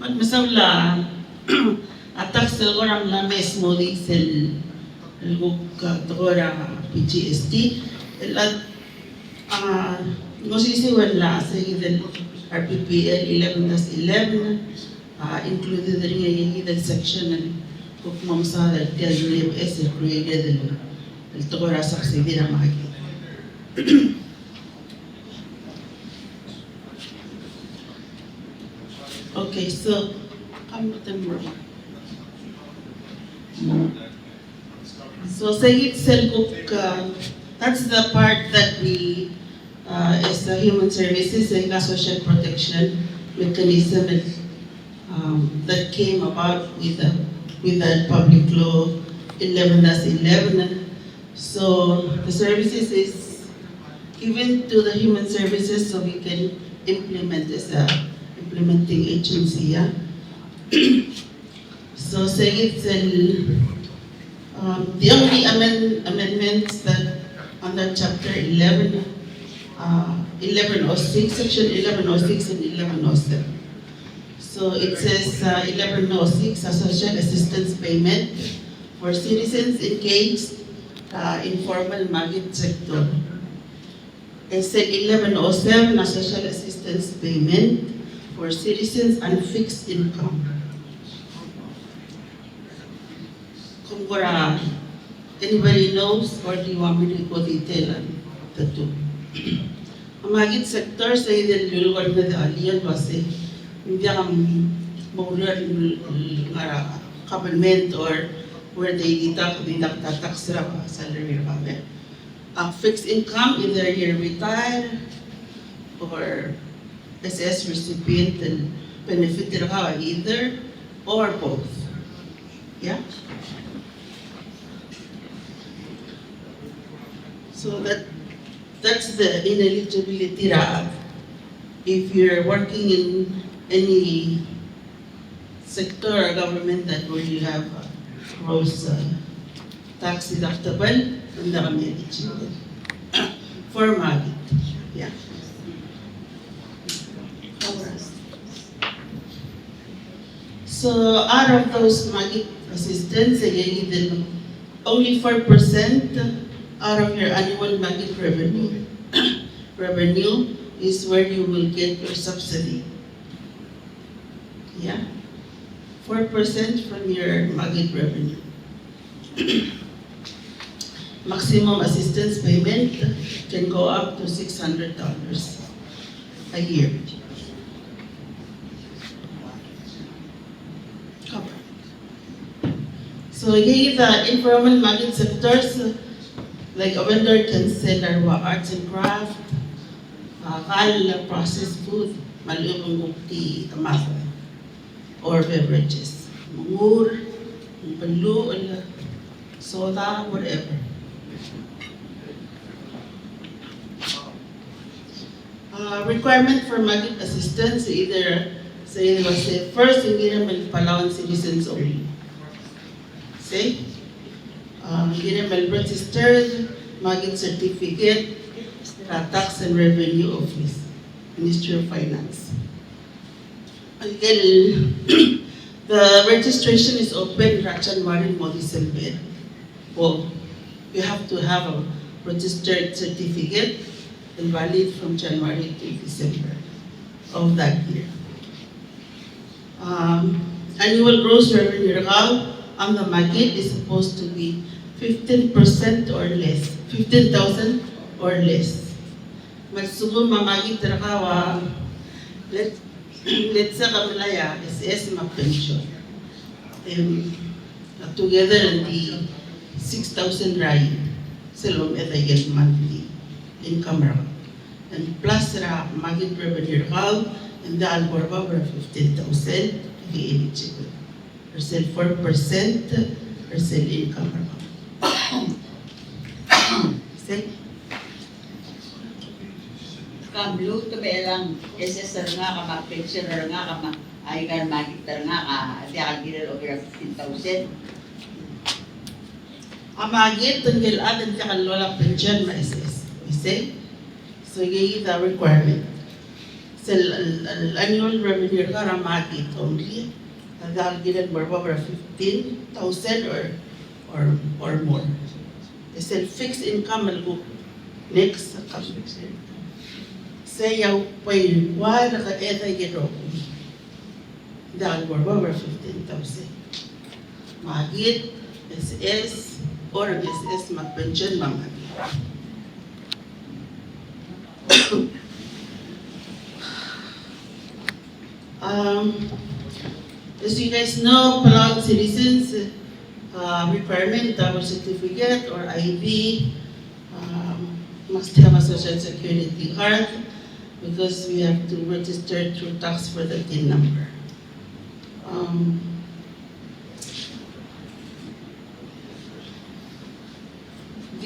Magmasawla, atak sa orang na mesmo di sel lugok tora PGST. No sisiwala sa gidan RPPL 11-11 included rin yung gidan section ng kukmamsa del tiyan es created del tora sa kasi na makikita. Okay, so come with them more. So say itself, that's the part that we is the human services and the social protection mechanism that came about with the public law 11-11. So the services is given to the human services so we can implement as a implementing agency. Yeah? So say it's the only amendments that under chapter 11, 1106, section 1106 and 1107. So it says 1106, a social assistance payment for citizens engaged in formal market sector. It said 1107, a social assistance payment for citizens on fixed income. Kumbura, anybody knows or do you want me to go detail on the two? Ang magit sector sa idil lulukod na the alien kasi hindi ang maulan government or where they deduct tax salary kami. Fixed income, either you're retired or SS recipient and benefited ka either or both. Yeah? So that's the ineligibility if you're working in any sector or government that where you have gross tax deductible, hindi kami eligible. For Magit. Yeah. So out of those Magit assistance, only 4% out of your annual Magit revenue is where you will get your subsidy. Yeah? 4% from your Magit revenue. Maximum assistance payment can go up to $600 a year. So here the informal market sectors, like a vendor can sell our arts and craft, processed food, malubong bukti, tamasa, or beverages, mungur, balu, soda, whatever. Requirement for market assistance, either say first hindi naman Palau citizens only. Say, hindi naman registered, market certificate, tax and revenue office, Ministry of Finance. Until the registration is open, January December. Well, you have to have a registered certificate and valid from January to December of that year. annual gross revenue on the Makit is supposed to be 15% or less, 15,000 or less. Magsugo mamagit rakawa, let's say kamalaya is ma pension. Together the 6,000 ride, silom etayel monthly income raka. And plus magit revenue rakaw, and the alborba were 15,000, eligible. Percent 4%, percent income rakaw. Say. Kamlu to belang SSR nga kama pensioner nga kama ay kan magitar nga ka di agil over 15,000. Amagit tunggil atin ka lola pension ma SS. We say. So you the requirement. So annual revenue ka ramagit only. Dahil gilan more over 15,000 or more. It's a fixed income algo next say yaw pay wala ka eta giro. Dahil more over 15,000. Magit SS or SS mag-pension mamag. As you guys know, Palau citizens requirement double certificate or ID must have a social security card because we have to register through tax for the TIN number.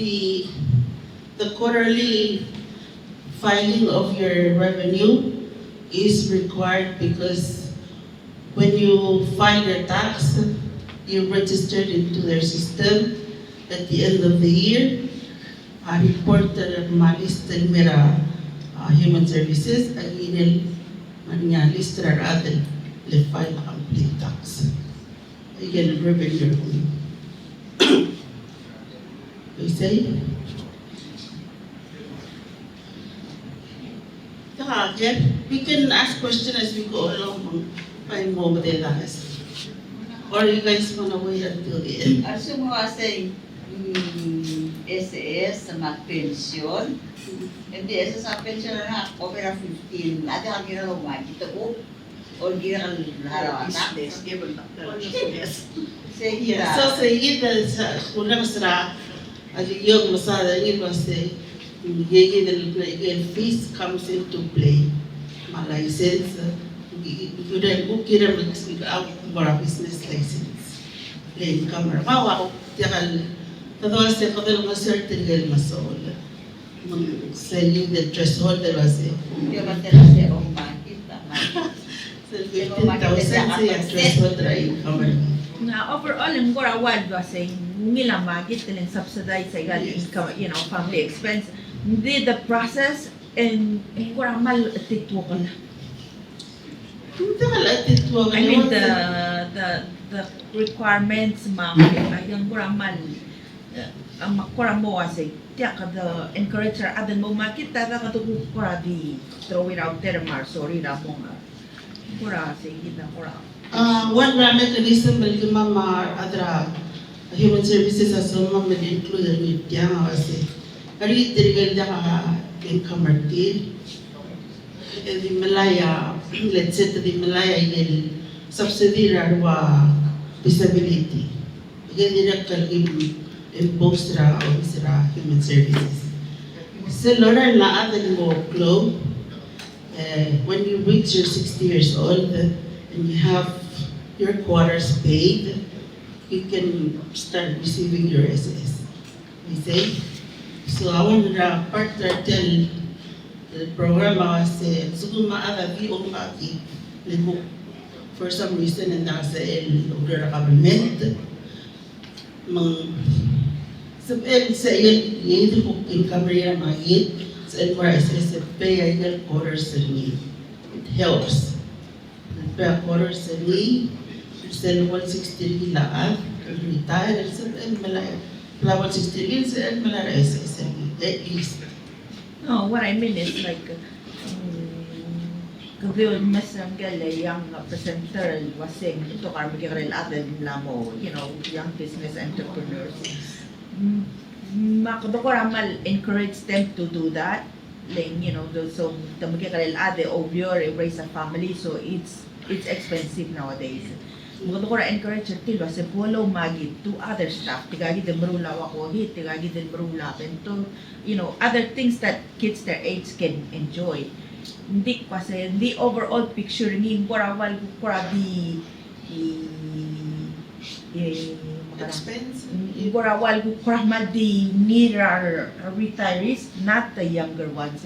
The quarterly filing of your revenue is required because when you file your tax, you registered into their system at the end of the year. Report the malista mera human services again manya listra rather le file a complete tax. Again revenue. We say. Again, we can ask questions as we go along. Find more details. Or you guys wanna wait until the end? Aso mo kasi SS sa mag-pension. Hindi, SS sa pension na over 15. Ate ka ginagawa magkita ko. O ginagawa harawata. Yes. Sige Yeah. So say either sa kulang sa yung masada yung say yegi the fees comes into play. My license, you don't book it out for a business license. Plain camera. Mawa ko tiakal. Tatawa sa katal mga certain girl masol. Selling the threshold there was it. Hindi ba tala siya o makita? So 15,000 siya threshold right cover. Na overall, ang gora wad ba say nila magit nila subsidize sa gal income, family expense. Hindi the process and gora mal titwo ko na. I mean the requirements yung gora mal ang makora mo say tiyak the encourager adan mo makita ka to gora di throw it out there mar sorry ra mo gora say kita gora. One mechanism will mama adra human services as well will include the yang kasi kari dirigal da ka income market di Malaya let's say the Malaya yung subsidy rawa disability again direct impose ra o sira human services so lora na adan mo globe when you reach your 60 years old and you have your quarters paid, you can start receiving your SS. We say. So I want to partner tell the program was suguma aga vi o maki libo for some reason and nasa order government mang sab sa yun ko income rate magit sa NYSS pay ay quarters ni it helps. Per quarter sa ni, sel 160 lahat, retire sa malaya. Pla 160 sa malaya at least. No, what I mean is like Kagil mesang gala yang presenter wasing ito karmi karel aden lamo, you know, young business entrepreneurs. Makadoko ramal encourage them to do that. Like, you know, so tamagi karel ade obvio raise a family, so it's expensive nowadays. Makadoko ra encourage tilo sa polo magi to other stuff. Tigagi din marula wako hit, tigagi din marula to, you know, other things that kids their age can enjoy. Hindi kasi the overall picture ni kurawal kura di Expensive. kurawal kura di near retirees, not the younger ones.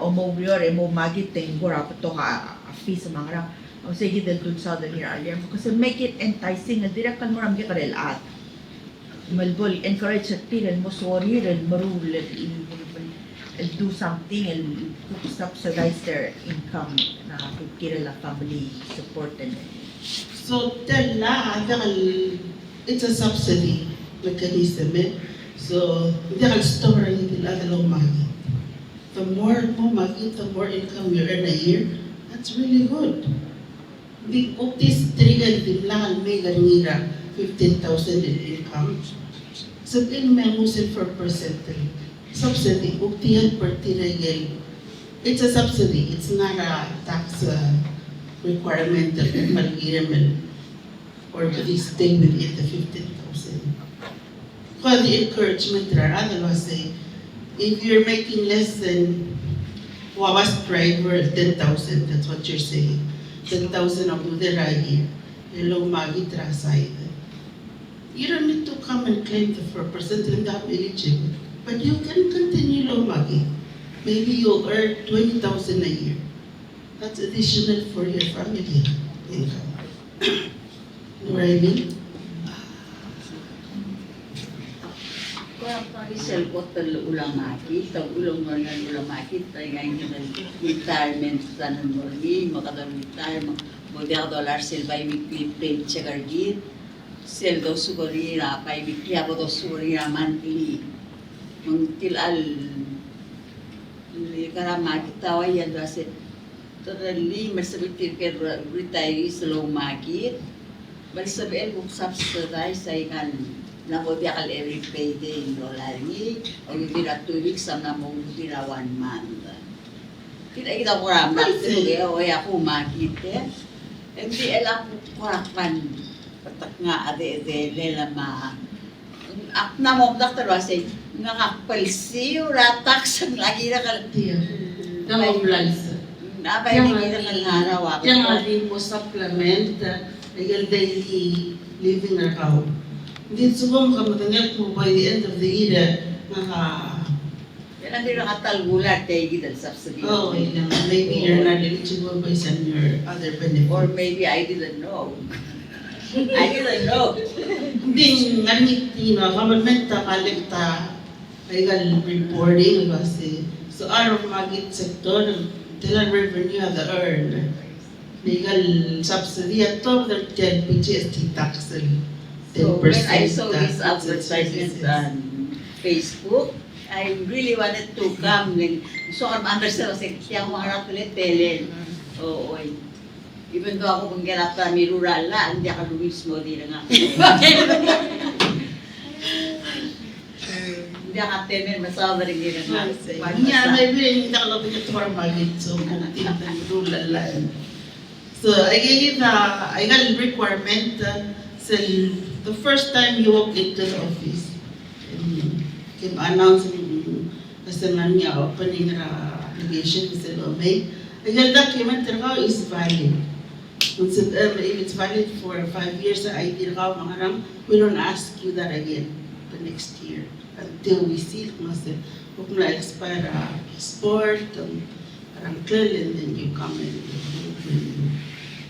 O mo biyor mo magit ting kura to ka fees mga ra. O sige dal dun sa the near earlier kasi make it enticing na direct kan mo ram gikarel at malbol encourage at tiran mo sorry ren marul do something and subsidize their income na kikira la family support and So tell na it's a subsidy mechanism. So hindi ka store hindi lang magi. The more mo magi, the more income you earn a year. That's really good. Di uktis trigan din lang may ganira 15,000 in income. So in may musin for percentage. Subsidy, uktihan per tiragel. It's a subsidy. It's not a tax requirement that malgiramel or to stay within the 15,000. For the encouragement, there are otherwise say, if you're making less than Wawas driver 10,000, that's what you're saying. 10,000 of the year. Hello, Magi Trasay. You don't need to come and claim the 4% and that eligible. But you can continue lomagi. Maybe you'll earn 20,000 a year. That's additional for your family income. You know what I mean? Kaya parisel ko talo ulang makit, tag ulang mga ulang makit, tayo ngayon ng retirement sa nanmorgi, makadang-retire, $1 sel by weekly paid check argit, sel daw suguri na, by weekly ako daw suguri na monthly. Mengtilal karama kita wayan dasi totally mersabitir ke retirees low market mersabil kung subsidize ay kan na ko dia kal every payday dollar ni o dira 2 weeks na mo dira 1 month kita ko ram na sige o ya ko market hindi elang kurakpan patak nga ade lela ma akna mo doktor wasi ngakapalsi ratak sang lagi na kaltiya. Daw plans. Napay hindi na kalharawa. Yang ali mo supplement legal daily living account. Hindi subong ka matanggal mo by the end of the year Yan ang nakatalgulat kay gidal subsidy. Oh, maybe you're not eligible based on your other benefits. Or maybe I didn't know. I didn't know. Hindi nganit government kalekta legal reporting kasi so araw magit sector tila revenue the earn legal subsidy at top the 10 PGST tax 10%. So when I saw this advertisement on Facebook, I really wanted to come. So I'm understand kasi kaya mga ratulit telen. Oo. Even though ako kung ganata mi rural na, hindi ako lumis mo din nga. Hindi ako temen, masawa rin din nga. Yeah, maybe hindi ka lang yung for magit so kung tinang rural lang. So I gave I got a requirement so the first time you walk into the office kim announce kasi niya opening application sa Lomay. I got document is valid. If it's valid for 5 years, we don't ask you that again the next year until we see kung na-expire sport, clear, and then you come and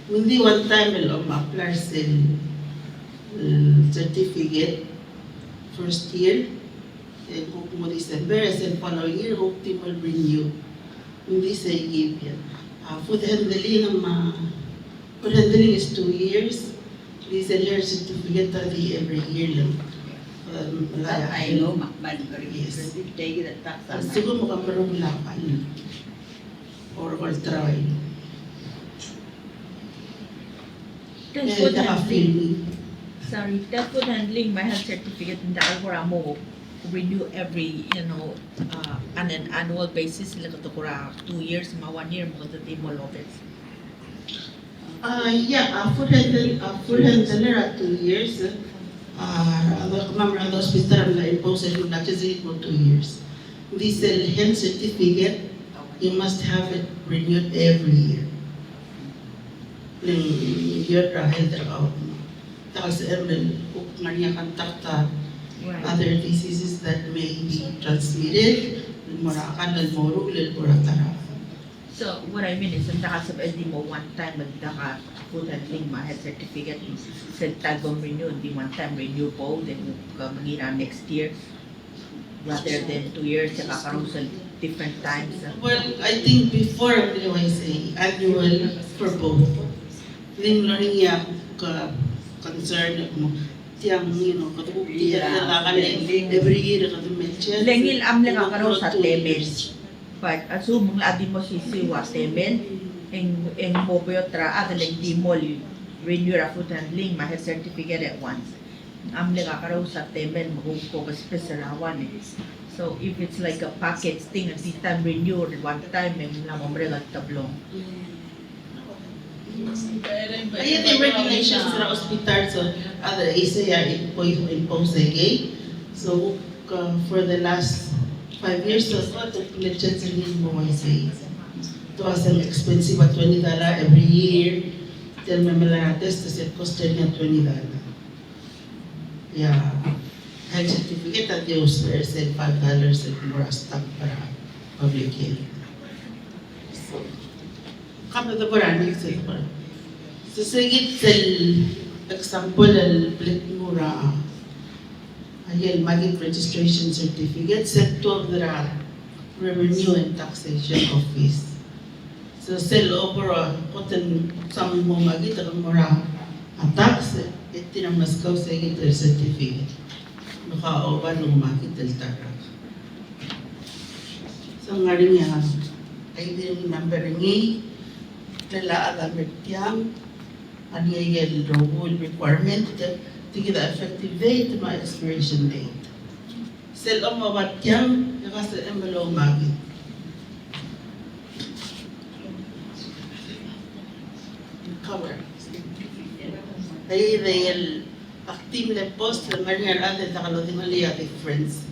hindi one time apply certificate first year, and hope mo December, and Palau year, hope team will renew. Hindi sa give yan. Food handling is 2 years. This year certificate every year lang. I know, makban ko rin. Yes. Take it at tax. Siguro mo ka marunong lapan. Or try. That food handling. Sorry, that food handling, my health certificate in the Algora mo renew every, on an annual basis. Sila ka 2 years, 1 year, mga mo lopez. Food handler at 2 years. Ang hospital na impose yung nagsisig mo 2 years. This health certificate, you must have it renewed every year. Year health out. Tapos kung nga niya kontakta other diseases that may be transmitted, murakan, lalmoro, lalmoratara. So, what I mean is, ang nakasab di mo one time, magdaka food handling, health certificate, sa tagong renew, di one time renew po, then mangira next year, rather than 2 years, kakaroon sa different times. Well, I think before, I say, annual for both. Then, learning niya concern mo, tiyang, katubukti, every year, katumension. Lengil amle kakaroon sa temen. But assume adi mo sisiwa temen, en moboyotra, adaling di mo renew a food handling, health certificate at once. Amle kakaroon sa temen, maghuko ka special hawan eh. So if it's like a package thing, at this time renewed, one time, may mula mamregal tablong. Ayan yung regulations sa hospital, so other ISAIA impose again. So for the last 5 years, so legit sa mo ISAIA. It wasn't expensive at $20 every year. Till may malarates, tapos it costed niya $20. Yeah. Health certificate at yung swear said $5 at more stock para public health. So, kami ito po rin, so sige, example, balik mura, ayun, Makit registration certificate, set to of the Revenue and Taxation Office. So sell over, koten sa mo Makit, ang mura, ang tax, iti na maskaw sa higit certificate. Nakaoban ng Makit Tara. So nga rin niya, ay din number nga, nila alam yang ano yung rule requirement to get the effective date to my expiration date. Sel ang mawat yang nakasa embalo Makit. Cover. Ay yung active na post ng ganyan natin sa kaloti maliya difference.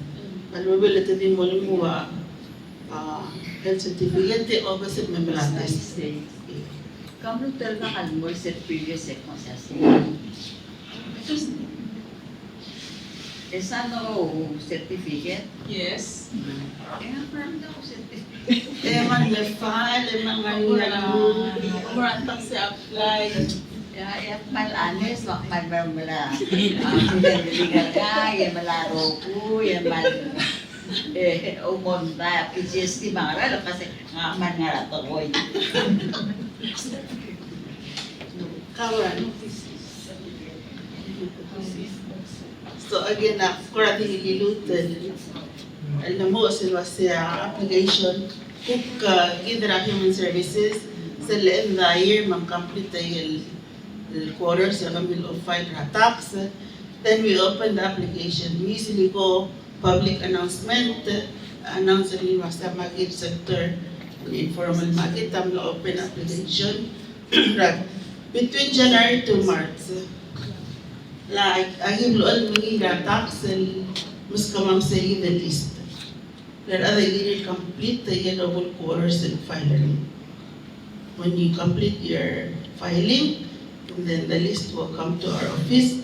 Malubel ito din mo lumuwa health certificate o basit may malatas. Kamu talaga kalmol sa previous ekonsasi. Saan ako certificate? Yes. Parang daw certificate. Man may file, man Umurantang sa apply. Mal honest, wakman mala. Pinagaligan ka, yan malaro ko, yan mal umonda, PGST mga ralo kasi nga man nga rato ko. Kawan. So again, kurang hililutan. Alam mo, sila siya application kung gidra human services sa end the year, complete yung quarter sa bill of file tax. Then we open the application. We usually go public announcement, announce rin sa Makit sector, informal market, tamla open application. Between January to March, like, agim loon mga tax, mas kamang sa the list. Then other year complete the double quarters and filing. When you complete your filing, then the list will come to our office.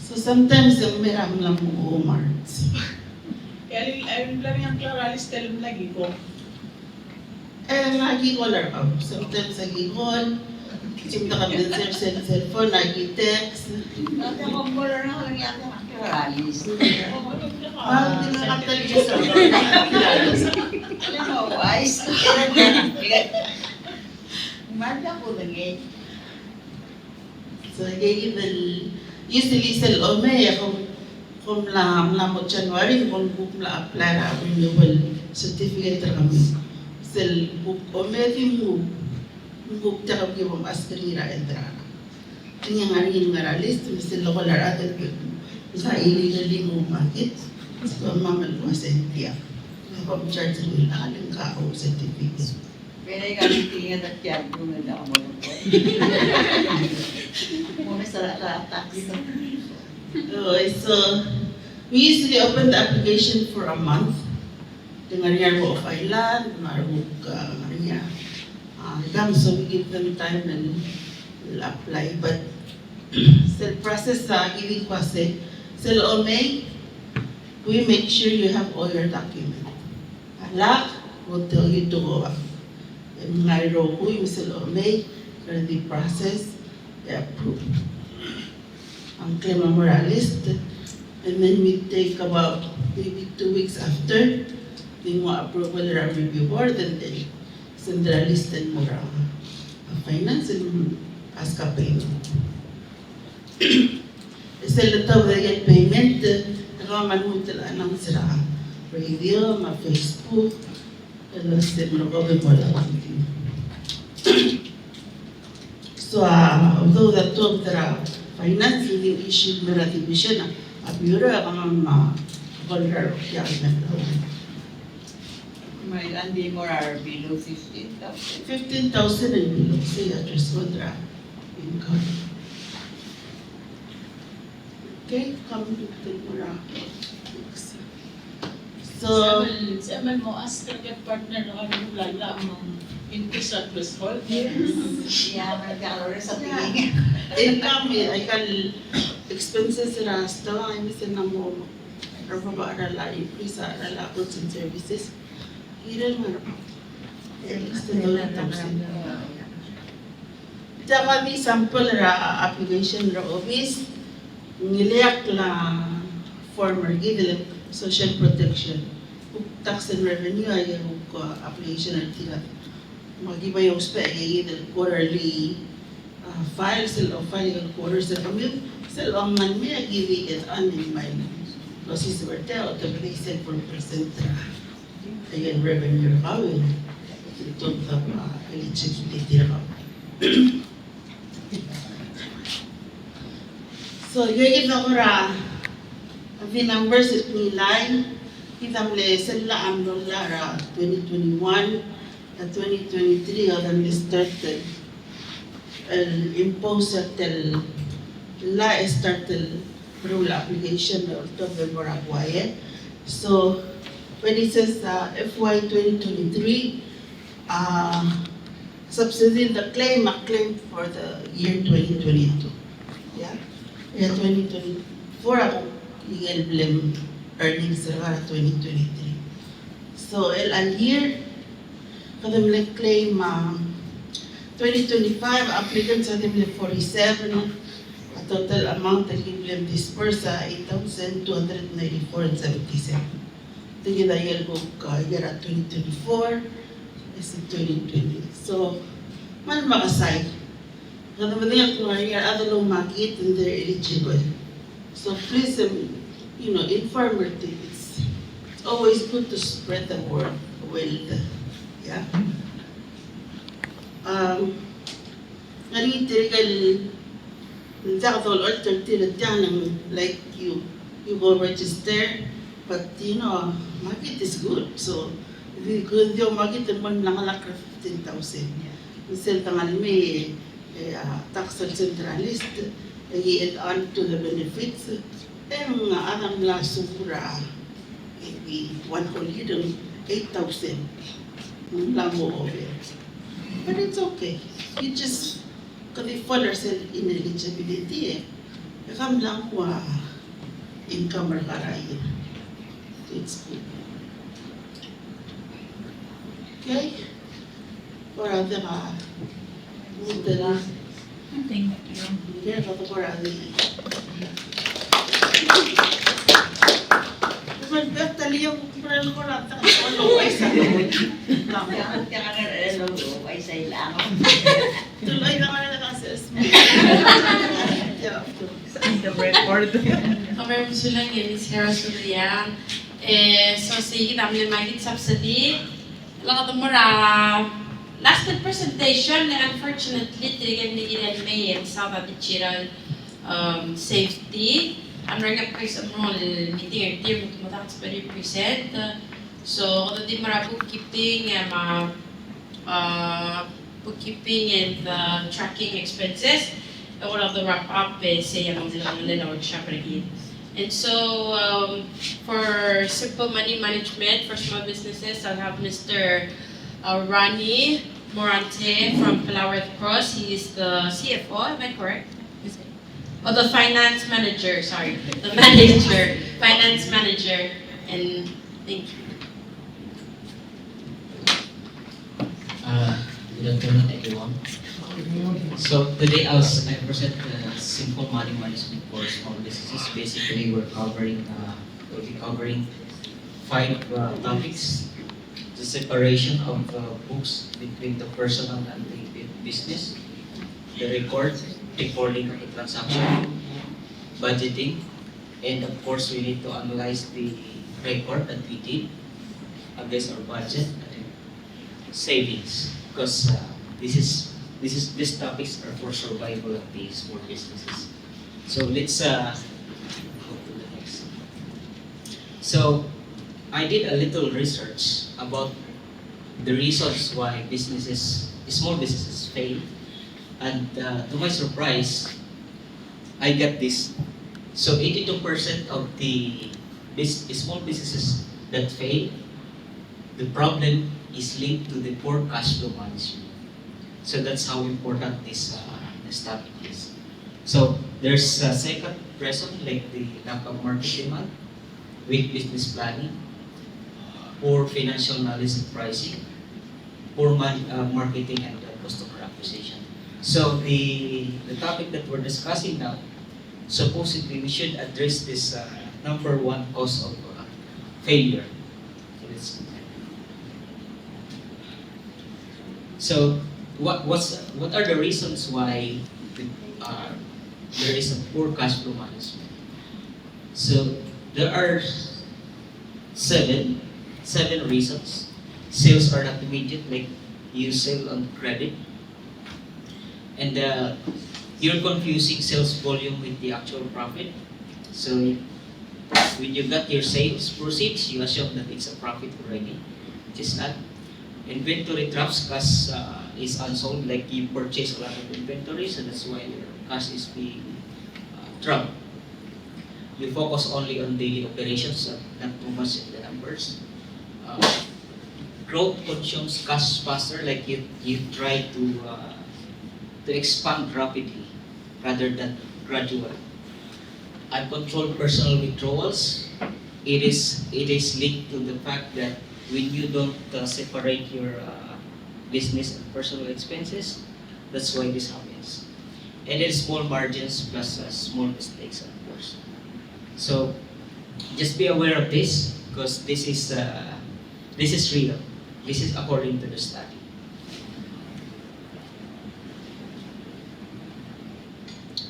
So sometimes meram lang mo March. Ayun lang yung pluralis telum lagi ko. Lagi ko lang ako. Sometimes lagi ko. Simta ka din sa cellphone, lagi text. Ako mo lang ako lang yata makiralis. Hindi na kataliga sa Alam mo, wise. Manda ko lang eh. So, usually sa Ome, kung lamot January, kung apply na renewal certificate na kami. Sa Ome, di mo, kung takap yung mas kanira entrana. tingnan nga rin nga list, Mr. Local Aradal, sa illegally mo Makit, so mamal ko sa India. Pag-charge mo aling kao certificate. Pwede ka tingin at yan kung na ako mo. Muna sa tax. Okay, so we usually open the application for a month. Dengan year of island, marug niya. So we give them time and will apply. But still process sa giving kasi still May, we make sure you have all your documents. Alak, we'll tell you to go up. Mga roku, yung still May, the process, they approve. Ang claim moralist, and then we take about maybe 2 weeks after the mga approval or review board, and then centralist and more finance and ask a payment. Still the top they get payment, nakaman mo tila ng sira radio, ma Facebook, and still mo mo lang. So although the top the finance hindi issue na division a bureau ang color kaya na May hindi more are below 15,000. 15,000 and below, say address order income. Okay, come to the Mura. So, Sa man mo, as target partner ng ano lala ang increase at threshold. Yeah, nagkakaroon sa tingin. income, I can expenses rasta, I miss na mo, or pa arala, increase arala goods and services. Ilan man ako. Tama di sample ra application ra office, ngiliyak la former gidel social protection. Tax and revenue ay ko application at tila. Magibay yung spa ay quarterly files or file quarters sa kami. Sa long man may give it on in my losses were tell to be said 4%. Ayan, revenue recovery. Ito ang eligibility recovery. So, yung ito ko ra, ang numbers at nilay, kita muli sila ang lola ra 2021 at 2023 ang started impose at la started rule application of the Paraguay. So, when it says FY 2023, subsidy the claim, a claim for the year 2022. Yeah? Year 2024, ako i-blame earnings sa 2023. So, al year, kada mo claim 2025, applicants sa 47, a total amount that i-blame dispersed sa 8,294.77. Tingin na yan kung yara 2024, is 2020. So, man makasay. Kada mo niya kung yara other long Makit and they're eligible. So please, inform your team. It's always good to spread the word well. Yeah. Ngani tirigal nagkakatol alternative like you go register. But Makit is good. So, good yung Makit naman nangalak 15,000. Misal tangal may tax centralist, i-add on to the benefits. Mga anang la sumura, maybe one whole year, 8,000. Lang mo over. But it's okay. You just, kasi fall yourself in eligibility Kam lang income or karayin. It's good. Okay? Parada ka. Muda na. Thank you. Kaya ka ito parada. Naman, tali yung parada ko rata. Ano, ay sa Ay sa ilang. tuloy na ka na naka-assessment. The record. Haber Msulang Yenis Hera Surya. So, sige, dami Makit subsidy. Lakat mo ra last presentation, unfortunately, tigan ni Ilan May and Saba Bichiral safety. Ang ringa price ang role meeting team mutakats pa represent. So, kung di mara bookkeeping, bookkeeping and tracking expenses, all of the wrap up say among the workshop again. And so, for simple money management for small businesses, I'll have Mr. Rani Morante from Palau Red Cross. He is the CFO, am I correct? Oh, the finance manager, sorry. The manager, finance manager. And thank you. Good afternoon, everyone. So today I present simple money management for small businesses. Basically, we'll be covering 5 topics: the separation of books between the personal and the business, the recording of the transaction, budgeting, and of course we need to analyze the record that we did against our budget, and savings, because these topics are for survival of the small businesses. So let's go to the next. So I did a little research about the reasons why small businesses fail, and to my surprise, I got this. So 82% of the small businesses that fail, the problem is linked to the poor cash flow management. So that's how important this topic is. So there's a second reason, like the lack of market demand, weak business planning, poor financial knowledge and pricing, poor marketing and customer acquisition. So the topic that we're discussing now, supposedly we should address this number one cause of failure. So what are the reasons why there is a poor cash flow management? So there are seven reasons. Sales are not immediate, like you sell on credit, and you're confusing sales volume with the actual profit. So when you got your sales proceeds, you assume that it's a profit already, which is not. Inventory traps, cash is unsold, like you purchase a lot of inventory, so that's why your cash is being trapped. You focus only on daily operations, not too much in the numbers. Growth consumes cash faster, like you try to expand rapidly rather than gradually. Uncontrolled personal withdrawals, it is linked to the fact that when you don't separate your business and personal expenses, that's why this happens. And then small margins plus small mistakes, of course. So just be aware of this, because this is real. This is according to the study.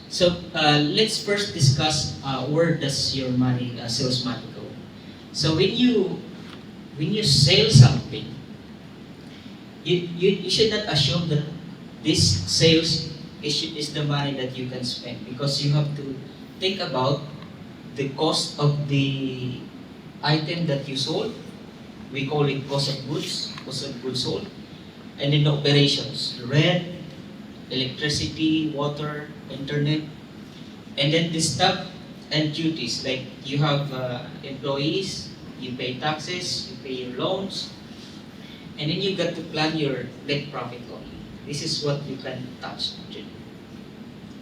So let's first discuss where does your sales money go. So when you sell something, you should not assume that this sales is the money that you can spend, because you have to think about the cost of the item that you sold. We call it cost of goods sold, and then the operations, rent, electricity, water, internet, and then the stuff and duties, like you have employees, you pay taxes, you pay your loans, and then you got to plan your net profit only. This is what you can touch.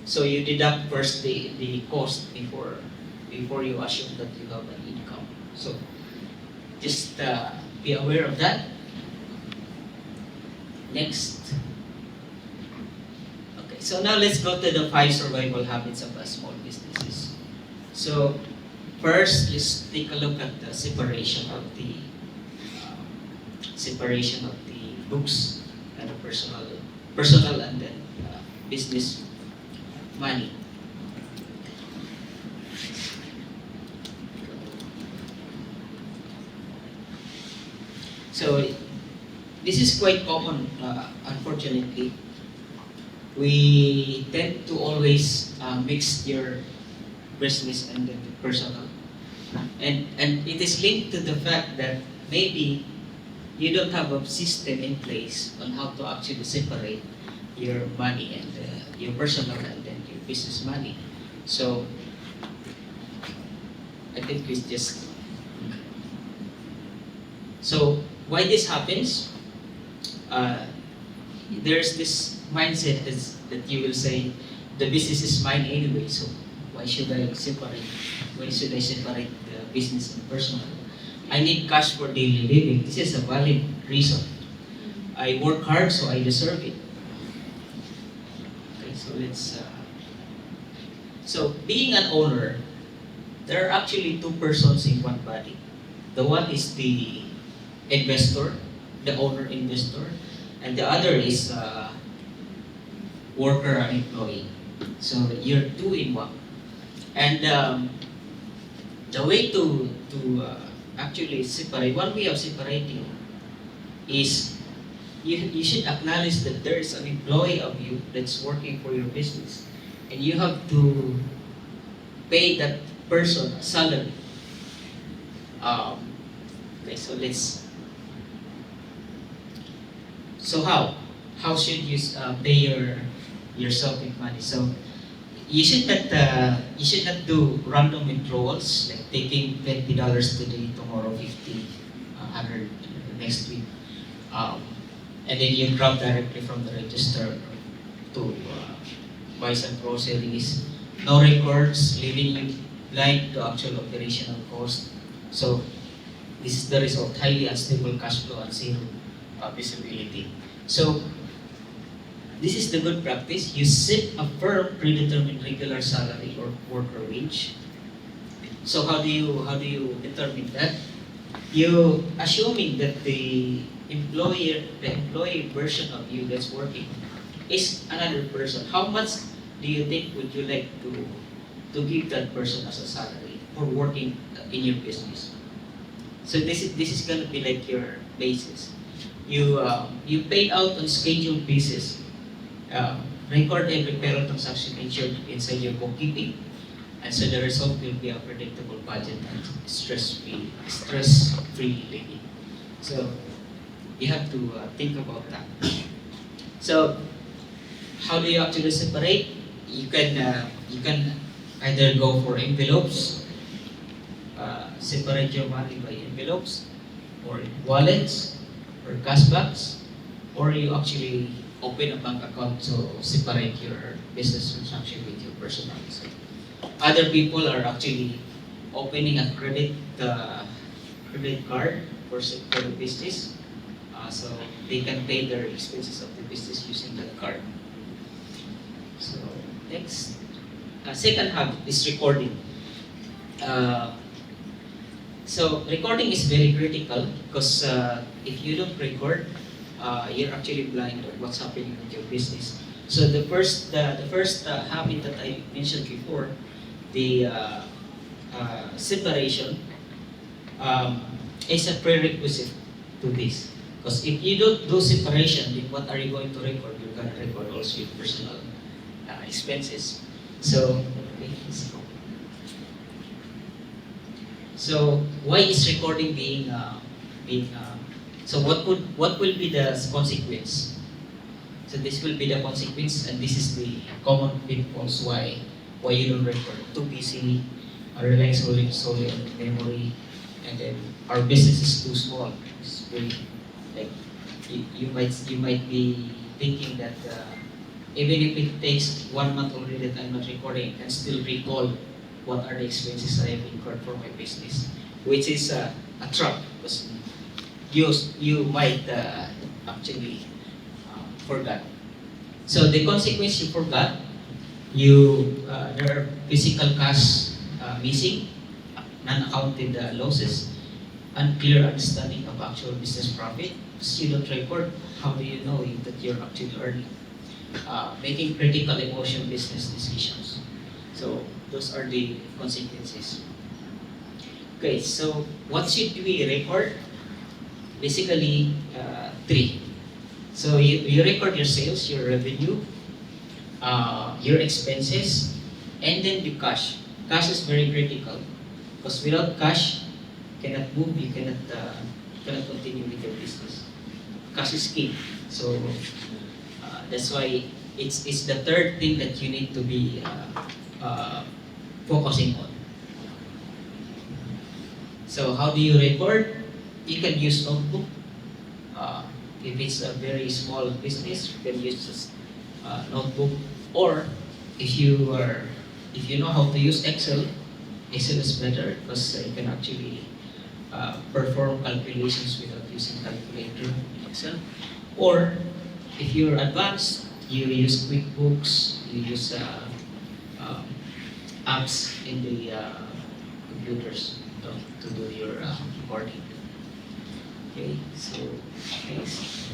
So you deduct first the cost before you assume that you have an income. So just be aware of that. Next. Okay, so now let's go to the 5 survival habits of small businesses. So first, let's take a look at the separation of the books and the personal and then business money. So this is quite common, unfortunately. We tend to always mix your business and the personal. And it is linked to the fact that maybe you don't have a system in place on how to actually separate your money and your personal and then your business money. So I think it's just so why this happens? There's this mindset that you will say the business is mine anyway, so why should I separate? Why should I separate the business and personal? I need cash for daily living. This is a valid reason. I work hard, so I deserve it. Okay, so let's. So being an owner, there are actually two persons in one body. The one is the investor, the owner investor, and the other is worker or employee. So you're two in one. And the way to actually separate, one way of separating is you should acknowledge that there is an employee of you that's working for your business, and you have to pay that person a salary. Okay, so let's. So how should you pay yourself with money? So you should not do random withdrawals like taking $20 today, tomorrow 50, 100 next week, and then you grab directly from the register to buy some groceries. No records, leaving you blind to actual operational cost. So this is the result: highly unstable cash flow and zero visibility. So this is the good practice. You set a firm predetermined regular salary or worker wage. So how do you determine that? You assuming that the employee version of you that's working is another person. How much do you think would you like to give that person as a salary for working in your business? So this is gonna be like your basis. You paid out on scheduled basis. Record every payroll transaction inside your bookkeeping, and so the result will be a predictable budget and stress-free living. So you have to think about that. So how do you actually separate? You can either go for envelopes, separate your money by envelopes, or wallets, or cash bags, or you actually open a bank account to separate your business transaction with your personal. So other people are actually opening a credit card for the business, so they can pay their expenses of the business using that card. So next, second habit is recording. So recording is very critical because if you don't record, you're actually blind on what's happening with your business. So the first habit that I mentioned before, the separation, is a prerequisite to this. Because if you don't do separation, then what are you going to record? You're going to record also your personal expenses. So why is recording being so what will be the consequence? So this will be the consequence, and this is the common pitfalls why you don't record. Too busy, relying solely on memory, and then our business is too small. It's very like you might be thinking that even if it takes 1 month already that I'm not recording, I can still recall what are the expenses I have incurred for my business, which is a trap because you might actually forgot. So the consequence, you forgot, there are physical cash missing, non-accounted losses, unclear understanding of actual business profit. Because you don't record, how do you know that you're actually earning? Making critical emotional business decisions. So those are the consequences. Okay, so what should we record? basically three. So you record your sales, your revenue, your expenses, and then the cash. Cash is very critical because without cash, you cannot move, you cannot continue with your business. Cash is key. So that's why it's the third thing that you need to be focusing on. So how do you record? You can use notebook. If it's a very small business, you can use just notebook. Or if you know how to use Excel, Excel is better because you can actually perform calculations without using calculator in Excel. Or if you're advanced, you use QuickBooks, you use apps in the computers to do your recording. Okay, so thanks.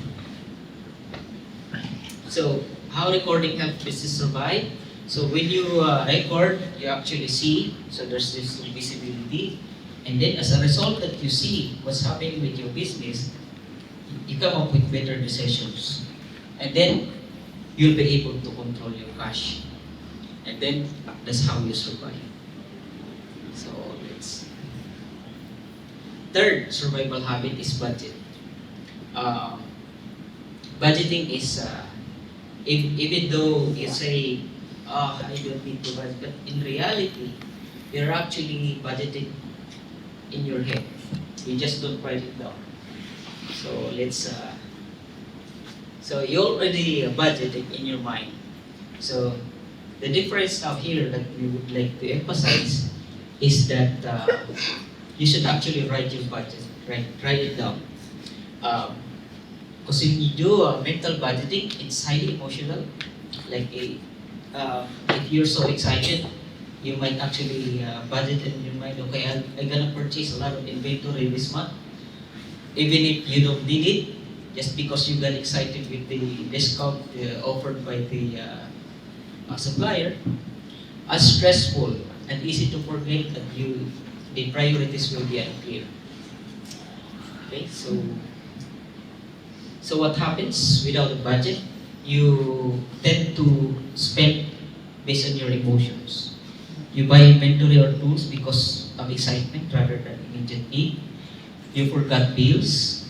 So how recording helps business survive? So when you record, you actually see, so there's this visibility, and then as a result that you see what's happening with your business, you come up with better decisions. And then you'll be able to control your cash. And then that's how you survive. So let's. Third survival habit is budget. Budgeting is, even though you say, oh, I don't need to budget, but in reality, you're actually budgeting in your head. You just don't write it down. So let's. So you already budgeted in your mind. So the difference now here that we would like to emphasize is that you should actually write your budget, write it down. Because when you do mental budgeting, it's highly emotional. Like if you're so excited, you might actually budget in your mind, okay, I'm gonna purchase a lot of inventory this month. Even if you don't need it, just because you got excited with the discount offered by the supplier, as stressful and easy to forget that the priorities will be unclear. Okay, so what happens without a budget? You tend to spend based on your emotions. You buy inventory or tools because of excitement rather than immediate need. You forgot bills,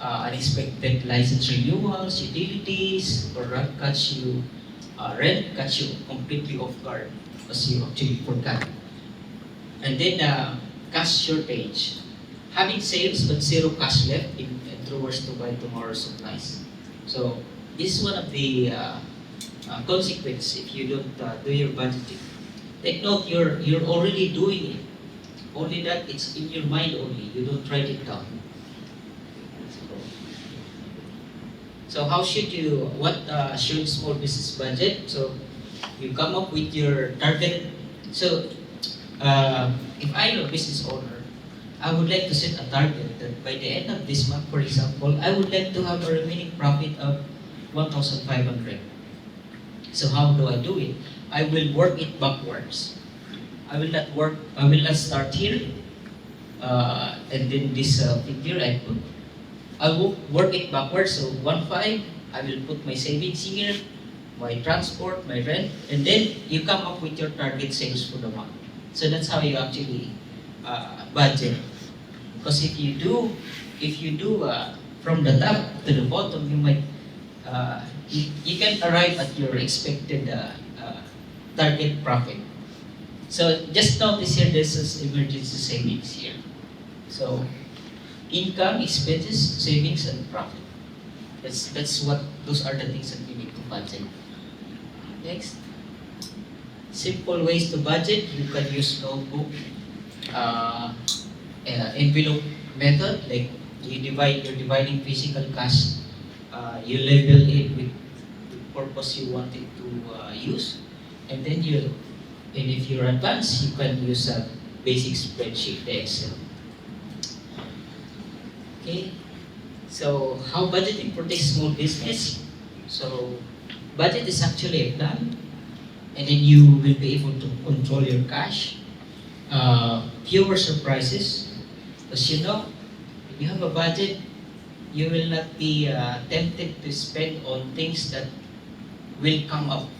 unexpected license renewals, utilities, or rent cuts you completely off guard because you actually forgot. And then cash shortage. Having sales but zero cash left in drawers to buy tomorrow's supplies. So this is one of the consequences if you don't do your budgeting. Take note, you're already doing it. Only that it's in your mind only. You don't write it down. So how should you, what should small business budget? So you come up with your target. So if I'm a business owner, I would like to set a target that by the end of this month, for example, I would like to have a remaining profit of 1,500. So how do I do it? I will work it backwards. I will not start here, and then this figure I will work it backwards. So 1.5, I will put my savings here, my transport, my rent, and then you come up with your target sales for the month. So that's how you actually budget. Because if you do from the top to the bottom, you might you can arrive at your expected target profit. So just notice here, this is emergency savings here. So income, expenses, savings, and profit. Those are the things that we need to budget. Next, simple ways to budget. You can use notebook, envelope method. Like you're dividing physical cash. You label it with the purpose you want it to use, and then and if you're advanced, you can use a basic spreadsheet, the Excel. Okay, so how budgeting protects small business? So budget is actually a plan, and then you will be able to control your cash. Fewer surprises, because if you have a budget, you will not be tempted to spend on things that will come up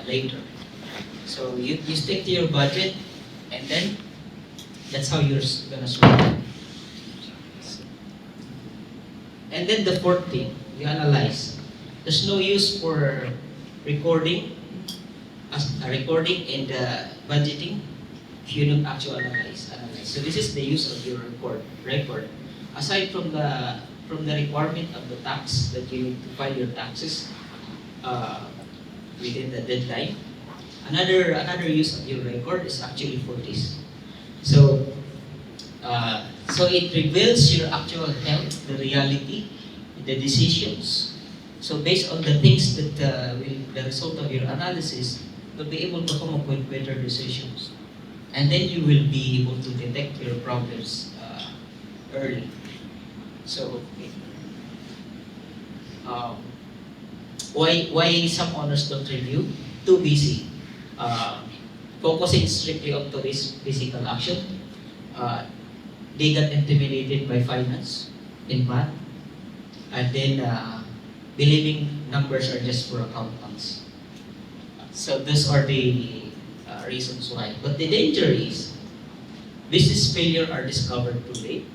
later. So you stick to your budget, and then that's how you're gonna survive. And then the fourth thing, you analyze. There's no use for recording, recording and budgeting if you don't actually analyze. So this is the use of your record. Aside from the requirement of the tax that you need to file your taxes within the deadline, another use of your record is actually for this. So it reveals your actual health, the reality, the decisions. So based on the things that the result of your analysis, you'll be able to come up with better decisions. And then you will be able to detect your problems early. So, why some owners don't review? Too busy. Focusing strictly onto this physical action. They got intimidated by finance in math, and then believing numbers are just for accountants. So those are the reasons why. But the danger is business failure are discovered too late.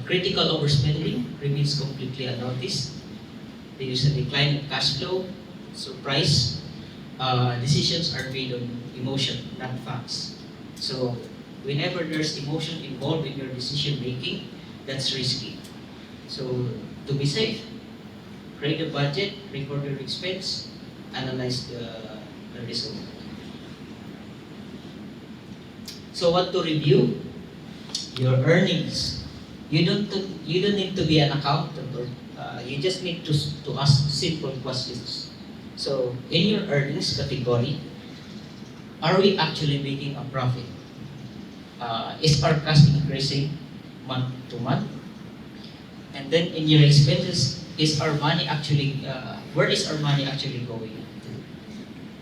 Critical overspending remains completely unnoticed. There is a decline in cash flow, surprise. Decisions are made on emotion, not facts. So whenever there's emotion involved in your decision making, that's risky. So to be safe, create a budget, record your expense, analyze the result. So what to review? Your earnings. You don't need to be an accountant, or you just need to ask simple questions. So in your earnings category, are we actually making a profit? Is our cash increasing month to month? And then in your expenses, is our money actually where is our money actually going?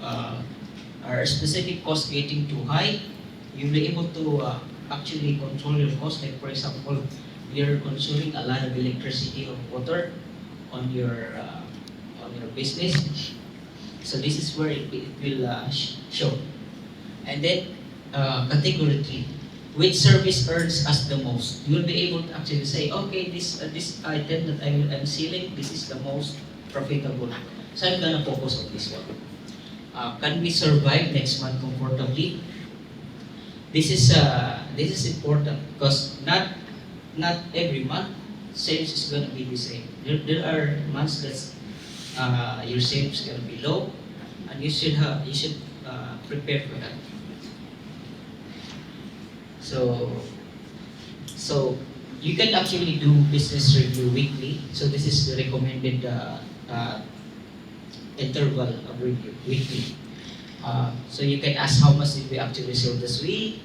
Are specific costs getting too high? You'll be able to actually control your cost. Like for example, you're consuming a lot of electricity or water on your business. So this is where it will show. And then category 3, which service earns us the most? You'll be able to actually say, okay, this item that I'm selling, this is the most profitable. So I'm gonna focus on this one. Can we survive next month comfortably? This is important because not every month sales is gonna be the same. There are months that your sales is gonna be low, and you should prepare for that. So you can actually do business review weekly. So this is the recommended interval of review weekly. So you can ask how much did we actually sell this week,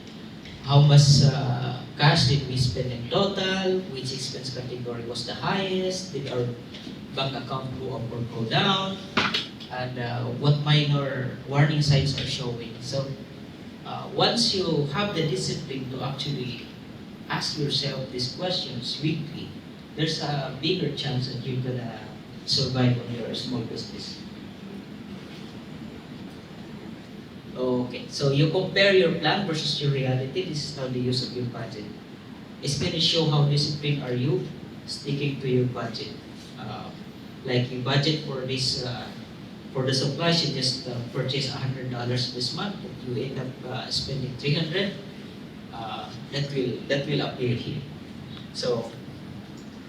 how much cash did we spend in total, which expense category was the highest, did our bank account go up or go down, and what minor warning signs are showing. So once you have the discipline to actually ask yourself these questions weekly, there's a bigger chance that you're gonna survive on your small business. Okay, so you compare your plan versus your reality. This is how the use of your budget. It's going to show how disciplined are you sticking to your budget. Like you budget for this, for the supplies, you just purchase $100 this month, but you end up spending $300. That will appear here. So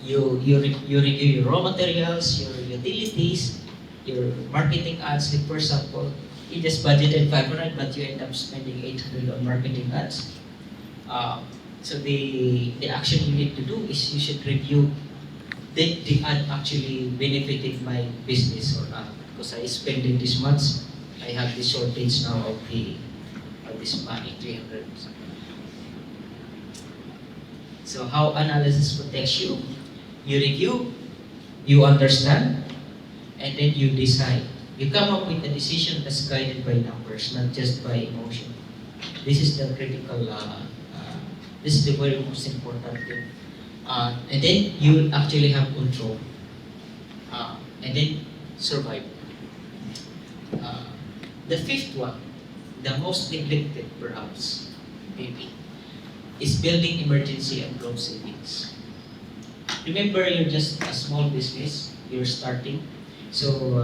you review your raw materials, your utilities, your marketing ads. Like for example, you just budgeted 500, but you end up spending 800 on marketing ads. So the action you need to do is you should review, did the ad actually benefited my business or not? Because I spent it this much, I have the shortage now of this money, 300. So how analysis protects you? You review, you understand, and then you decide. You come up with a decision that's guided by numbers, not just by emotion. This is the critical, this is the very most important thing. And then you will actually have control. And then survive. The fifth one, the most neglected perhaps, maybe, is building emergency and growth savings. Remember, you're just a small business, you're starting. So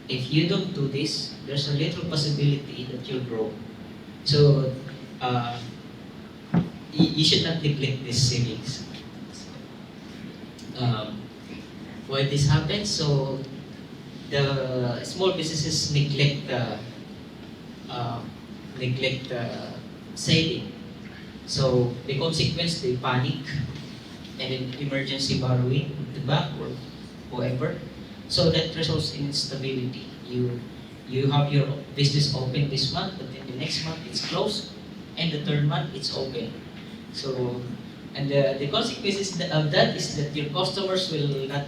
if you don't do this, there's a little possibility that you'll grow. So you should not neglect these savings. Why this happens? So the small businesses neglect saving. So the consequence, they panic and then emergency borrowing with the bank or whoever. So that results in instability. You have your business open this month, but then the next month it's closed, and the third month it's open. So, and the consequences of that is that your customers will not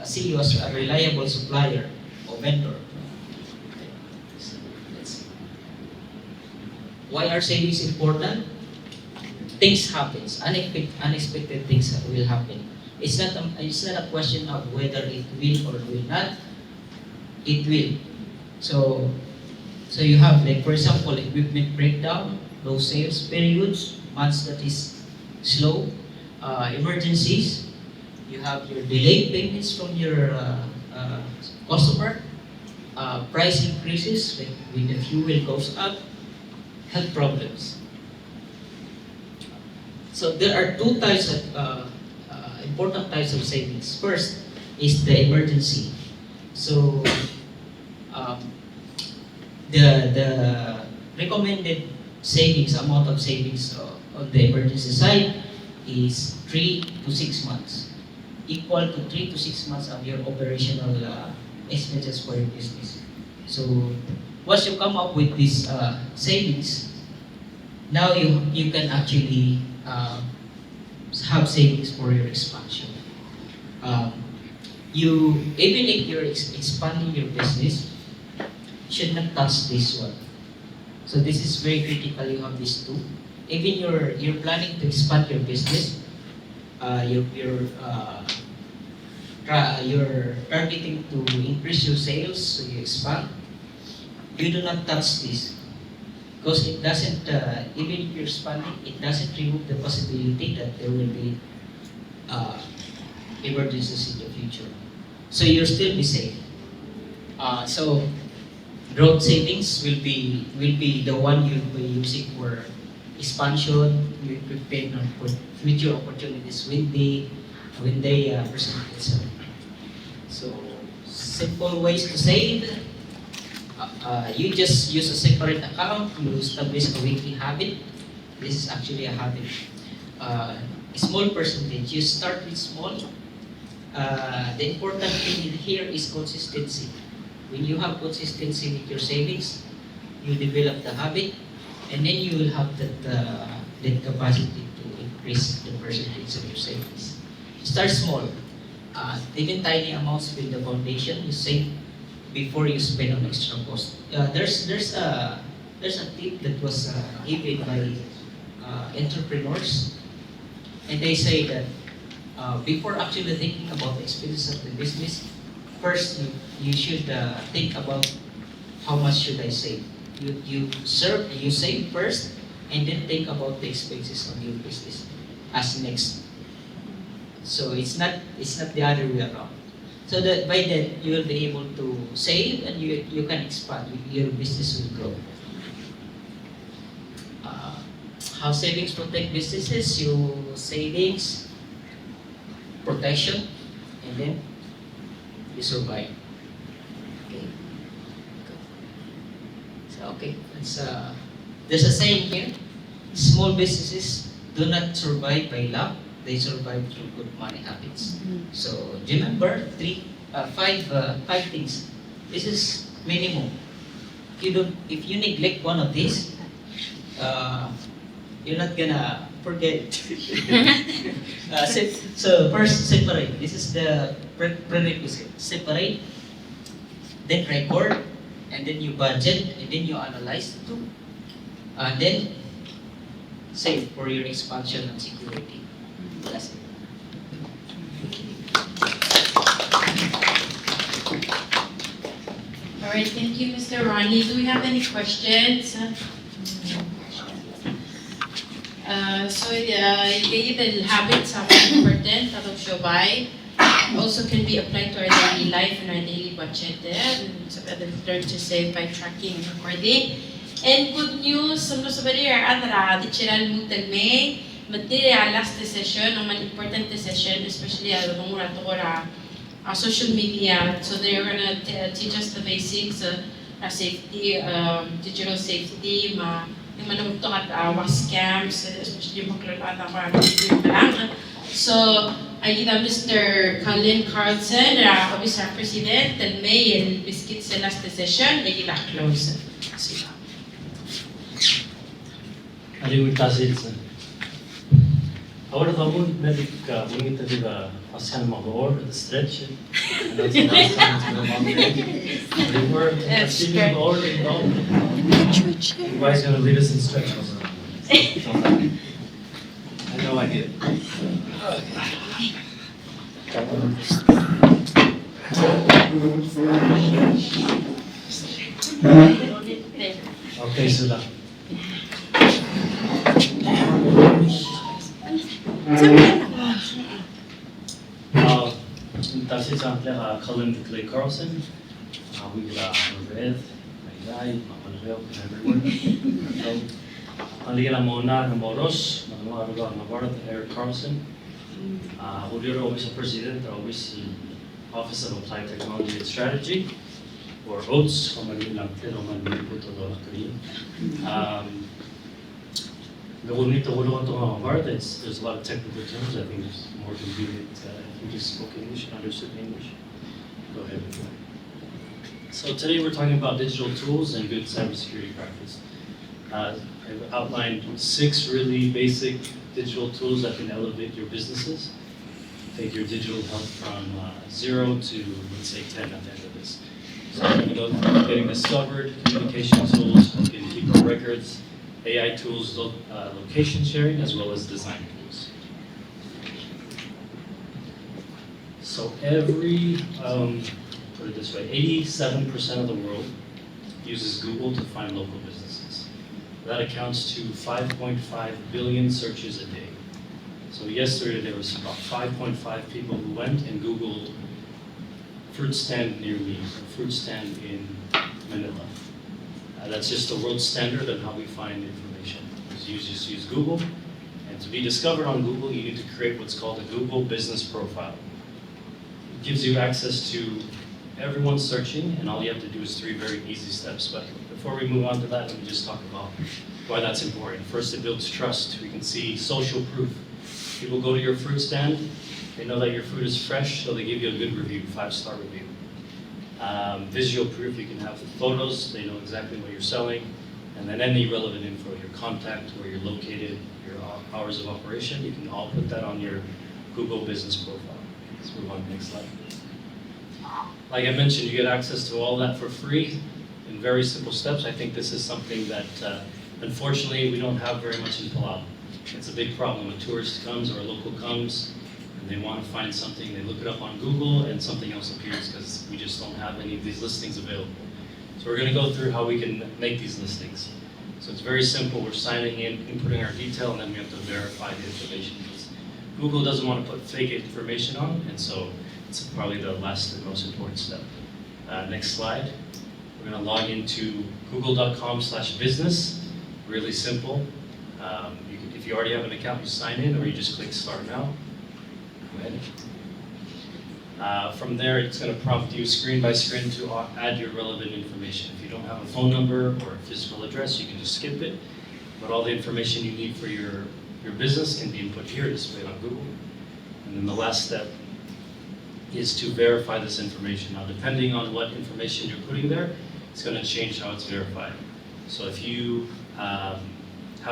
see you as a reliable supplier or vendor. So why are savings important? Things happens, unexpected things will happen. It's not a question of whether it will or will not. It will. So you have, like, for example, equipment breakdown, low sales periods, months that is slow, emergencies. You have your delayed payments from your customer, price increases, like when the fuel goes up, health problems. So there are two types of important types of savings. First is the emergency. So the recommended savings, amount of savings on the emergency side is 3 to 6 months, equal to 3 to 6 months of your operational expenses for your business. So once you come up with these savings, now you can actually have savings for your expansion. You, even if you're expanding your business, should not touch this one. So this is very critical. You have these two. Even you're planning to expand your business, you're targeting to increase your sales, so you expand. You do not touch this because it doesn't. Even if you're expanding, it doesn't remove the possibility that there will be emergencies in the future. So you'll still be safe. So growth savings will be the one you'll be using for expansion. You prepare for future opportunities when they present itself. So simple ways to save. You just use a separate account. You establish a weekly habit. This is actually a habit. A small percentage. You start with small. The important thing here is consistency. When you have consistency with your savings, you develop the habit, and then you will have that capacity to increase the percentage of your savings. Start small. Even tiny amounts with the foundation, you save before you spend on extra cost. There's a tip that was given by entrepreneurs, and they say that before actually thinking about the expenses of the business, first you should think about how much should I save. You save first, and then think about the expenses on your business as next. So it's not the other way around. So that by then you will be able to save, and you can expand. Your business will grow. How savings protect businesses? You savings, protection, and then you survive. Okay. So okay, there's a saying here: small businesses do not survive by luck; they survive through good money habits. So remember five things. This is minimum. If you neglect one of these, you're not gonna forget it. So first, separate. This is the prerequisite. Separate, then record, and then you budget, and then you analyze the two. Then safe for your expansion and security. That's it. All right, thank you, Mr. Ronnie. Do we have any questions? The habits are very important. Tatong also can be applied to our daily life and our daily budget. So we learn to save by tracking and recording. And good news, sa bali adra di chiral mutag may matira last session, ang important session, especially mura to social media. So they're gonna teach us the basics, safety, digital safety, yung manumto at scams, especially maklala na parang. So ayun Mr. Colin Carlson, Office President, and May and Biscuit sa last session, ayun close. Aliwi tasit. Ahora vamos medic bonita de la pasan mejor the stretch. And that's the last time to the mom. We were achieving the order in all. You guys gonna lead us in stretch. I know I did. Okay, so that. That's it. I'm Colin Clay Carlson. We got Red, my guy, Manuel, everyone. Alira Mona, Moros, Manuel Navarro, Eric Carlson. We're always a president, always Office of Applied Technology and Strategy, or OATS, there's a lot of technical terms. I think it's more convenient if you just spoke English and understood English. Go ahead. So today we're talking about digital tools and good cybersecurity practice. I've outlined 6 really basic digital tools that can elevate your businesses. Take your digital health from 0 to, let's say, 10 at the end of this. So getting discovered, communication tools, looking keep our records, AI tools, location sharing, as well as design tools. So put it this way, 87% of the world uses Google to find local businesses. That accounts to 5.5 billion searches a day. So yesterday there was about 5.5 people who went and Googled fruit stand near me, a fruit stand in Manila. That's just the world standard on how we find information. You just use Google, and to be discovered on Google, you need to create what's called a Google Business Profile. It gives you access to everyone searching, and all you have to do is 3 very easy steps. But before we move on to that, let me just talk about why that's important. First, it builds trust. We can see social proof. People go to your fruit stand, they know that your fruit is fresh, so they give you a good review, 5-star review. Visual proof, you can have photos, they know exactly what you're selling, and then any relevant info, your contact, where you're located, your hours of operation, you can all put that on your Google Business Profile. Let's move on to the next slide. Like I mentioned, you get access to all that for free in very simple steps. I think this is something that, unfortunately, we don't have very much in Palau. It's a big problem. A tourist comes or a local comes, and they want to find something, they look it up on Google, and something else appears because we just don't have any of these listings available. So we're going to go through how we can make these listings. So it's very simple. We're signing in, inputting our detail, and then we have to verify the information. Google doesn't want to put fake information on, and so it's probably the last and most important step. Next slide. We're going to log into google.com/business. Really simple. If you already have an account, you sign in, or you just click Start Now. Go ahead. From there, it's going to prompt you screen by screen to add your relevant information. If you don't have a phone number or a physical address, you can just skip it. But all the information you need for your business can be input here, displayed on Google. And then the last step is to verify this information. Now, depending on what information you're putting there, it's going to change how it's verified. So if you have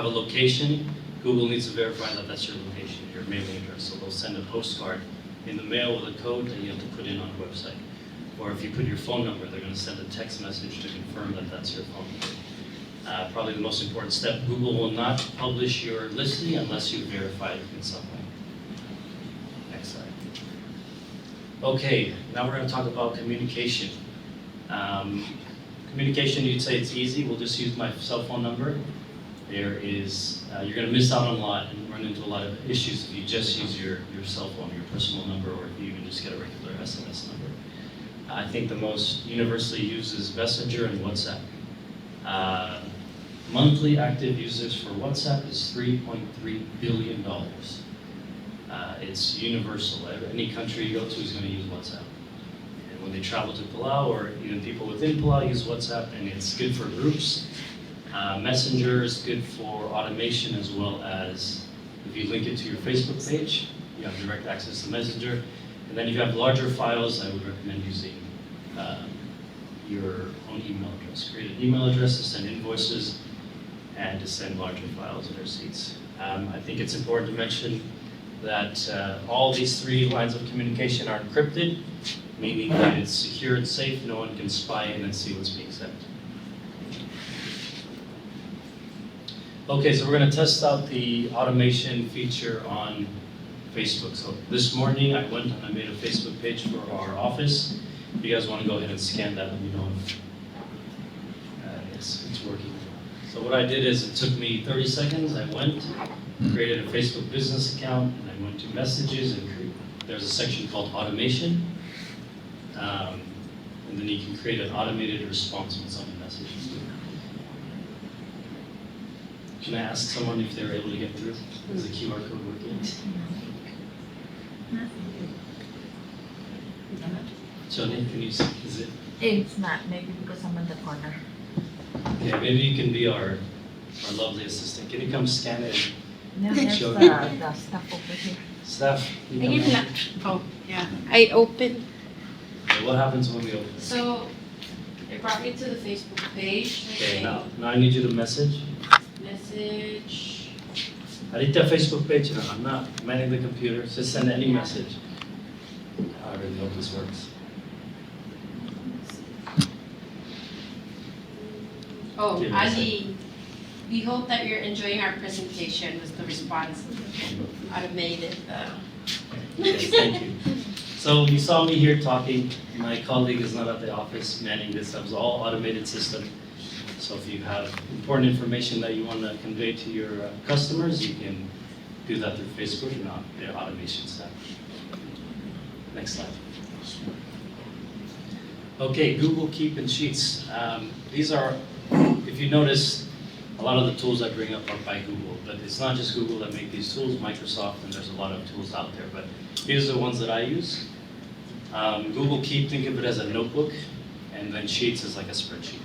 a location, Google needs to verify that that's your location, your mailing address. So they'll send a postcard in the mail with a code that you have to put in on the website. Or if you put your phone number, they're going to send a text message to confirm that that's your phone number. Probably the most important step, Google will not publish your listing unless you verify it in some way. Next slide. Okay, now we're going to talk about communication. Communication, you'd say it's easy. We'll just use my cell phone number. You're going to miss out on a lot and run into a lot of issues if you just use your cell phone, your personal number, or if you even just get a regular SMS number. I think the most universally used is Messenger and WhatsApp. Monthly active users for WhatsApp is $3.3 billion. It's universal. Any country you go to is going to use WhatsApp. And when they travel to Palau, or even people within Palau use WhatsApp, and it's good for groups. Messenger is good for automation, as well as if you link it to your Facebook page, you have direct access to Messenger. And then if you have larger files, I would recommend using your own email address. Create an email address to send invoices and to send larger files and receipts. I think it's important to mention that all these 3 lines of communication are encrypted, meaning that it's secure and safe. No one can spy in and see what's being sent. Okay, so we're going to test out the automation feature on Facebook. So this morning I went and I made a Facebook page for our office. If you guys want to go ahead and scan that, let me know if it's working. So what I did is, it took me 30 seconds. I went, created a Facebook business account, and I went to messages, and there's a section called automation. And then you can create an automated response when someone messages you. Can I ask someone if they're able to get through? Is the QR code working? Johnny, can you see? Is it? It's not, maybe because I'm in the corner. Okay, maybe you can be our lovely assistant. Can you come scan it? No, there's Sure. the stuff over here. Staff, you come Ayun down. lang. Oh, yeah. I opened. Okay, what happens when we open? So, it brought me to the Facebook page. Okay, now I need you to message. Message. I need that Facebook page. No, I'm not manning the computer. Just send any message. I really hope this works. Oh, Give me a Ali, we hope that you're enjoying our presentation, was the response. Automated. Yes, thank you. So you saw me here talking. My colleague is not at the office manning this. That was all automated system. So if you have important information that you want to convey to your customers, you can do that through Facebook and their automation staff. Next slide. Okay, Google Keep and Sheets. These are, if you notice, a lot of the tools I bring up are by Google, but it's not just Google that make these tools, Microsoft, and there's a lot of tools out there, but these are the ones that I use. Google Keep, think of it as a notebook, and then Sheets is like a spreadsheet.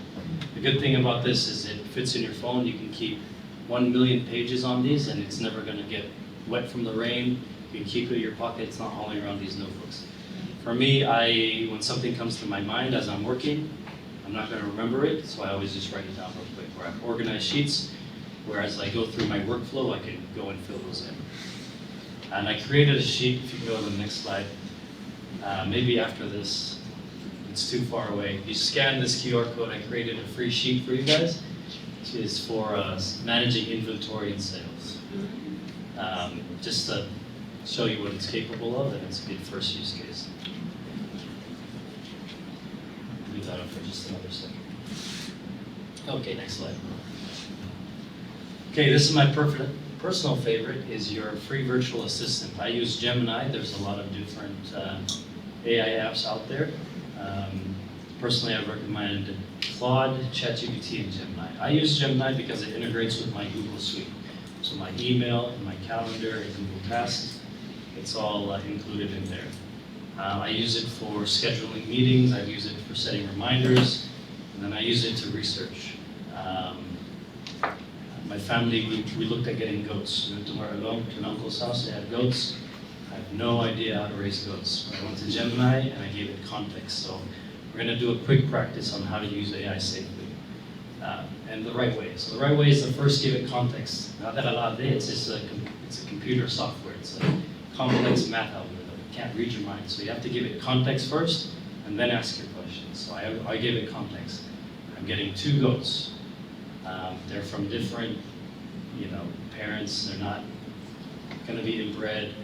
The good thing about this is it fits in your phone. You can keep 1 million pages on these, and it's never going to get wet from the rain. You can keep it in your pocket. It's not hauling around these notebooks. For me, when something comes to my mind as I'm working, I'm not going to remember it, so I always just write it down real quick. Where I've organized sheets, where as I go through my workflow, I can go and fill those in. And I created a sheet. If you go to the next slide, maybe after this. It's too far away. If you scan this QR code, I created a free sheet for you guys, which is for managing inventory and sales. Just to show you what it's capable of, and it's a good first use case. Leave that up for just another second. Okay, next slide. Okay, this is my personal favorite, is your free virtual assistant. I use Gemini. There's a lot of different AI apps out there. Personally, I recommend Claude, ChatGPT, and Gemini. I use Gemini because it integrates with my Google Suite. So my email, and my calendar, and Google Tasks, it's all included in there. I use it for scheduling meetings. I use it for setting reminders, and then I use it to research. My family, we looked at getting goats. We went to Maralong, to an uncle's house. They had goats. I have no idea how to raise goats. I went to Gemini and I gave it context. So we're going to do a quick practice on how to use AI safely and the right way. So the right way is to first give it context. Not that it's just it's a computer software. It's a complex math algorithm. You can't read your mind. So you have to give it context first and then ask your questions. So I gave it context. I'm getting 2 goats. They're from different, parents. They're not going to be inbred.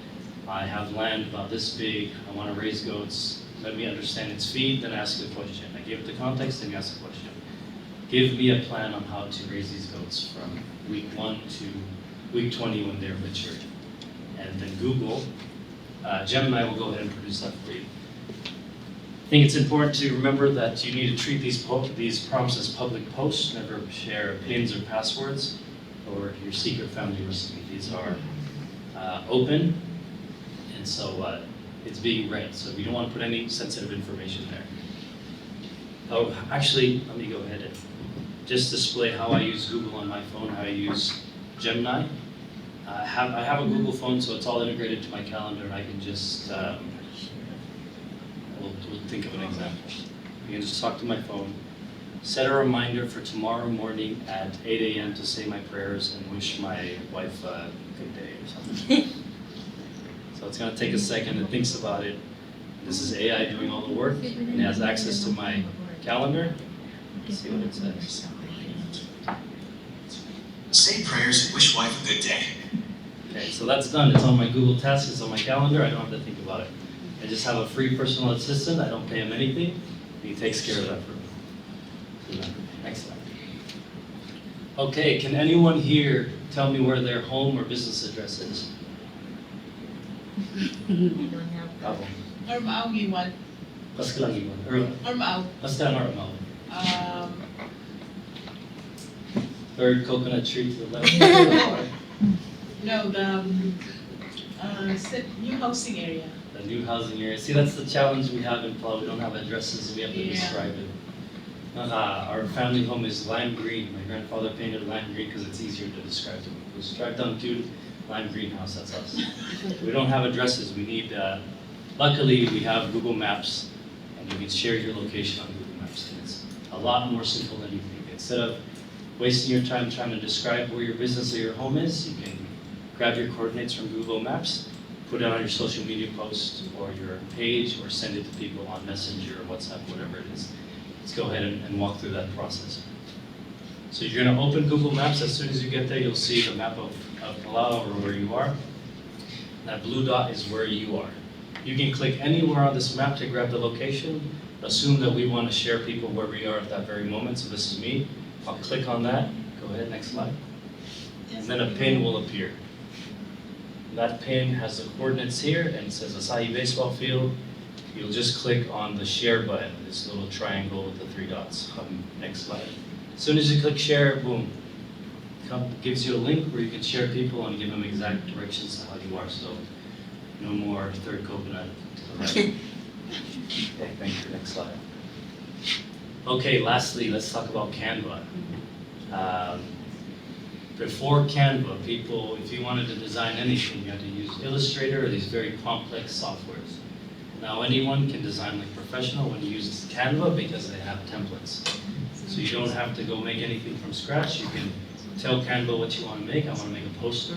I have land about this big. I want to raise goats. Let me understand its feed, then ask a question. I give the context, then you ask a question. Give me a plan on how to raise these goats from week 1 to week 20 when they're mature. And then Google, Gemini will go ahead and produce that for you. I think it's important to remember that you need to treat these prompts as public posts. Never share pins or passwords or your secret family recipe. These are open, and so it's being read. So we don't want to put any sensitive information there. Oh, actually, let me go ahead and just display how I use Google on my phone, how I use Gemini. I have a Google phone, so it's all integrated to my calendar, and I can just, we'll think of an example. I can just talk to my phone, set a reminder for tomorrow morning at 8 a.m. to say my prayers and wish my wife a good day or something. So it's going to take a second. It thinks about it. This is AI doing all the work, and it has access to my calendar. Let's see what it says. Say prayers and wish wife a good day. Okay, so that's done. It's on my Google Task. It's on my calendar. I don't have to think about it. I just have a free personal assistant. I don't pay him anything. He takes care of that for me. Next slide. Okay, can anyone here tell me where their home or business address is? Ako. Or giwan. Basta lang iwan. Or Basta normal. Third coconut tree to the left. No, the new housing area. The new housing area. See, that's the challenge we have in Palau. We don't have addresses. We have to describe it. Our family home is lime green. My grandfather painted lime green because it's easier to describe to people. So drive down to lime greenhouse. That's us. We don't have addresses. We need. Luckily, we have Google Maps, and you can share your location on Google Maps. And it's a lot more simple than you think. Instead of wasting your time trying to describe where your business or your home is, you can grab your coordinates from Google Maps, put it on your social media post or your page, or send it to people on Messenger or WhatsApp, whatever it is. Let's go ahead and walk through that process. So you're going to open Google Maps. As soon as you get there, you'll see the map of Palau or where you are. That blue dot is where you are. You can click anywhere on this map to grab the location. Assume that we want to share people where we are at that very moment. So this is me. I'll click on that. Go ahead, next slide. And then a pin will appear. That pin has the coordinates here and it says Asahi Baseball Field. You'll just click on the share button, this little triangle with the 3 dots. Next slide. As soon as you click share, boom. Gives you a link where you can share people and give them exact directions to how you are. So no more third coconut to the right. Okay, thank you. Next slide. Okay, lastly, let's talk about Canva. Before Canva, people, if you wanted to design anything, you had to use Illustrator or these very complex softwares. Now anyone can design like professional when you use Canva because they have templates. So you don't have to go make anything from scratch. You can tell Canva what you want to make. I want to make a poster.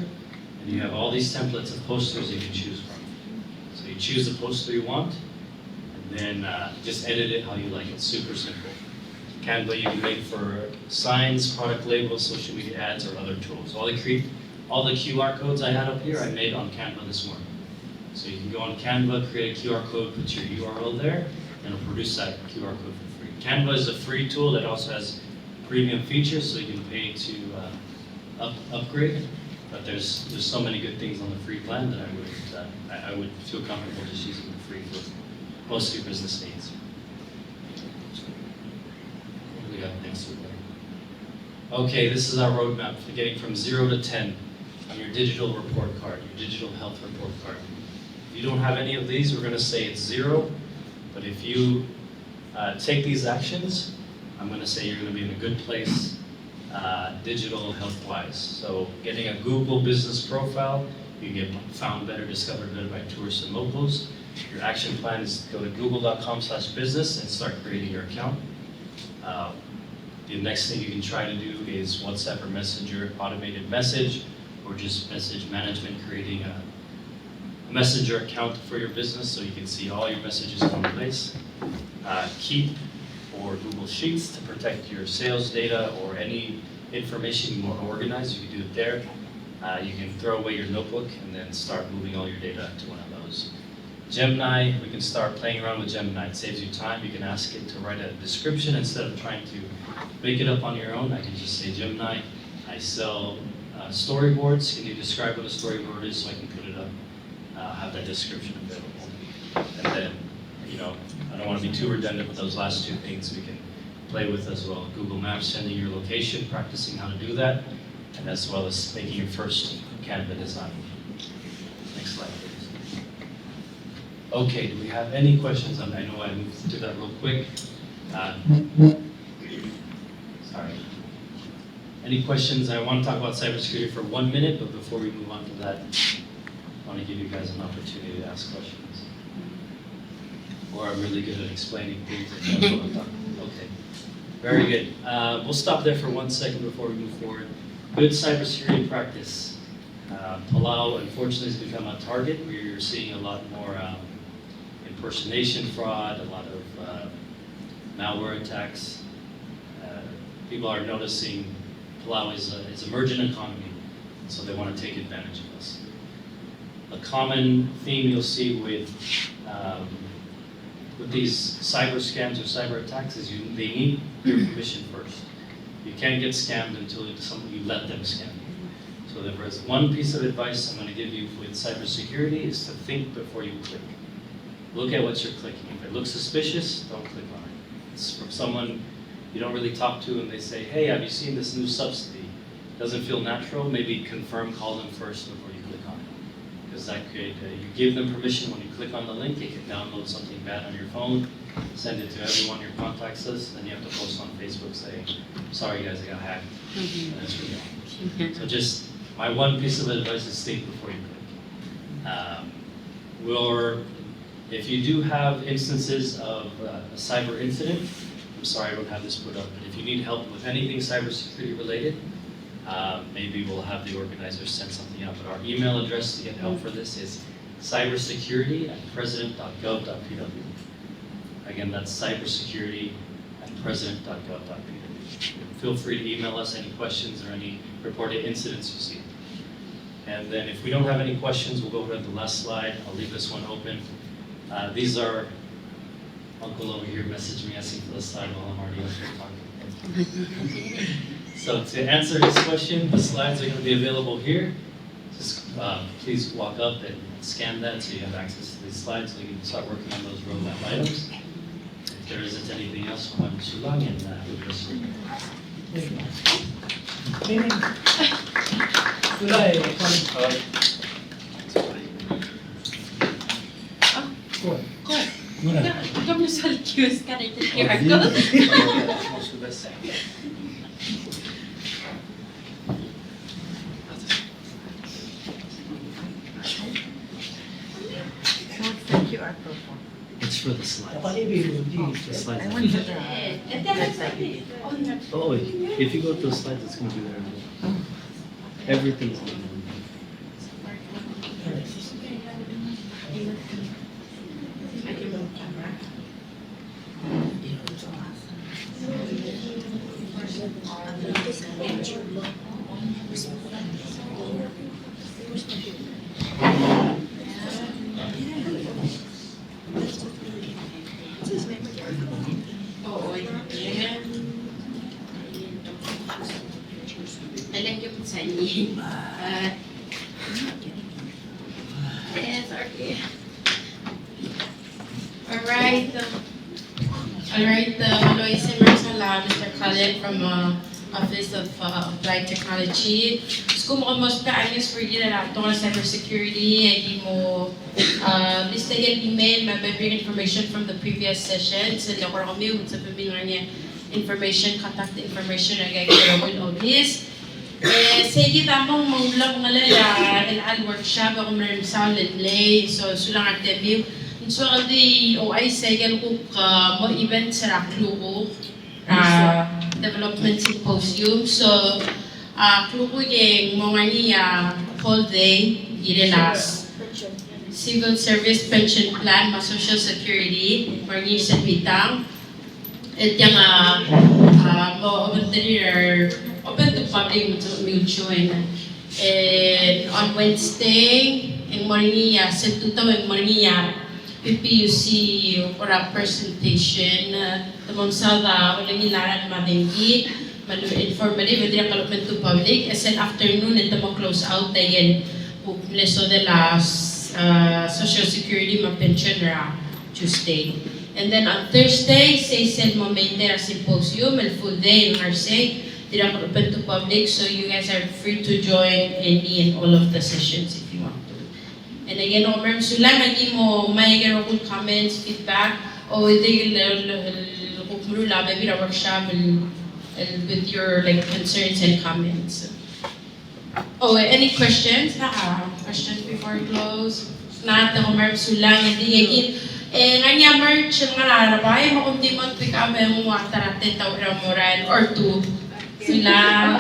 And you have all these templates of posters you can choose from. So you choose the poster you want, and then just edit it how you like. It's super simple. Canva you can make for signs, product labels, social media ads, or other tools. All the QR codes I had up here, I made on Canva this morning. So you can go on Canva, create a QR code, put your URL there, and it'll produce that QR code for free. Canva is a free tool that also has premium features, so you can pay to upgrade. But there's so many good things on the free plan that I would feel comfortable just using the free for most of your business needs. What do we got next week? Okay, this is our roadmap for getting from 0 to 10 on your digital report card, your digital health report card. If you don't have any of these, we're going to say it's 0. But if you take these actions, I'm going to say you're going to be in a good place digital health-wise. So getting a Google business profile, you get found better, discovered better by tourists and locals. Your action plan is to go to google.com/business and start creating your account. The next thing you can try to do is WhatsApp or Messenger automated message, or just message management, creating a Messenger account for your business so you can see all your messages in one place. Keep or Google Sheets to protect your sales data or any information more organized, you can do it there. You can throw away your notebook and then start moving all your data to one of those. Gemini, we can start playing around with Gemini. It saves you time. You can ask it to write a description instead of trying to make it up on your own. I can just say, Gemini, I sell storyboards. Can you describe what a storyboard is so I can put it up, have that description available. And then, I don't want to be too redundant with those last two things we can play with as well. Google Maps, sending your location, practicing how to do that, and as well as making your first Canva design. Next slide, please. Okay, do we have any questions? I know I moved through that real quick. Sorry. Any questions? I want to talk about cybersecurity for 1 minute, but before we move on to that, I want to give you guys an opportunity to ask questions. Or I'm really good at explaining things. And know what I'm talking about. Okay, very good. We'll stop there for 1 second before we move forward. Good cybersecurity practice. Palau, unfortunately, has become a target. We're seeing a lot more impersonation fraud, a lot of malware attacks. People are noticing Palau is an emerging economy, so they want to take advantage of us. A common theme you'll see with these cyber scams or cyber attacks is they need your permission first. You can't get scammed until you let them scam you. So there is one piece of advice I'm going to give you with cybersecurity is to think before you click. Look at what you're clicking. If it looks suspicious, don't click on it. It's from someone you don't really talk to and they say, hey, have you seen this new subsidy? Doesn't feel natural, maybe confirm, call them first before you click on it. Because that could, you give them permission when you click on the link, they can download something bad on your phone, send it to everyone your contacts list, then you have to post on Facebook saying, sorry guys, I got hacked. And that's real. So just, my one piece of advice is think before you click. If you do have instances of a cyber incident, I'm sorry I don't have this put up, but if you need help with anything cybersecurity related, maybe we'll have the organizers send something out. But our email address to get help for this is cybersecurity@president.gov.pw. Again, that's cybersecurity@president.gov.pw. Feel free to email us any questions or any reported incidents you see. And then if we don't have any questions, we'll go over to the last slide. I'll leave this one open. These are, Uncle over here messaged me asking for the slide while I'm already up here talking. So to answer this question, the slides are going to be available here. Just please walk up and scan that so you have access to these slides so you can start working on those roadmap items. If there isn't anything else, we'll have too long and we'll just Come sa queues ka rin QR code. It's for the slides. The slides. I want to Oh, wait. If you go to the slides, it's going to be there. Everything's there. Alam niyo po sa inyo. Sorry. Alright, Maloy Simersala, Mr. Khaled from Office of Applied Technology. Kung almost kaayos for you na ito cybersecurity, hindi mo list again email, may information from the previous sessions, and ako kami, sa pabingan niya information, contact information na gagawin of this. Sige tamang maulang nga lala workshop ako meron sa lay so sulang active so di OI segel ko mo event sa Kluko development symposium so Kluko yung mga niya whole day girelas civil service pension plan ma social security marni sa bitang et yang mo open to public will join. And on Wednesday, in Moringia, Setuto in Moringia, PPUC for a presentation. Tamang sada, walang ilaran madenggi, informative, with development to public. As an afternoon, ito mo close out tayo leso de la Social Security ma pension Tuesday. And then on Thursday, say send mo maintain a symposium, a full day in Marseille. Did open to public, so you guys are free to join any and all of the sessions if you want to. And again, Omer Sula, nagi mo may good comments, feedback, o hindi kumulula maybe a workshop with your like concerns and comments. Oh, any questions? Questions before we close? Nata Omer Sula, hindi again. Nganya merch nga narabay mo kung di mo tweak up yung mga tarate tawra moral or two sila